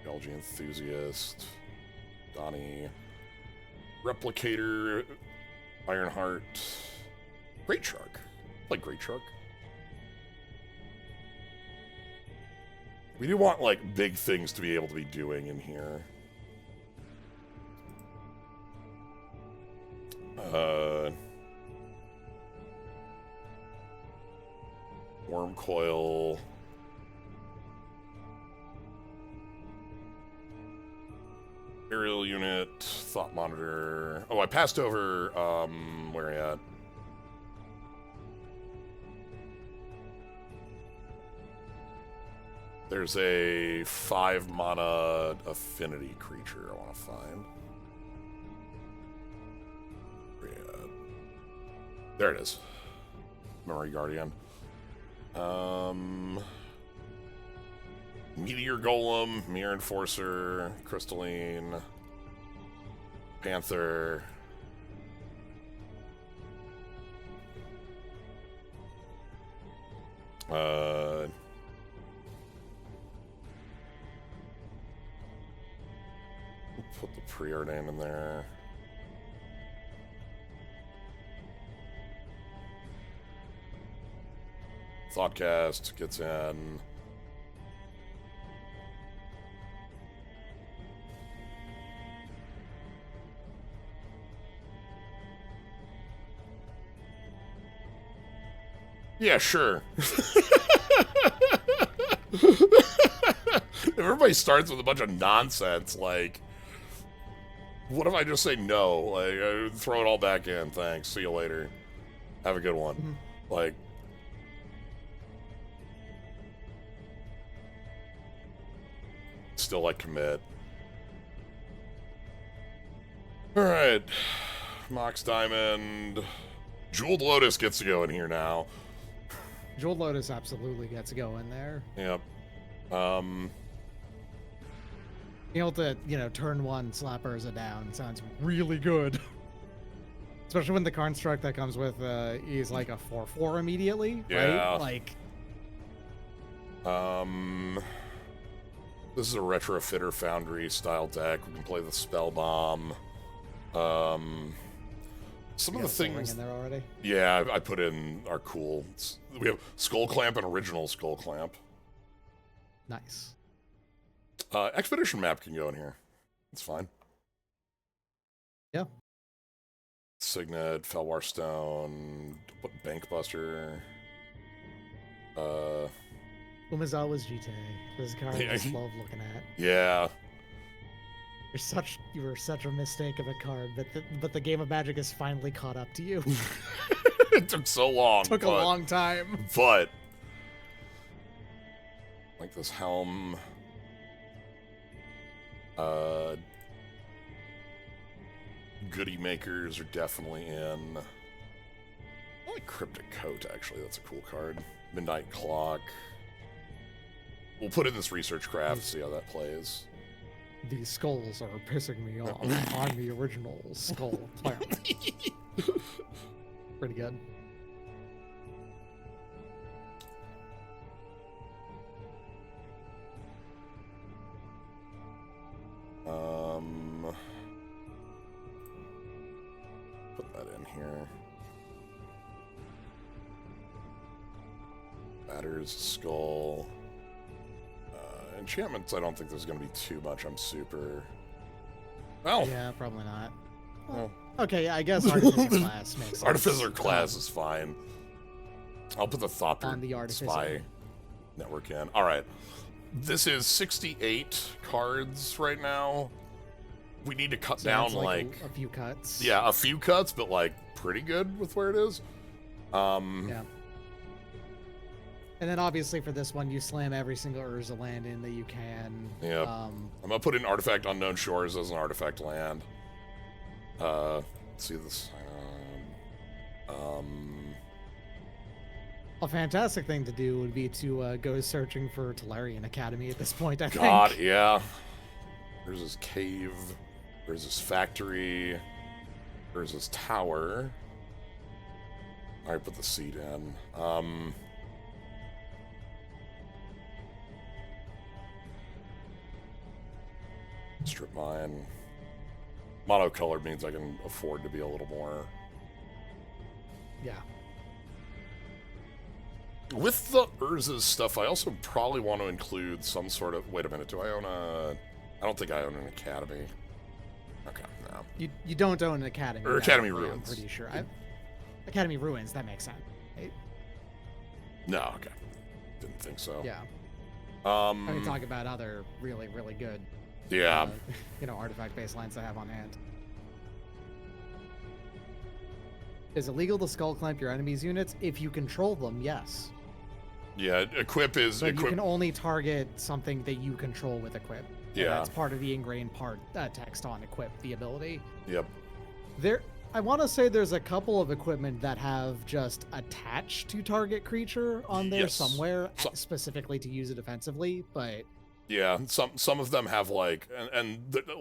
Geology Enthusiast. Donnie. Replicator. Ironheart. Great Shark. Like Great Shark. We do want, like, big things to be able to be doing in here. Worm Coil. Aerial Unit. Thought Monitor. Oh, I passed over, where are you at? There's a 5-mana affinity creature I want to find. There it is. Memory Guardian. Meteor Golem, Mirror Enforcer, Crystalline, Panther. Put the preordain in there. Thoughtcast gets in. Yeah, sure. If everybody starts with a bunch of nonsense, like, what if I just say no? Like, throw it all back in. Thanks. See you later. Have a good one. Like, still like commit. All right. Mox Diamond. Jeweled Lotus gets to go in here now. Jeweled Lotus absolutely gets to go in there. Yep. Being able to, turn one, slap Urza down sounds really good. Especially when the construct that comes with is like a 4/4 immediately, Yeah. right? Like, this is a Retrofitter Foundry style deck. We can play the Spell Bomb. Some of the things in there already. Yeah, I put in our cool. We have Skull Clamp and Original Skull Clamp. Nice. Expedition Map can go in here. It's fine. Yeah. Signet, Felwar Stone, what Bankbuster. Umezawa's GTA. This card I just love looking at. Yeah. You were such a mistake of a card, but the game of Magic has finally caught up to you. It took so long. Took a long time. But like this helm. Goodie makers are definitely in. I like Cryptic Coat, actually. That's a cool card. Midnight Clock. We'll put in this research craft, see how that plays. These skulls are pissing me off. I'm the original skull clown. Pretty good. Put that in here. Batter's Skull. Enchantments, I don't think there's going to be too much. I'm super... Well... Yeah, probably not. Well, okay, I guess Artificer class makes sense. Artificer class is fine. I'll put the Thopter On the Artificer. Spy network in. Alright. This is 68 cards right now. We need to cut down, that's like a few cuts. Yeah, a few cuts, but, like, pretty good with where it is. Yeah. And then, obviously, for this one, you slam every single Urza land in that you can. Yeah. I'm gonna put in Artifact Unknown Shores as an artifact land. Let's see this. A fantastic thing to do would be to go searching for Tolarian Academy at this point, I think. God, yeah. There's this cave. There's this factory. There's this tower. Alright, put the seed in. Strip mine. Monocolored means I can afford to be a little more. Yeah. With the Urza's stuff, I also probably want to include some sort of... Wait a minute, do I own a... I don't think I own an academy. Okay, no. You don't own an academy. Or Academy Ruins. I'm pretty sure. Academy Ruins, that makes sense. Right? No, okay. Didn't think so. Yeah. I mean, talk about other really, really good... Yeah. Artifact-based lines I have on hand. Is it legal to skull clamp your enemy's units? If you control them, yes. Yeah, equip is... But you can only target something that you control with equip. Yeah. That's part of the ingrained text on equip, the ability. Yep. I want to say there's a couple of equipment that have just attached to target creature on there somewhere, specifically to use it offensively, but... Yeah, some of them have like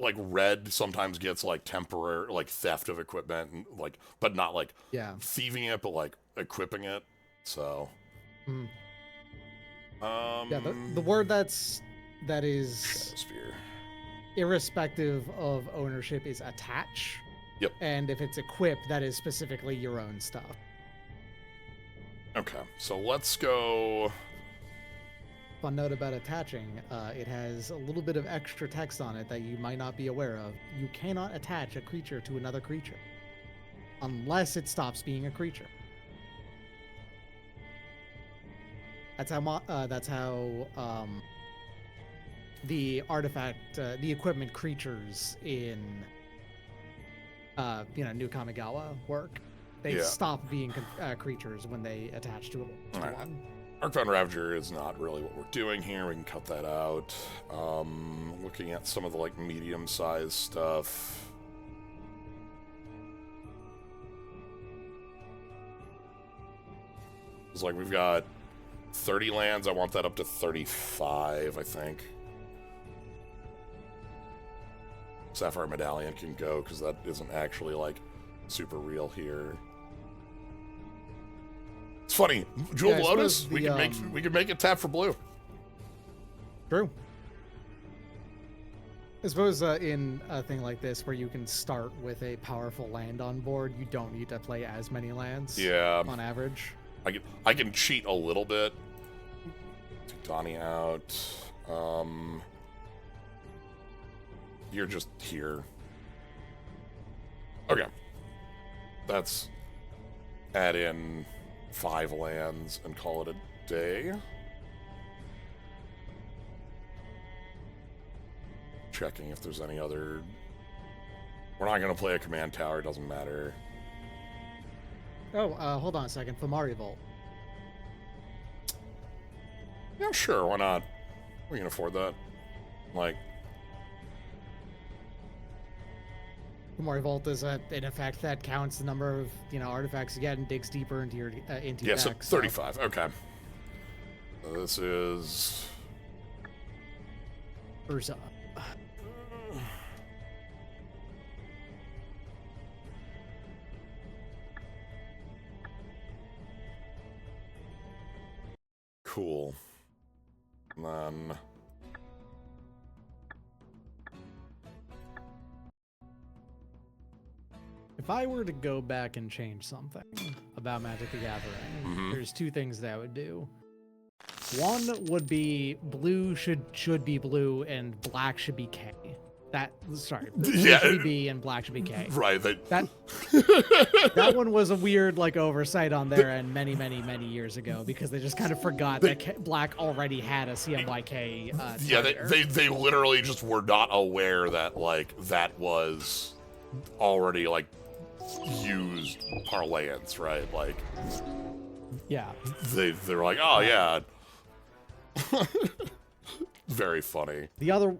like red sometimes gets like temporary like theft of equipment and like but not like thieving it but like equipping it. So the word that is Shadowspear. Irrespective of ownership is attach. Yep. And if it's equip, that is specifically your own stuff. Okay, so let's go. Fun note about attaching, it has a little bit of extra text on it that you might not be aware of. You cannot attach a creature to another creature unless it stops being a creature. That's how the artifact, the equipment creatures in New Kamigawa work. They stop being creatures when they attach to one. Arcbound Ravager is not really what we're doing here. We can cut that out. Looking at some of the like medium-sized stuff. It's like we've got 30 lands. I want that up to 35, I think. Sapphire Medallion can go because that isn't actually like super real here. It's funny, Jewel Lotus. We could make it tap for blue. True. I suppose in a thing like this, where you can start with a powerful land on board, you don't need to play as many lands. Yeah. On average. I can cheat a little bit. Take Donnie out. You're just here. Okay. That's add in 5 lands and call it a day. checking if there's any other... We're not going to play a command tower, it doesn't matter. Oh, hold on a second. Famari Vault. Yeah, sure, why not? We can afford that. Like... Famari Vault is, in effect, that counts the number of, artifacts you get and digs deeper into your into your Yeah, so deck. 35, okay. This is... Urza. Cool. And then... If I were to go back and change something about Magic the Gathering, there's two things that I would do. One would be blue should be blue and black should be K. Blue should be B and black should be K. Right. That one was a weird oversight on their end many years ago because they just kind of forgot that black already had a CMYK. Yeah, they literally just were not aware that that was already used parlance, right? Yeah. They're like, oh yeah. Very funny. The other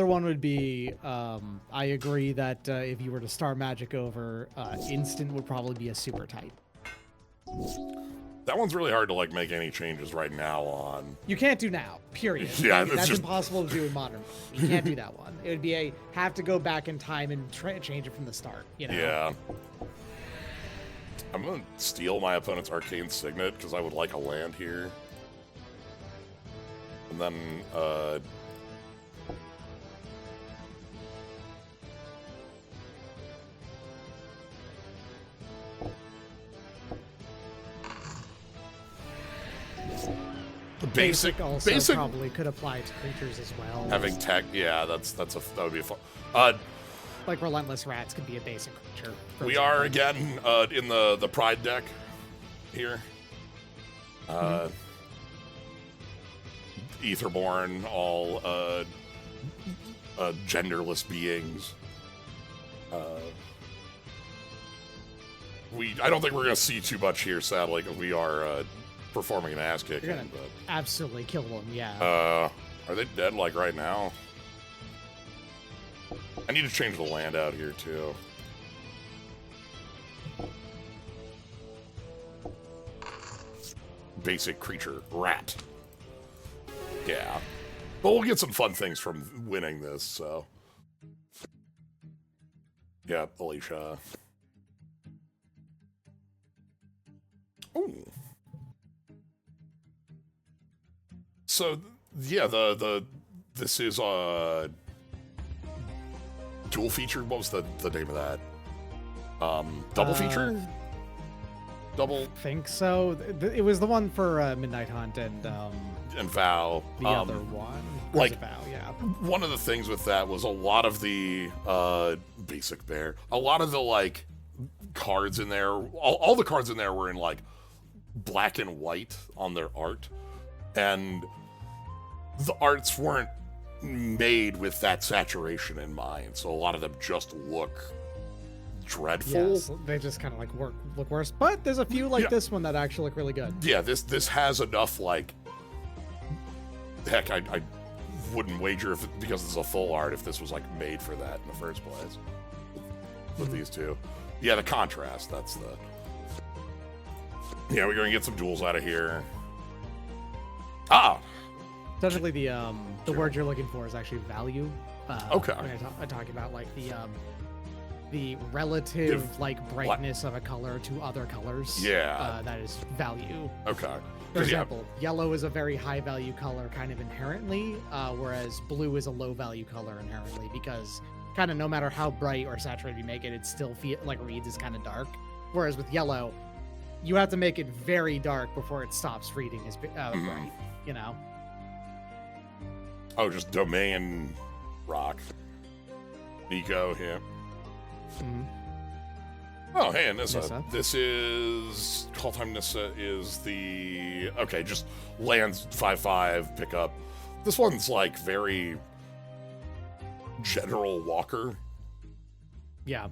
one would be, I agree that if you were to star Magic over, instant would probably be a super type. That one's really hard to make any changes right now on. You can't do now, period. Yeah, that's impossible to do in Modern. You can't do that one. It would be have to go back in time and change it from the start. Yeah. I'm gonna steal my opponent's Arcane Signet because I would like a land here. And then, Basic also probably could apply to creatures as well. Having tech, yeah, that would be fun. Relentless Rats could be a basic creature. We are again in the Pride deck here. Aetherborn, all genderless beings. I don't think we're gonna see too much here, sadly, because we are performing an ass kicking. You're gonna absolutely kill them, yeah. Are they dead right now? I need to change the land out here too. Basic creature, rat. Yeah. But we'll get some fun things from winning this, so. Yeah, Alicia. Ooh. So, yeah, this is dual feature. What was the name of that? Double feature? Double? I think so. It was the one for Midnight Hunt and Vow. The other one. Vow, yeah. One of the things with that was a lot of the basic bear. A lot of the cards in there. All the cards in there were in black and white on their art, and the arts weren't made with that saturation in mind. So a lot of them just look dreadful. Yes, they just kind of look worse. But there's a few this one that actually look really good. Yeah, this has enough heck, I wouldn't wager because it's a full art if this was made for that in the first place. With these two. Yeah, the contrast, that's the... Yeah, we're gonna get some duels out of here. Technically, the word you're looking for is actually value. Okay. I'm talking about the relative brightness of a color to other colors. Yeah. That is value. Okay. For example, yellow is a very high value color kind of inherently, whereas blue is a low value color inherently because kind of no matter how bright or saturated you make it, it still reads as kind of dark. Whereas with yellow, you have to make it very dark before it stops reading as bright, Oh, just domain rock. Nico here. Oh, hey, Nissa. This is... Call Time Nissa is the... Okay, just lands 5/5, pick up. This one's very... General Walker. Yeah.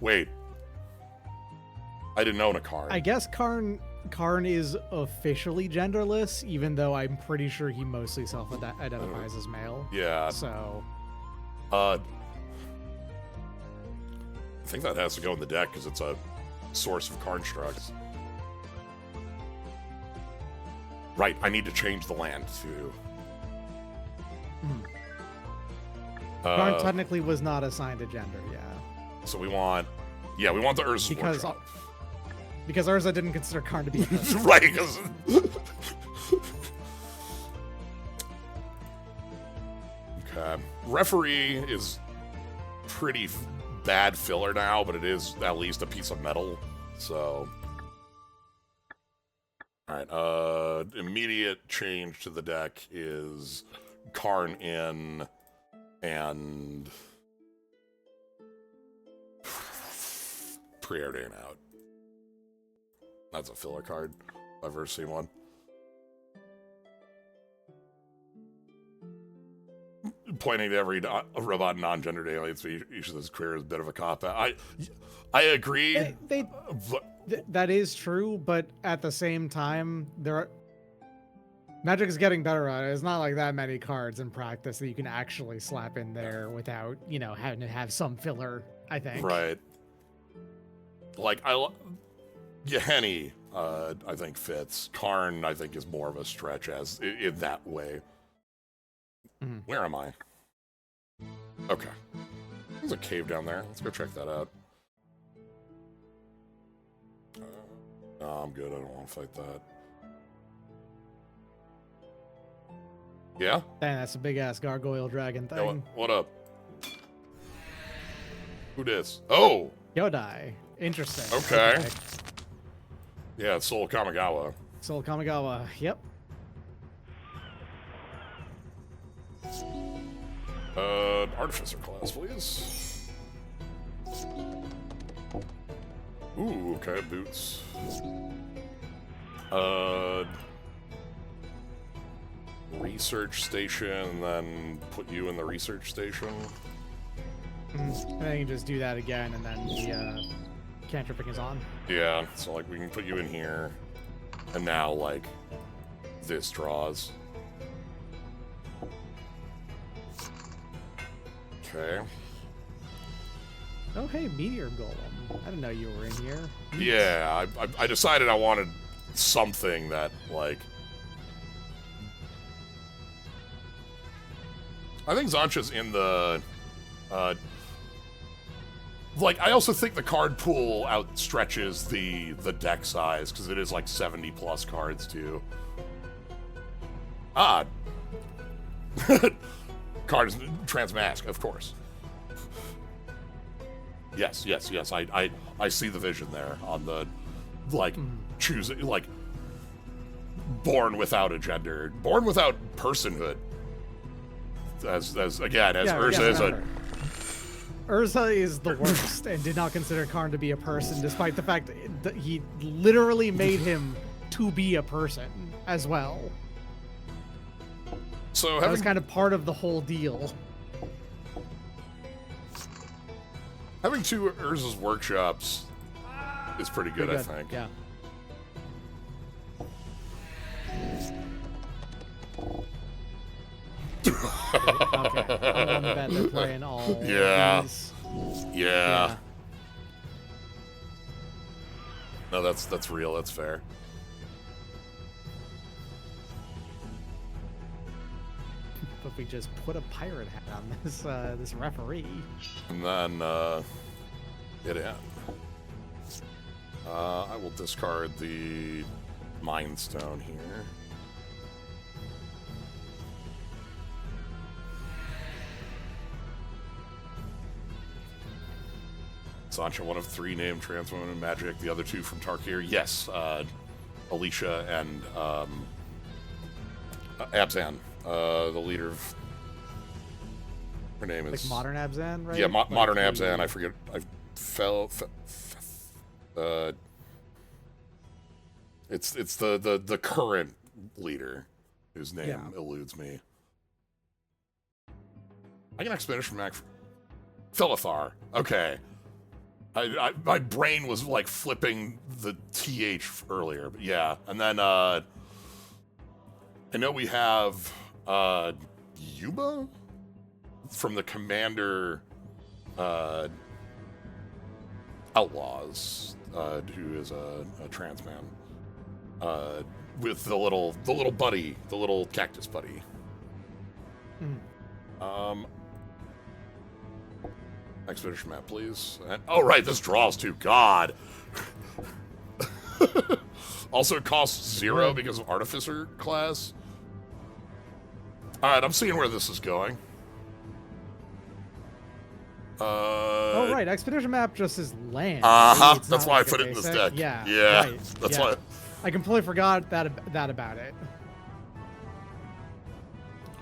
Wait. I didn't own a Karn. I guess Karn is officially genderless, even though I'm pretty sure he mostly self-identifies as male. Yeah. So. I think that has to go in the deck because it's a source of Karn structs. Right, I need to change the land to... Karn technically was not assigned a gender, yeah. So we want... Yeah, we want the Urza's Workshop. Because Urza didn't consider Karn to be a person. Right, because... Okay. Referee is pretty bad filler now, but it is at least a piece of metal, so... Alright, immediate change to the deck is Karn in and Preordain out. That's a filler card, if I've ever seen one. Pointing to every robot non-gendered alien species that's queer is a bit of a cop-out. I agree. That is true, but at the same time, Magic is getting better at it. It's not like that many cards in practice that you can actually slap in there without, having to have some filler, I think. Right. Like, Yahenni, I think fits. Karn, I think, is more of a stretch in that way. Mm-hmm. Where am I? Okay. There's a cave down there. Let's go check that out. No, I'm good. I don't want to fight that. Yeah? Dang, that's a big-ass gargoyle dragon thing. Yeah, what up? Who dis? Oh! Yodai. Interesting. Okay. Yeah, it's Soul Kamigawa. Soul Kamigawa, yep. Artificer class, please. Ooh, okay, boots. Research station, and then put you in the research station. And then you can just do that again, and then the cantripping is on. Yeah, so like we can put you in here, and now like this draws. Okay. Oh, hey, Meteor Golem. I didn't know you were in here. Yeah, I decided I wanted something that, like... I think Zancha's in the... like, I also think the card pool outstretches the deck size, because it is like 70-plus cards, too. Ah! Cards Transmask, of course. Yes. I see the vision there on the, like, choosing, like, born without a gender, born without personhood. As Urza is a... Urza is the worst and did not consider Karn to be a person, despite the fact that he literally made him to be a person as well. So that was kind of part of the whole deal. Having two Urza's workshops is pretty good, I think. Yeah. Okay. I'm on the bet they're playing all these. Yeah. No, that's real. That's fair. But we just put a pirate hat on this referee. And then it in. I will discard the Mind Stone here. Sancha, one of 3 named trans women in Magic, the other 2 from Tarkir. Yes, Alicia and Abzan, the leader of... Her name is... Like Modern Abzan, right? Yeah, Modern Abzan. I forget. It's the current leader. whose name eludes me. I can expedition Mac. Philithar. Okay. My brain was like flipping the TH earlier, but yeah. And then I know we have Yuba from the Commander Outlaws, who is a trans man, with the little buddy, the little cactus buddy. Expedition map, please. Oh, right, this draws too. God. Also, it costs 0 because of Artificer class. Alright, I'm seeing where this is going. Oh, right. Expedition map just is land. Uh-huh. Right? That's why I put it in this deck. Yeah. Yeah. Right. That's why. I completely forgot that about it.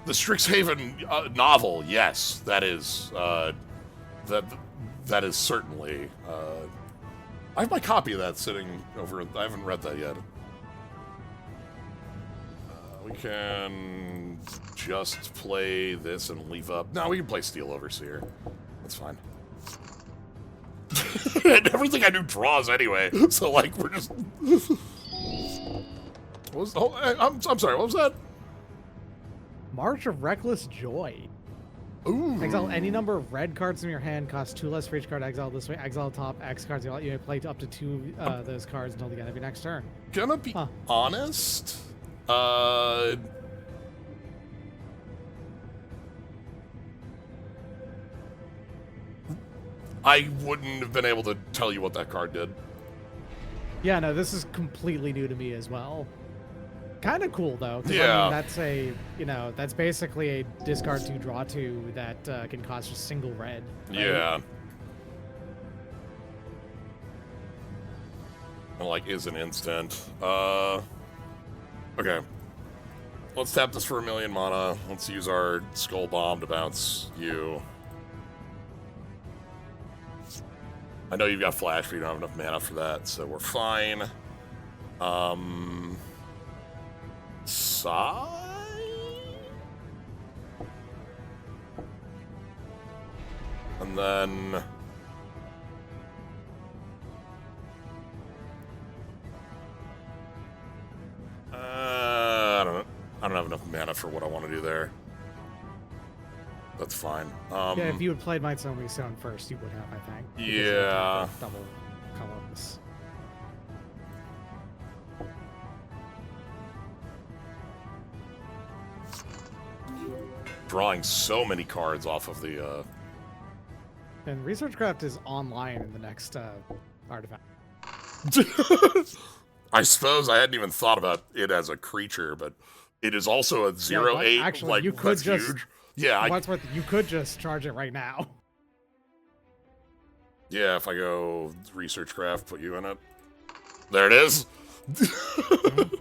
The Strixhaven novel, yes, that is that is certainly. I have my copy of that sitting over. I haven't read that yet. We can just play this and leave up. No, we can play Steel Overseer. That's fine. And everything I do draws anyway, so like we're just. What was the whole? I'm sorry. What was that? March of Reckless Joy. Ooh. Exile any number of red cards from your hand, cost 2 less for each card exiled this way. Exile top X cards. You may play up to 2 those cards until the end of your next turn. Gonna be honest. I wouldn't have been able to tell you what that card did. Yeah, no, this is completely new to me as well. Kind of cool though. Yeah. I mean, that's basically a discard 2, draw 2 that can cost just single red. Right? Yeah. And like is an instant. Okay. Let's tap this for 1,000,000 mana. Let's use our Skull Bomb to bounce you. I know you've got Flash, but you don't have enough mana for that, so we're fine. Sigh? And then... I don't have enough mana for what I want to do there. That's fine. Yeah, if you had played Might Stone Stone first, you would have, I think. Yeah. Double colors. Drawing so many cards off of the, And Researchcraft is online in the next artifact. I suppose I hadn't even thought about it as a creature, but it is also a 0/8. Actually, like, you could that's just huge. Yeah, you could just charge it right now. Yeah, if I go Researchcraft, put you in it. There it is. Mm-hmm.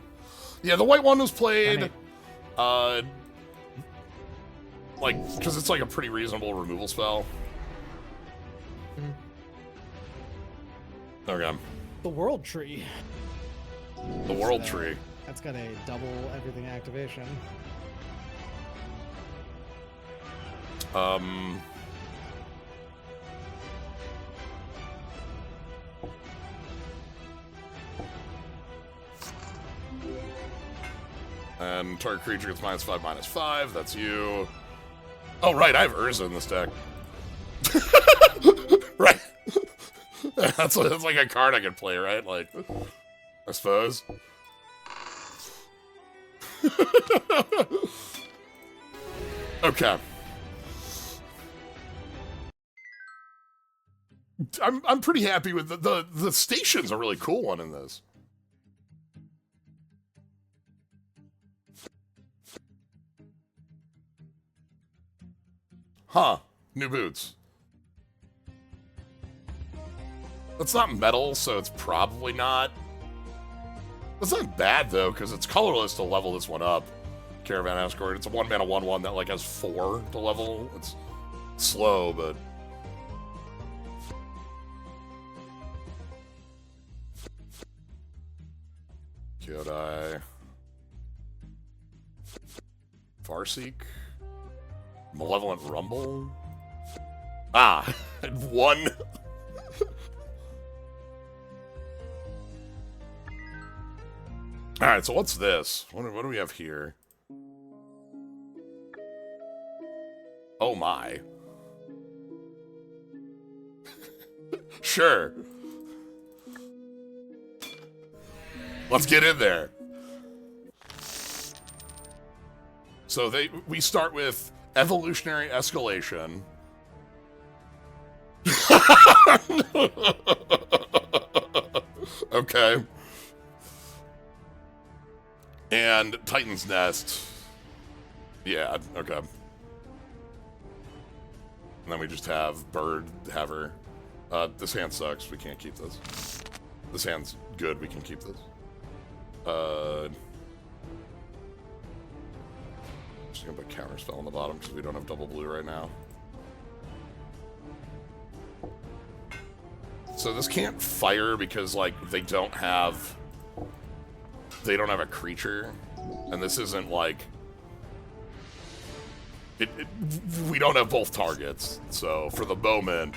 Yeah, the white one was played, like, because it's like a pretty reasonable removal spell. Okay. The World Tree. The World Tree. That's got a double everything activation. And target creature gets -5/-5. That's you. Oh, right, I have Urza in this deck. Right. That's like a card I could play, right? Like, I suppose. Okay. I'm pretty happy with the station's a really cool one in this. Huh. New boots. That's not metal, so it's probably not. That's not bad, though, because it's colorless to level this one up. Caravan Escort. It's a 1-mana 1/1 that, like, has 4 to level. It's slow, but... Kyodai. Farseek. Malevolent Rumble. Ah, one. Alright, so what's this? What do we have here? Oh my. Sure. Let's get in there. So we start with evolutionary escalation. Okay. And Titan's Nest. Yeah, okay. And then we just have Bird, Haver. This hand sucks. We can't keep this. This hand's good. We can keep this. Just gonna put Counterspell on the bottom because we don't have double blue right now. So this can't fire because, like, they don't have a creature, and this isn't like we don't have both targets. So for the moment,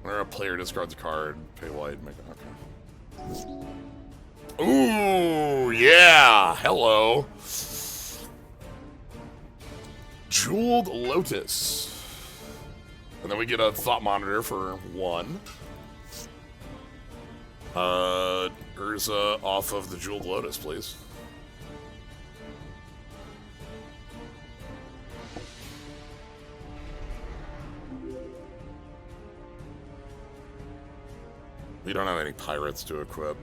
whenever a player discards a card, pay white, make it okay. Ooh, yeah, hello. Jeweled Lotus. And then we get a Thought Monitor for 1. Urza off of the Jeweled Lotus, please. We don't have any pirates to equip.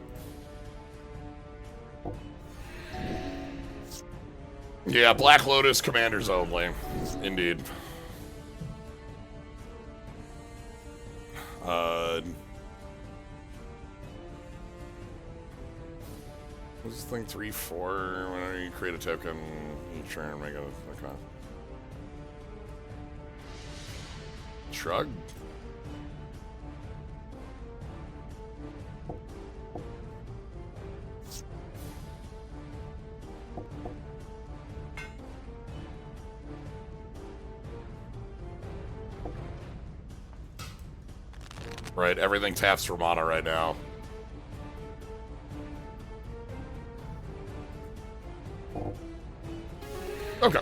Yeah, Black Lotus commanders only. Indeed. What's this thing? 3/4. Whenever you create a token each turn, make it okay. Shrug. Right, everything taps for mana right now. Okay.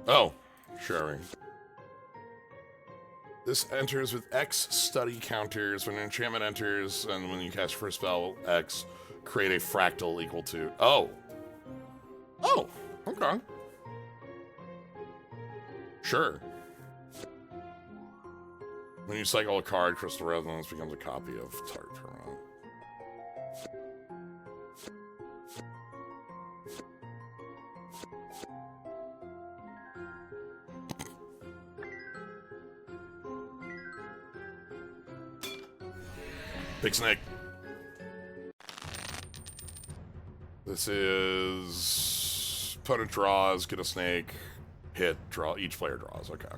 Oh, sure. This enters with X study counters. When an enchantment enters, and when you cast first spell X, create a fractal equal to... Oh. Oh, okay. Sure. When you cycle a card, Crystal Resonance becomes a copy of target permanent. Big Snake. This is... Opponent draws, get a snake, hit, draw. Each player draws, okay.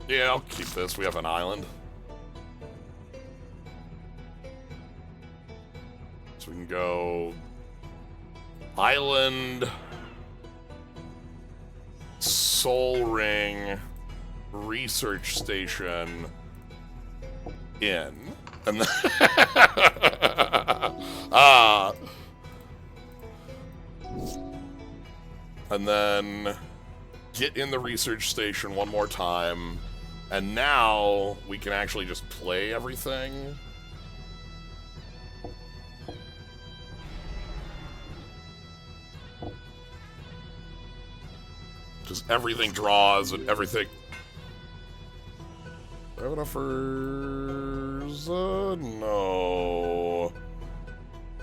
Yeah, I'll keep this. We have an island. So we can go... Island... Soul Ring... Research Station... In. And then... and then... Get in the research station one more time... And now, we can actually just play everything. Just everything draws and everything. Do I have enough for Urza? No.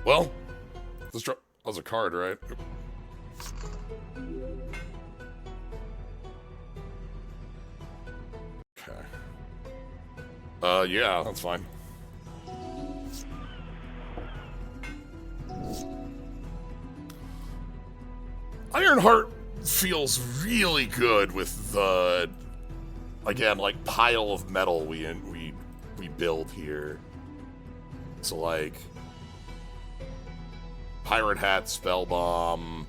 Well, let's draw. That was a card, right? Yeah, that's fine. Ironheart feels really good with the, again, like, pile of metal we build here. So, like, Pirate Hat, Spell Bomb,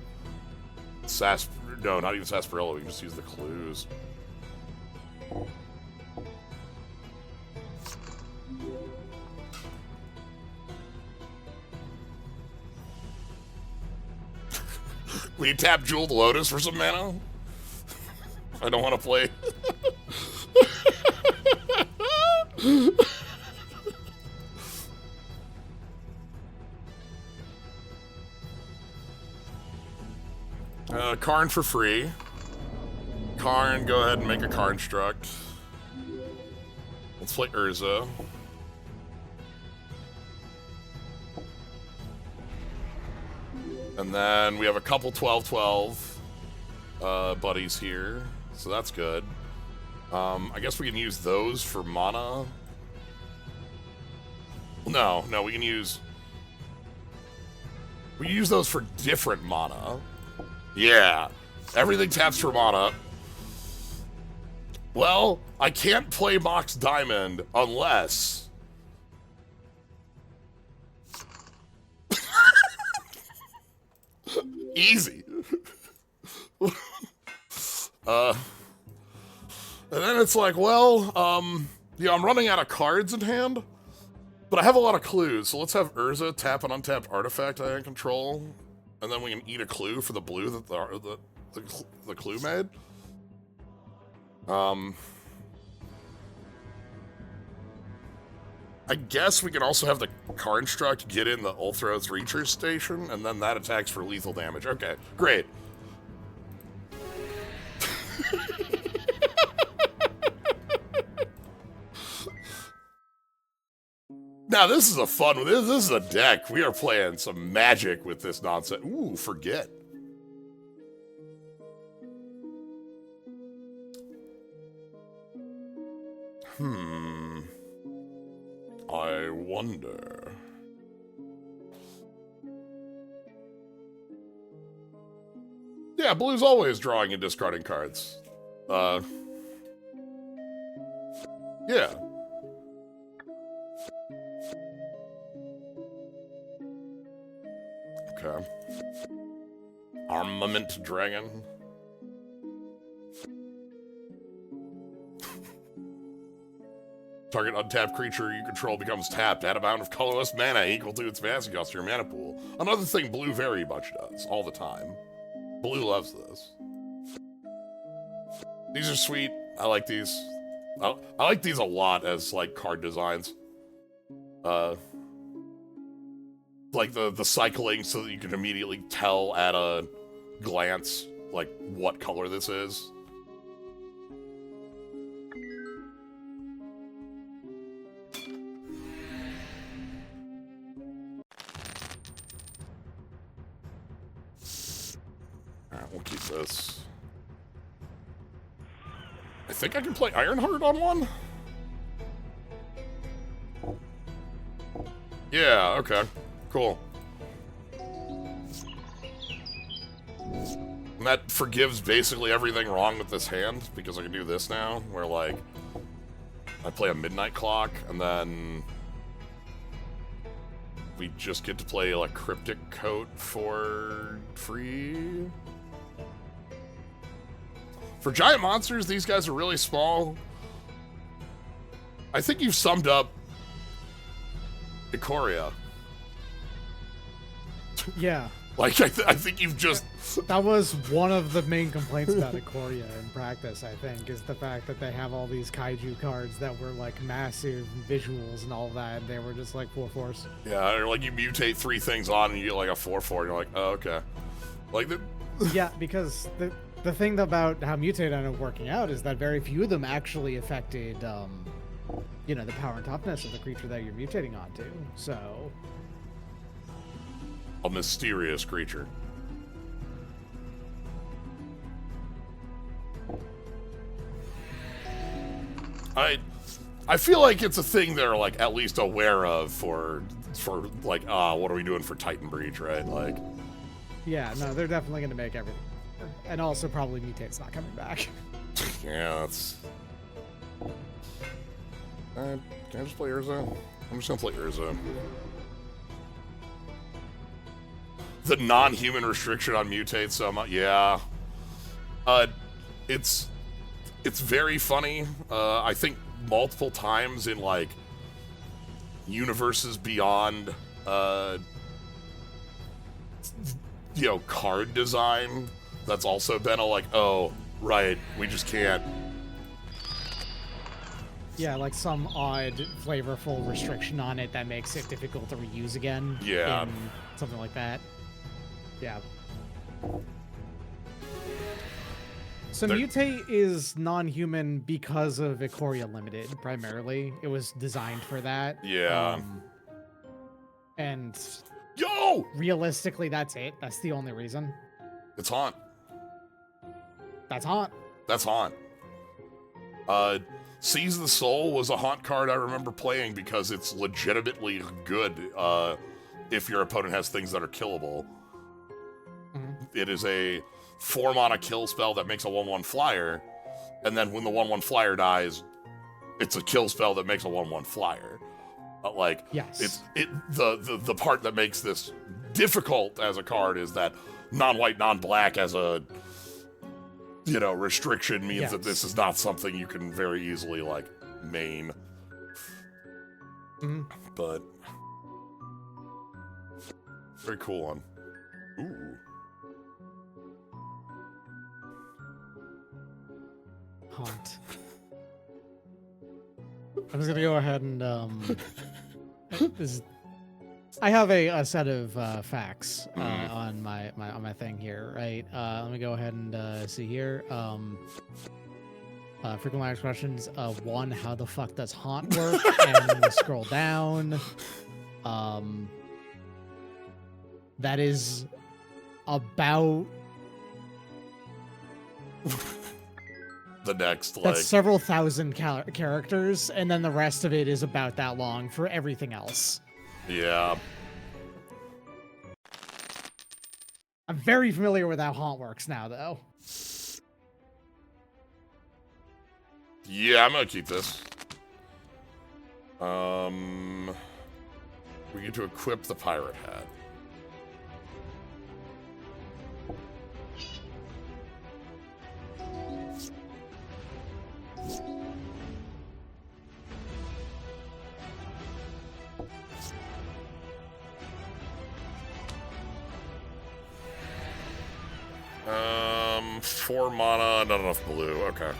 no, not even Sarsaparilla, we can just use the clues. Will you tap Jeweled Lotus for some mana? I don't want to play. Karn for free. Karn, go ahead and make a Karn Struct. Let's play Urza. And then we have a couple 12/12 buddies here, so that's good. I guess we can use those for mana. No, we can use those for different mana. Yeah, everything taps for mana. Well, I can't play Mox Diamond unless... Easy. And then it's like, well, yeah, I'm running out of cards in hand, but I have a lot of clues, so let's have Urza tap an untapped artifact I can control, and then we can eat a clue for the blue that the clue made. I guess we can also have the Karnstruct get in the Ulthros Reacher Station, and then that attacks for lethal damage. Okay, great. Now this is a fun one. This is a deck. We are playing some magic with this nonsense. Ooh, forget. I wonder. Yeah, blue's always drawing and discarding cards. Yeah. Okay. Armament Dragon. Target untapped creature you control becomes tapped. Add amount of colorless mana equal to its mana cost to your mana pool. Another thing blue very much does, all the time. Blue loves this. These are sweet. I like these. I like these a lot as, like, card designs. Like the cycling so that you can immediately tell at a glance, like, what color this is. Alright, we'll keep this. I think I can play Ironheart on one? Yeah, okay. Cool. And that forgives basically everything wrong with this hand, because I can do this now, where, like, I play a Midnight Clock, and then we just get to play, like, Cryptic Coat for free. For giant monsters, these guys are really small. I think you've summed up Ikoria. Yeah. Like, I think you've just... That was one of the main complaints about Ikoria in practice, I think, is the fact that they have all these kaiju cards that were, like, massive visuals and all that, and they were just, like, 4/4s. Yeah, or, like, you mutate 3 things on and you get, like, a 4/4, and you're like, oh, okay. Like, Yeah, because the thing about how mutate ended up working out is that very few of them actually affected, you know, the power and toughness of the creature that you're mutating onto, so... A mysterious creature. I feel like it's a thing they're, like, at least aware of for like, what are we doing for Titan Breach, right? Like... Yeah, no, they're definitely going to make everything. and also probably Mutate's not coming back. Yeah, that's... can I just play Urza? I'm just gonna play Urza. The non-human restriction on Mutate so much, yeah. It's very funny. I think multiple times in, like, universes beyond, you know, card design, that's also been a, like, oh, right, we just can't. Yeah, like some odd, flavorful restriction on it that makes it difficult to reuse again. Yeah. Something like that. Yeah. So Mutate is non-human because of Ikoria Limited, primarily. It was designed for that. Yeah. And... Yo! Realistically, that's it. That's the only reason. It's Haunt. That's Haunt. That's Haunt. Seize the Soul was a Haunt card I remember playing because it's legitimately good if your opponent has things that are killable. It is a 4-mana kill spell that makes a 1/1 flyer, and then when the 1/1 flyer dies, it's a kill spell that makes a 1/1 flyer. Like, yes. The part that makes this difficult as a card is that non-white, non-black as a, you know, restriction means that this is not something you can very easily, like, main. But very cool one. Ooh. Haunt. I'm just gonna go ahead and I have a set of facts on my thing here, right? Let me go ahead and see here. Frequent last questions. 1, how the fuck does Haunt work? And we scroll down. That is about the next, like... That's several thousand characters, and then the rest of it is about that long for everything else. Yeah. I'm very familiar with how Haunt works now, though. Yeah, I'm gonna keep this. We get to equip the pirate hat. Um, 4 mana, not enough blue. Okay.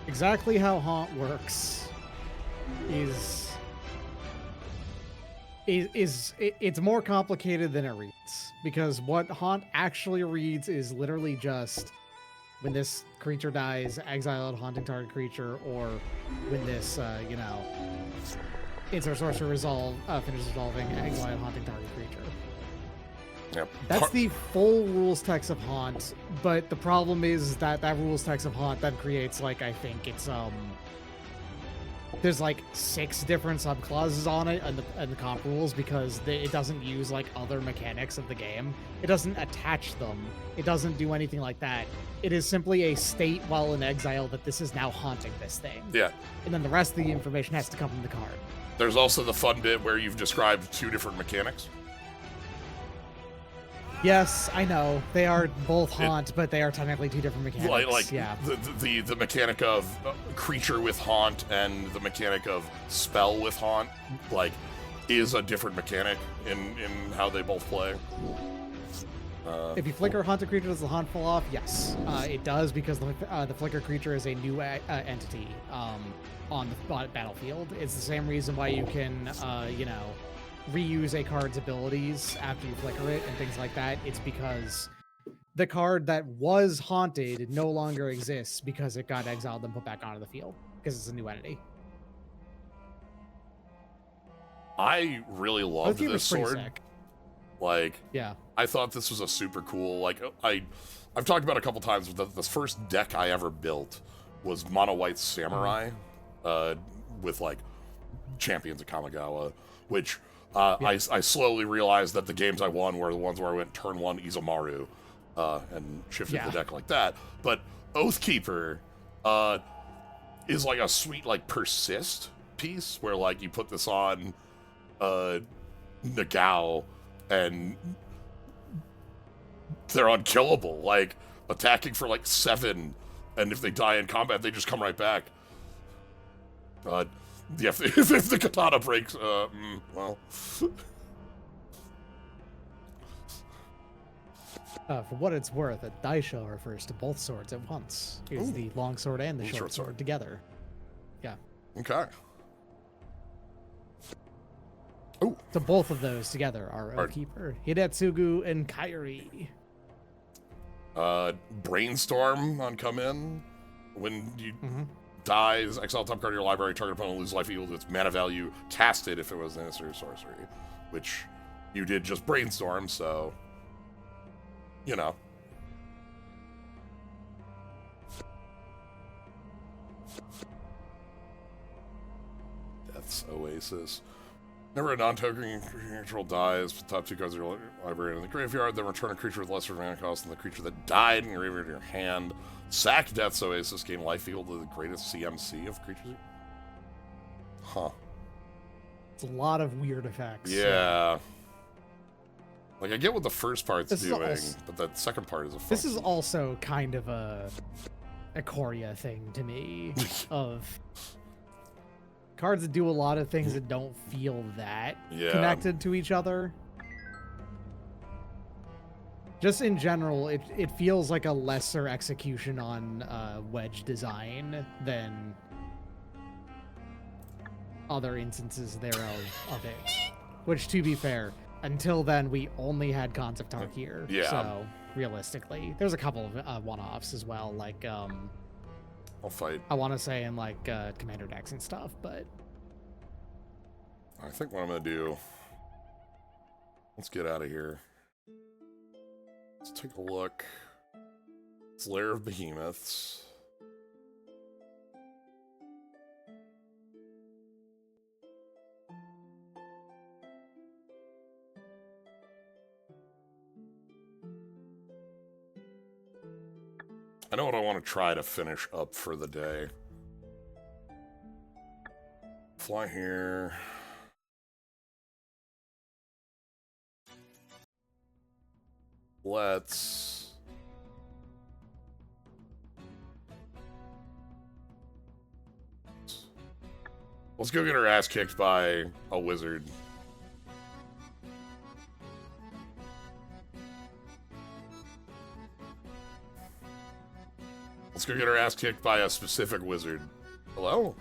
Exactly how Haunt works is it's more complicated than it reads, because what Haunt actually reads is literally just when this creature dies, exile a haunting target creature, or when this you know, insert sorcerer resolve finishes resolving, exile a haunting target creature. Yep. That's the full rules text of Haunt, but the problem is that that rules text of Haunt then creates, like, I think it's there's like 6 different subclauses on it and the comp rules, because it doesn't use like other mechanics of the game. It doesn't attach them. It doesn't do anything like that. It is simply a state while in exile that this is now haunting this thing. Yeah. And then the rest of the information has to come from the card. There's also the fun bit where you've described 2 different mechanics. Yes, I know. They are both Haunt, but they are technically 2 different mechanics. Like yeah. The mechanic of creature with Haunt and the mechanic of spell with Haunt, like, is a different mechanic in how they both play. If you flicker Haunted creature, does the Haunt fall off? Yes, it does, because the flicker creature is a new entity on the battlefield. It's the same reason why you can, you know, reuse a card's abilities after you flicker it and things like that. It's because the card that was haunted no longer exists because it got exiled and put back onto the field because it's a new entity. I really loved this sword. Sick. Like, yeah, I thought this was a super cool, like, I've talked about a couple times, but the first deck I ever built was Mono White Samurai, with like Champions of Kamigawa, which I slowly realized that the games I won were the ones where I went turn 1 Izumaru and shifted the deck like that. But Oathkeeper is like a sweet like persist piece where like you put this on Nagao and they're unkillable, like attacking for like 7, and if they die in combat they just come right back. Yeah, if the katana breaks, well. For what it's worth, a daisho refers to both swords at once. It's the long sword and the short sword together. Yeah. Okay. Oh. So both of those together are Oathkeeper, Hidetsugu, and Kairi. Brainstorm on come in. When you dies, exile top card of your library, target opponent loses life equal to its mana value, cast it if it was an instant sorcery, which you did just brainstorm, so you know. Death's Oasis. Whenever a non-token creature dies, put the top 2 cards of your library in the graveyard, then return a creature with lesser mana cost than the creature that died in your graveyard to your hand. Sack Death's Oasis, gain life equal to the greatest CMC of creatures. Huh. It's a lot of weird effects. Yeah. Like, I get what the first part's doing, but that second part is a This is also kind of a Ikoria thing to me, of cards that do a lot of things that don't feel that connected to each other. Just in general, it feels like a lesser execution on wedge design than other instances thereof of it. Which, to be fair, until then, we only had Cons of Tarkir. Yeah. So, realistically, there's a couple of one-offs as well, like, I'll fight. I want to say in, like, Commander decks and stuff, but... I think what I'm going to do... Let's get out of here. Let's take a look. It's Lair of Behemoths. I know what I want to try to finish up for the day. Fly here. Let's go get our ass kicked by a wizard. Let's go get our ass kicked by a specific wizard. Hello?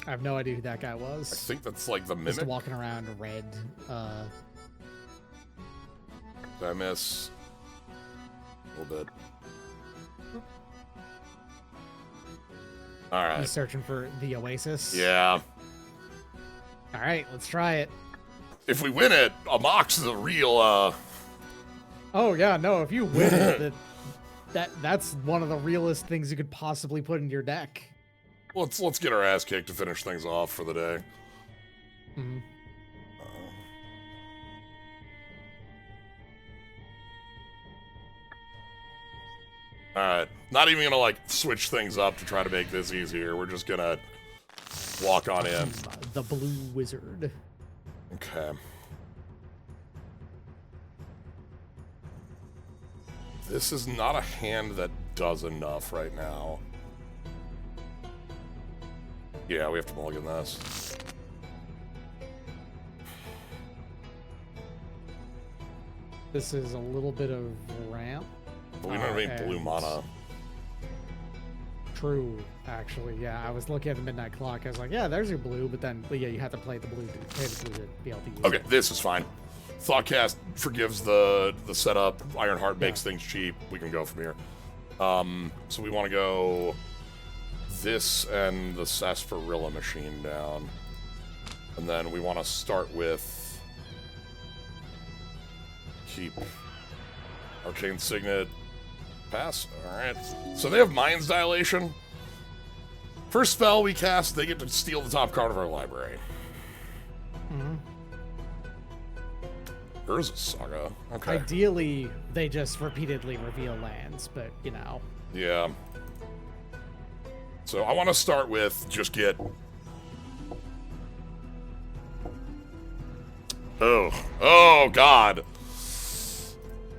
I have no idea who that guy was. I think that's like the Mimic. Just walking around red. Did I miss a little bit? Alright. He's searching for the Oasis. Yeah. Alright, let's try it. If we win it, Amok's the real, Oh, yeah, no, if you win it, that's one of the realest things you could possibly put in your deck. Let's get our ass kicked to finish things off for the day. Mm-hmm. Alright. Not even gonna, like, switch things up to try to make this easier. We're just gonna walk on in. The Blue Wizard. Okay. This is not a hand that does enough right now. Yeah, we have to mulligan this. This is a little bit of ramp. But we don't have any blue mana. True, actually. Yeah, I was looking at the midnight clock. I was like, yeah, there's your blue, but then, yeah, you have to play the blue to be able to use Okay, it. this is fine. Thoughtcast forgives the setup. Ironheart makes things cheap. We can go from here. So we want to go this and the Sarsaparilla Machine down. And then we want to start with keep Arcane Signet, Pass. Alright. So they have Mind's Dilation. First spell we cast, they get to steal the top card of our library. Mm-hmm. Urza Saga. Okay. Ideally, they just repeatedly reveal lands, but, you know. Yeah. So I want to start with just get... Oh, God.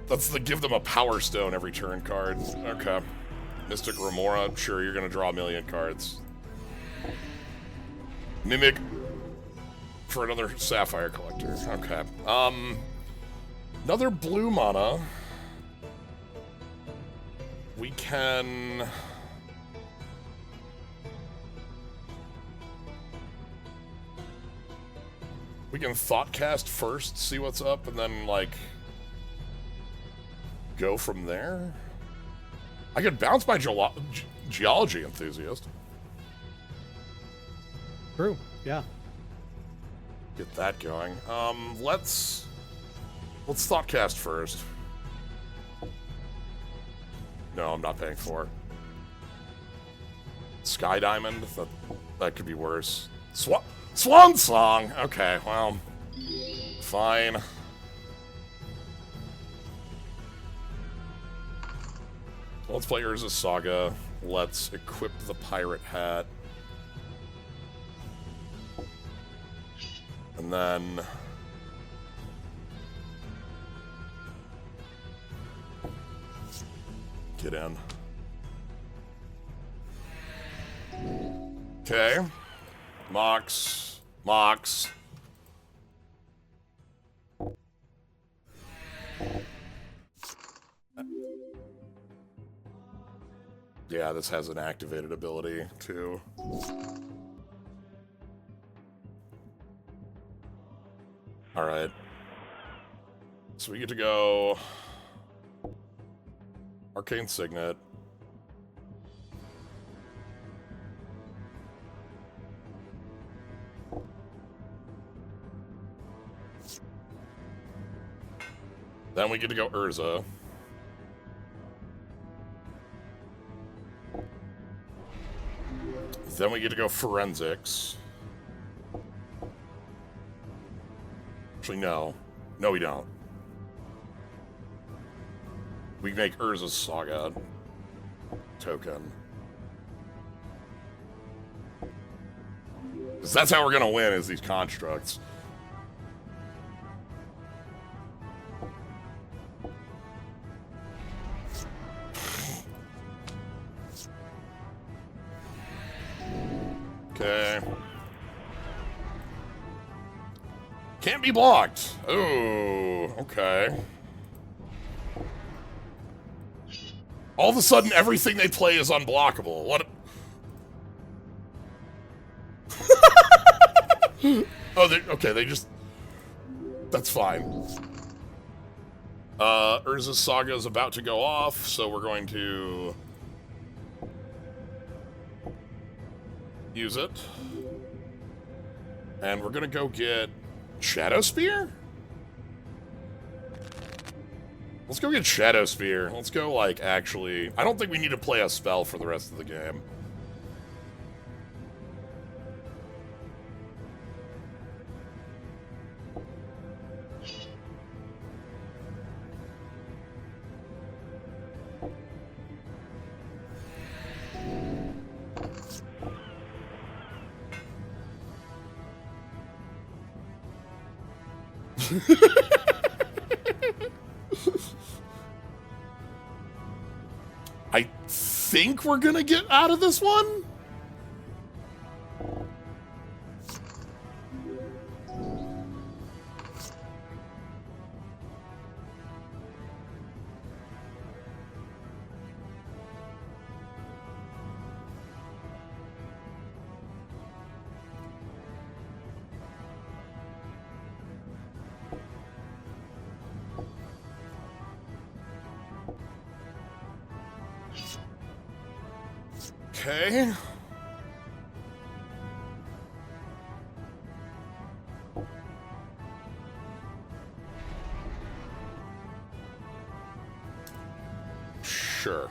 That's the give them a Power Stone every turn card. Okay. Mystic Remora, sure, you're going to draw a million cards. Mimic for another Sapphire Collector. Okay. Another blue mana. We can... We can Thoughtcast first, see what's up, and then, like, go from there? I could bounce my Geology Enthusiast. True, yeah. Get that going. Let's Thoughtcast first. No, I'm not paying 4. Sky Diamond? That could be worse. Swan Song! Okay, well... Fine. Let's play Urza Saga. Let's equip the Pirate Hat. And then... Get in. Okay. Mox. Yeah, this has an activated ability, too. Alright. So we get to go... Arcane Signet. Then we get to go Urza. Then we get to go Forensics. Actually, no. No, we don't. We make Urza's Saga token. 'Cause that's how we're gonna win, is these constructs. Okay. Can't be blocked. Oh, okay. All of a sudden, everything they play is unblockable. What? Oh, okay, they just... That's fine. Urza's Saga is about to go off, so we're going to... use it. And we're gonna go get Shadow Spear? Let's go get Shadow Spear. Let's go, like, actually... I don't think we need to play a spell for the rest of the game. I think we're gonna get out of this one? Okay. Sure.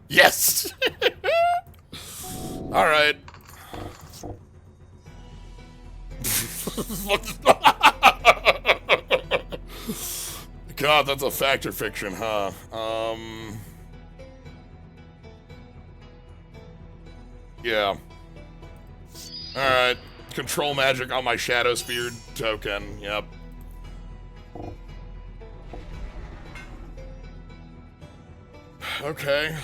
Yes! Alright. God, that's a fact or fiction, huh? Yeah. Alright. Control magic on my Shadow Spear token. Yep. Okay.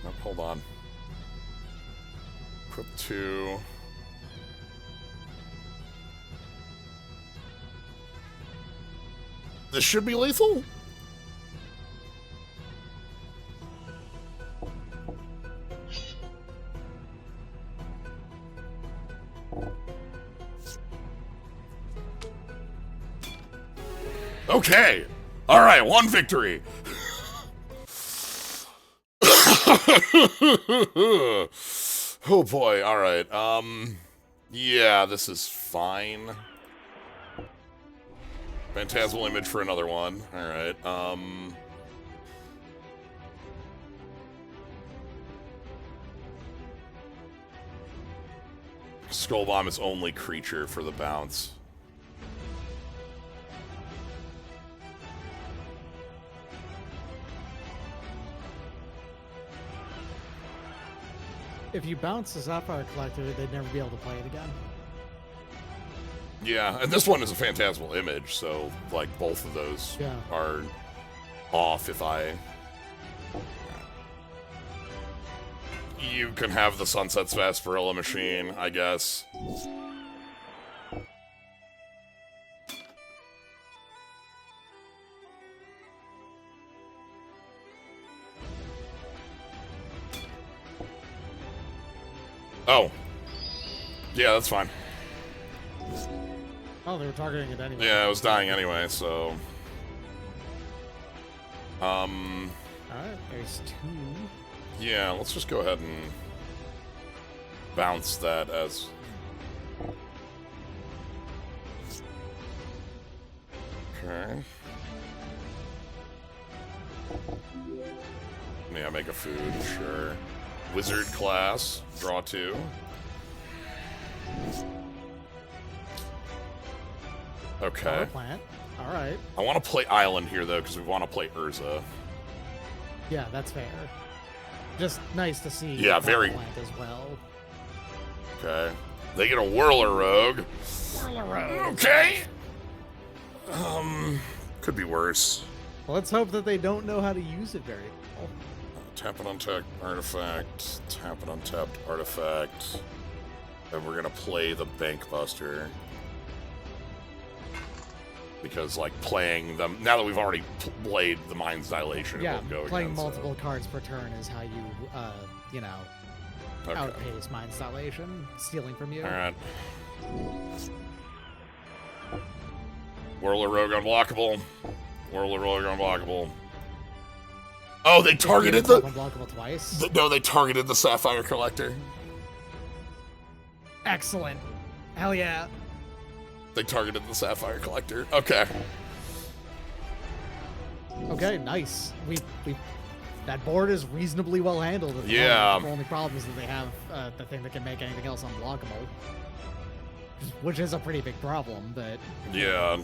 Oh, hold on. Equip 2. This should be lethal? Okay. All right, 1 victory. Oh boy. All right. Yeah, this is fine. Phantasmal image for another one. All right. Skull Bomb is only creature for the bounce. If you bounce the Sapphire Collector, they'd never be able to play it again. Yeah, and this one is a Phantasmal image, so, like, both of those are off if I... You can have the Sunset Sarsaparilla Machine, I guess. Oh. Yeah, that's fine. Oh, they were targeting it anyway. Yeah, it was dying anyway, so... Alright, there's 2. Yeah, let's just go ahead and bounce that as... Okay. Yeah, make a food, sure. Wizard class, draw 2. Okay. Power plant. Alright. I want to play Island here, though, because we want to play Urza. Yeah, that's fair. Just nice to see. Yeah, very. Plant as well. Okay. They get a Whirler Rogue. Whirler Rogue. Okay. Could be worse. Well, let's hope that they don't know how to use it very well. Tap an untapped artifact. Tap an untapped artifact. And we're gonna play the Bank Buster. Because, like, playing them... Now that we've already played the Mind's Dilation, it won't go playing again, multiple cards per turn is how you, you know, outpace Mind's Dilation, stealing from you. Alright. Whirler Rogue unblockable. Whirler Rogue unblockable. Oh, they targeted the... Unblockable twice? No, they targeted the Sapphire Collector. Excellent. Hell yeah. They targeted the Sapphire Collector. Okay. Okay, nice. We that board is reasonably well handled. Yeah. The only problem is that they have the thing that can make anything else unblockable, which is a pretty big problem. But yeah.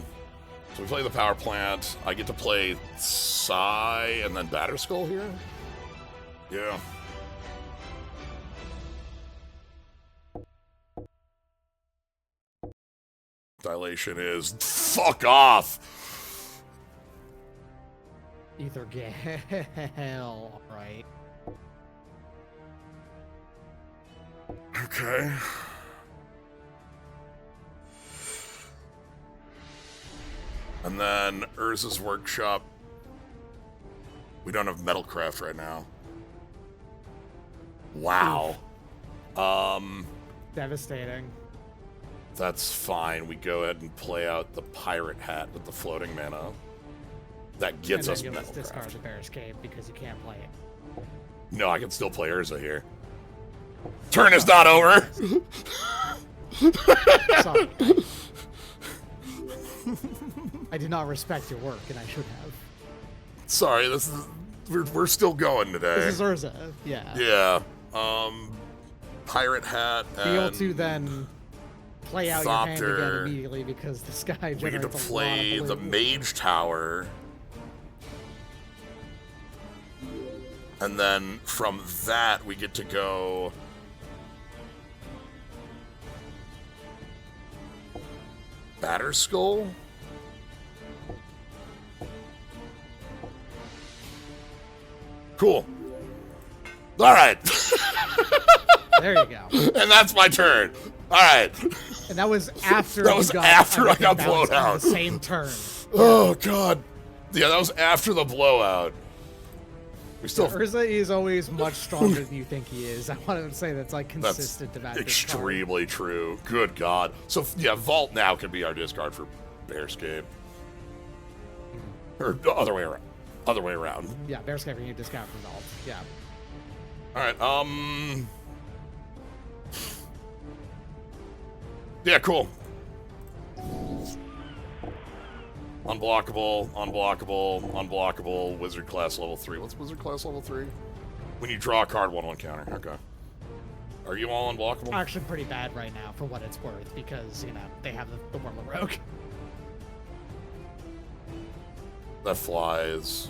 So we play the power plant. I get to play Psy and then Batterskull here. Yeah. Dilation is fuck off. Ether Gale, right? Okay. And then Urza's Workshop. We don't have Metalcraft right now. Wow. Devastating. That's fine. We go ahead and play out the Pirate Hat with the floating mana. That gets us Metalcraft. Discard Metalcraft. the Bear Escape because you can't play it. No, I can still play Urza here. Turn is not over. Sorry. I did not respect your work, and I should have. Sorry, this is we're still going today. This is Urza. Yeah. Yeah. Pirate hat. Be able to then play out your hand Thopter. again immediately because this guy We get to generates play a lot the of blue. Mage Tower. And then from that, we get to go... Batterskull? Cool. All right. There you go. And that's my turn. All right. And that was after. That was you got after I got everything bounced blown on out. The same turn. Oh, God. Yeah, that was after the blowout. We still... Urza is always much stronger than you think he is. I wanted to say that's like consistent about this card. Extremely true. Good God. So, yeah, Vault now can be our discard for Bearscape. Or the other way around. Other way around. Yeah, Bearscape you discount result. Yeah. Alright, yeah, cool. Unblockable, unblockable, unblockable, wizard class level 3. What's wizard class level 3? When you draw a card, 1/1 counter. Okay. Are you all unblockable? Actually pretty bad right now for what it's worth because, you know, they have the Wormwood Rogue. That flies.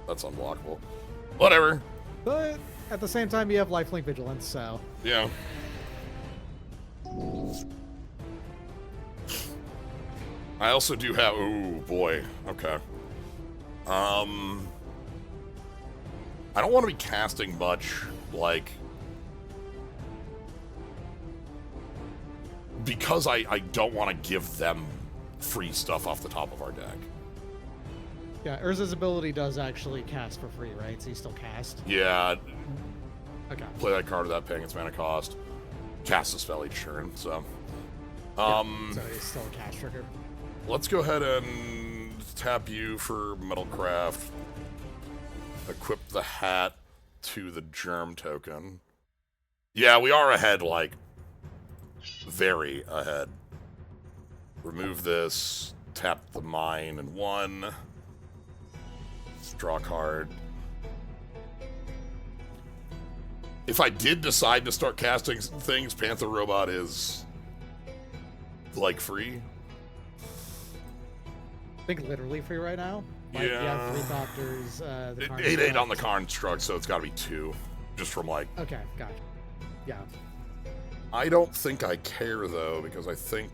That's unblockable. Whatever. But at the same time, you have lifelink vigilance, so. Yeah. I also do have... Ooh, boy. Okay. I don't want to be casting much, like... Because I don't want to give them free stuff off the top of our deck. Yeah, Urza's ability does actually cast for free, right? So you still cast? Yeah. Okay. Play that card without paying its mana cost. Cast a spell each turn, so... So it's still a cast trigger. Let's go ahead and tap you for Metalcraft. Equip the hat to the Germ token. Yeah, we are ahead, like, very ahead. Remove this, tap the mine and 1. Draw a card. If I did decide to start casting things, Panther Robot is, like, free. I think literally free right now. Like, Yeah. You have 3 Thopters, the 8/8 on the construct, so it's got to be 2. Just from, like... Okay, gotcha. Yeah. I don't think I care, though, because I think...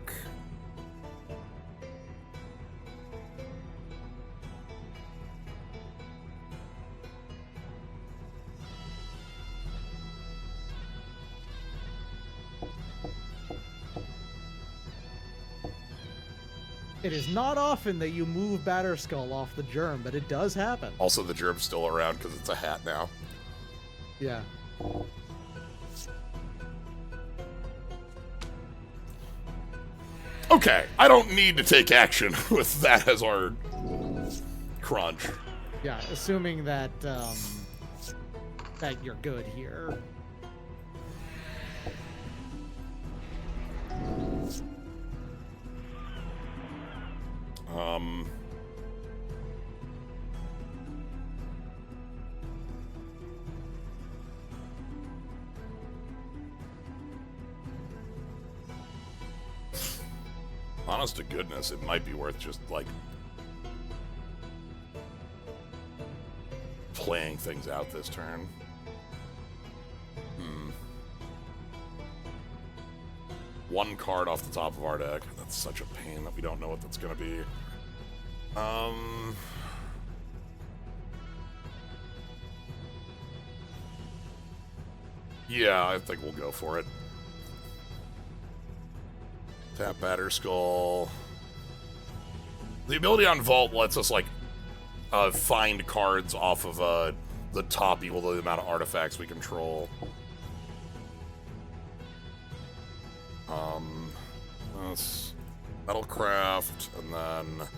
It is not often that you move Batterskull off the Germ, but it does happen. Also, the Germ's still around because it's a hat now. Yeah. Okay, I don't need to take action with that as our crunch. Yeah, assuming that that you're good here. Honest to goodness, it might be worth just, like, playing things out this turn. One card off the top of our deck. That's such a pain that we don't know what that's gonna be. Yeah, I think we'll go for it. Tap Batterskull. The ability on Vault lets us, like, find cards off of the top equal to the amount of artifacts we control. That's Metalcraft, and then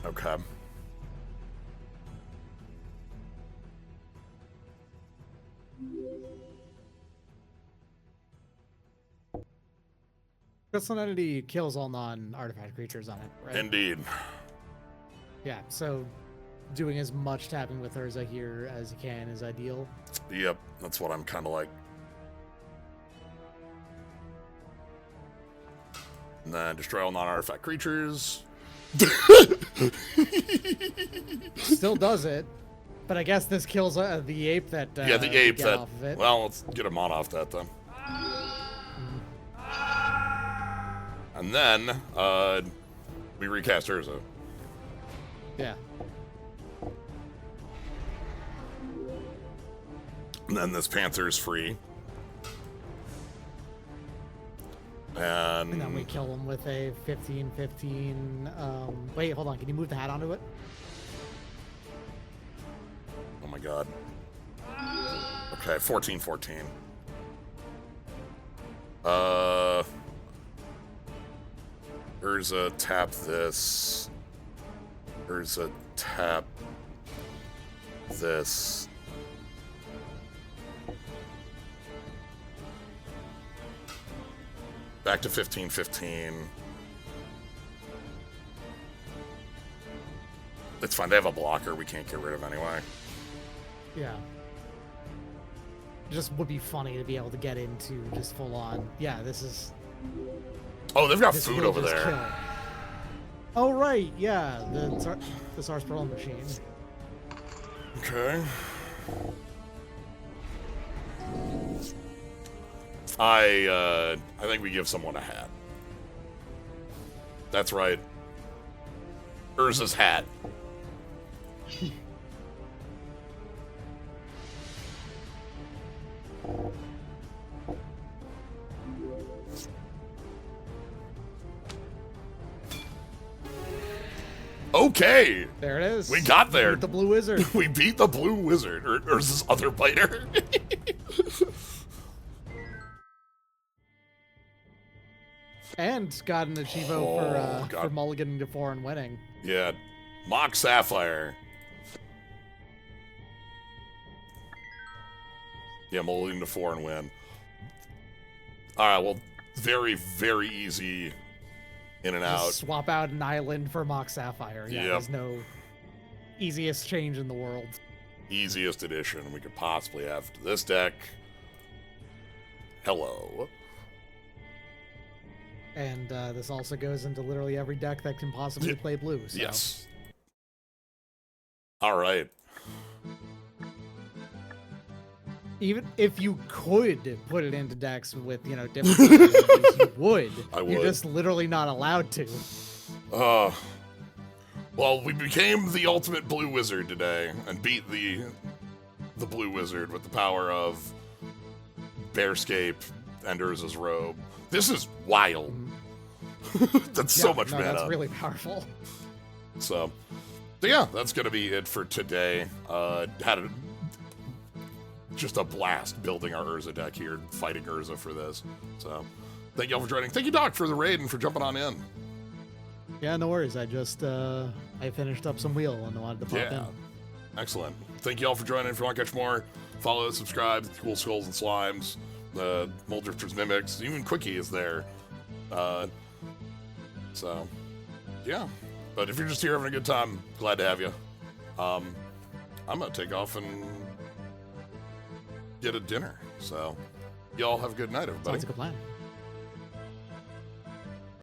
Okay. Crystal Entity kills all non-artifact creatures on it, right? Indeed. Yeah, so doing as much tapping with Urza here as you can is ideal. Yep, that's what I'm kind of like. And then destroy all non-artifact creatures. Still does it, but I guess this kills the ape that Yeah, the ape get that. off of it. Well, let's get a mon off that then. And then we recast Urza. Yeah. And then this Panther's free. And then we kill him with a 15-15. Wait, hold on. Can you move the hat onto it? Oh my god. Okay, 14-14. Urza, tap this. Urza, tap this. Back to 15-15. It's fine. They have a blocker we can't get rid of anyway. Yeah. Just would be funny to be able to get into just full on. Yeah, this is. Oh, they've got This food will over just there. kill. Oh right, yeah, the Sarsaparilla machine. Okay. I think we give someone a hat. That's right. Urza's hat. Okay. There it is. We got there. Beat the blue wizard. We beat the blue wizard, or Urza's other biter. And got an achievo for mulliganing to 4 and winning. Yeah. Mock Sapphire. Yeah, mulligan to 4 and win. Alright, well, very, very easy in and Just out. swap out an island for Mock Sapphire. Yeah, Yep. there's no easiest change in the world. Easiest addition we could possibly have to this deck. Hello. And this also goes into literally every deck that can possibly play blue. So. Yes. Alright. Even if you could put it into decks with, different abilities, you would. I would. You're just literally not allowed to. Well, we became the ultimate blue wizard today and beat the blue wizard with the power of Bearscape and Urza's robe. This is wild. That's so much mana. That's really powerful. So yeah, that's gonna be it for today. Just a blast building our Urza deck here, fighting Urza for this. So thank you all for joining. Thank you, Doc, for the raid and for jumping on in. Yeah, no worries. I just I finished up some wheel and wanted to pop in. Excellent. Thank you all for joining. If you want to catch more, follow, subscribe. Cool Skulls and Slimes, the Moldrifters Mimics, even Quickie is there. So yeah. But if you're just here having a good time, glad to have you. I'm gonna take off and get a dinner. So y'all have a good night, everybody. Sounds like a plan.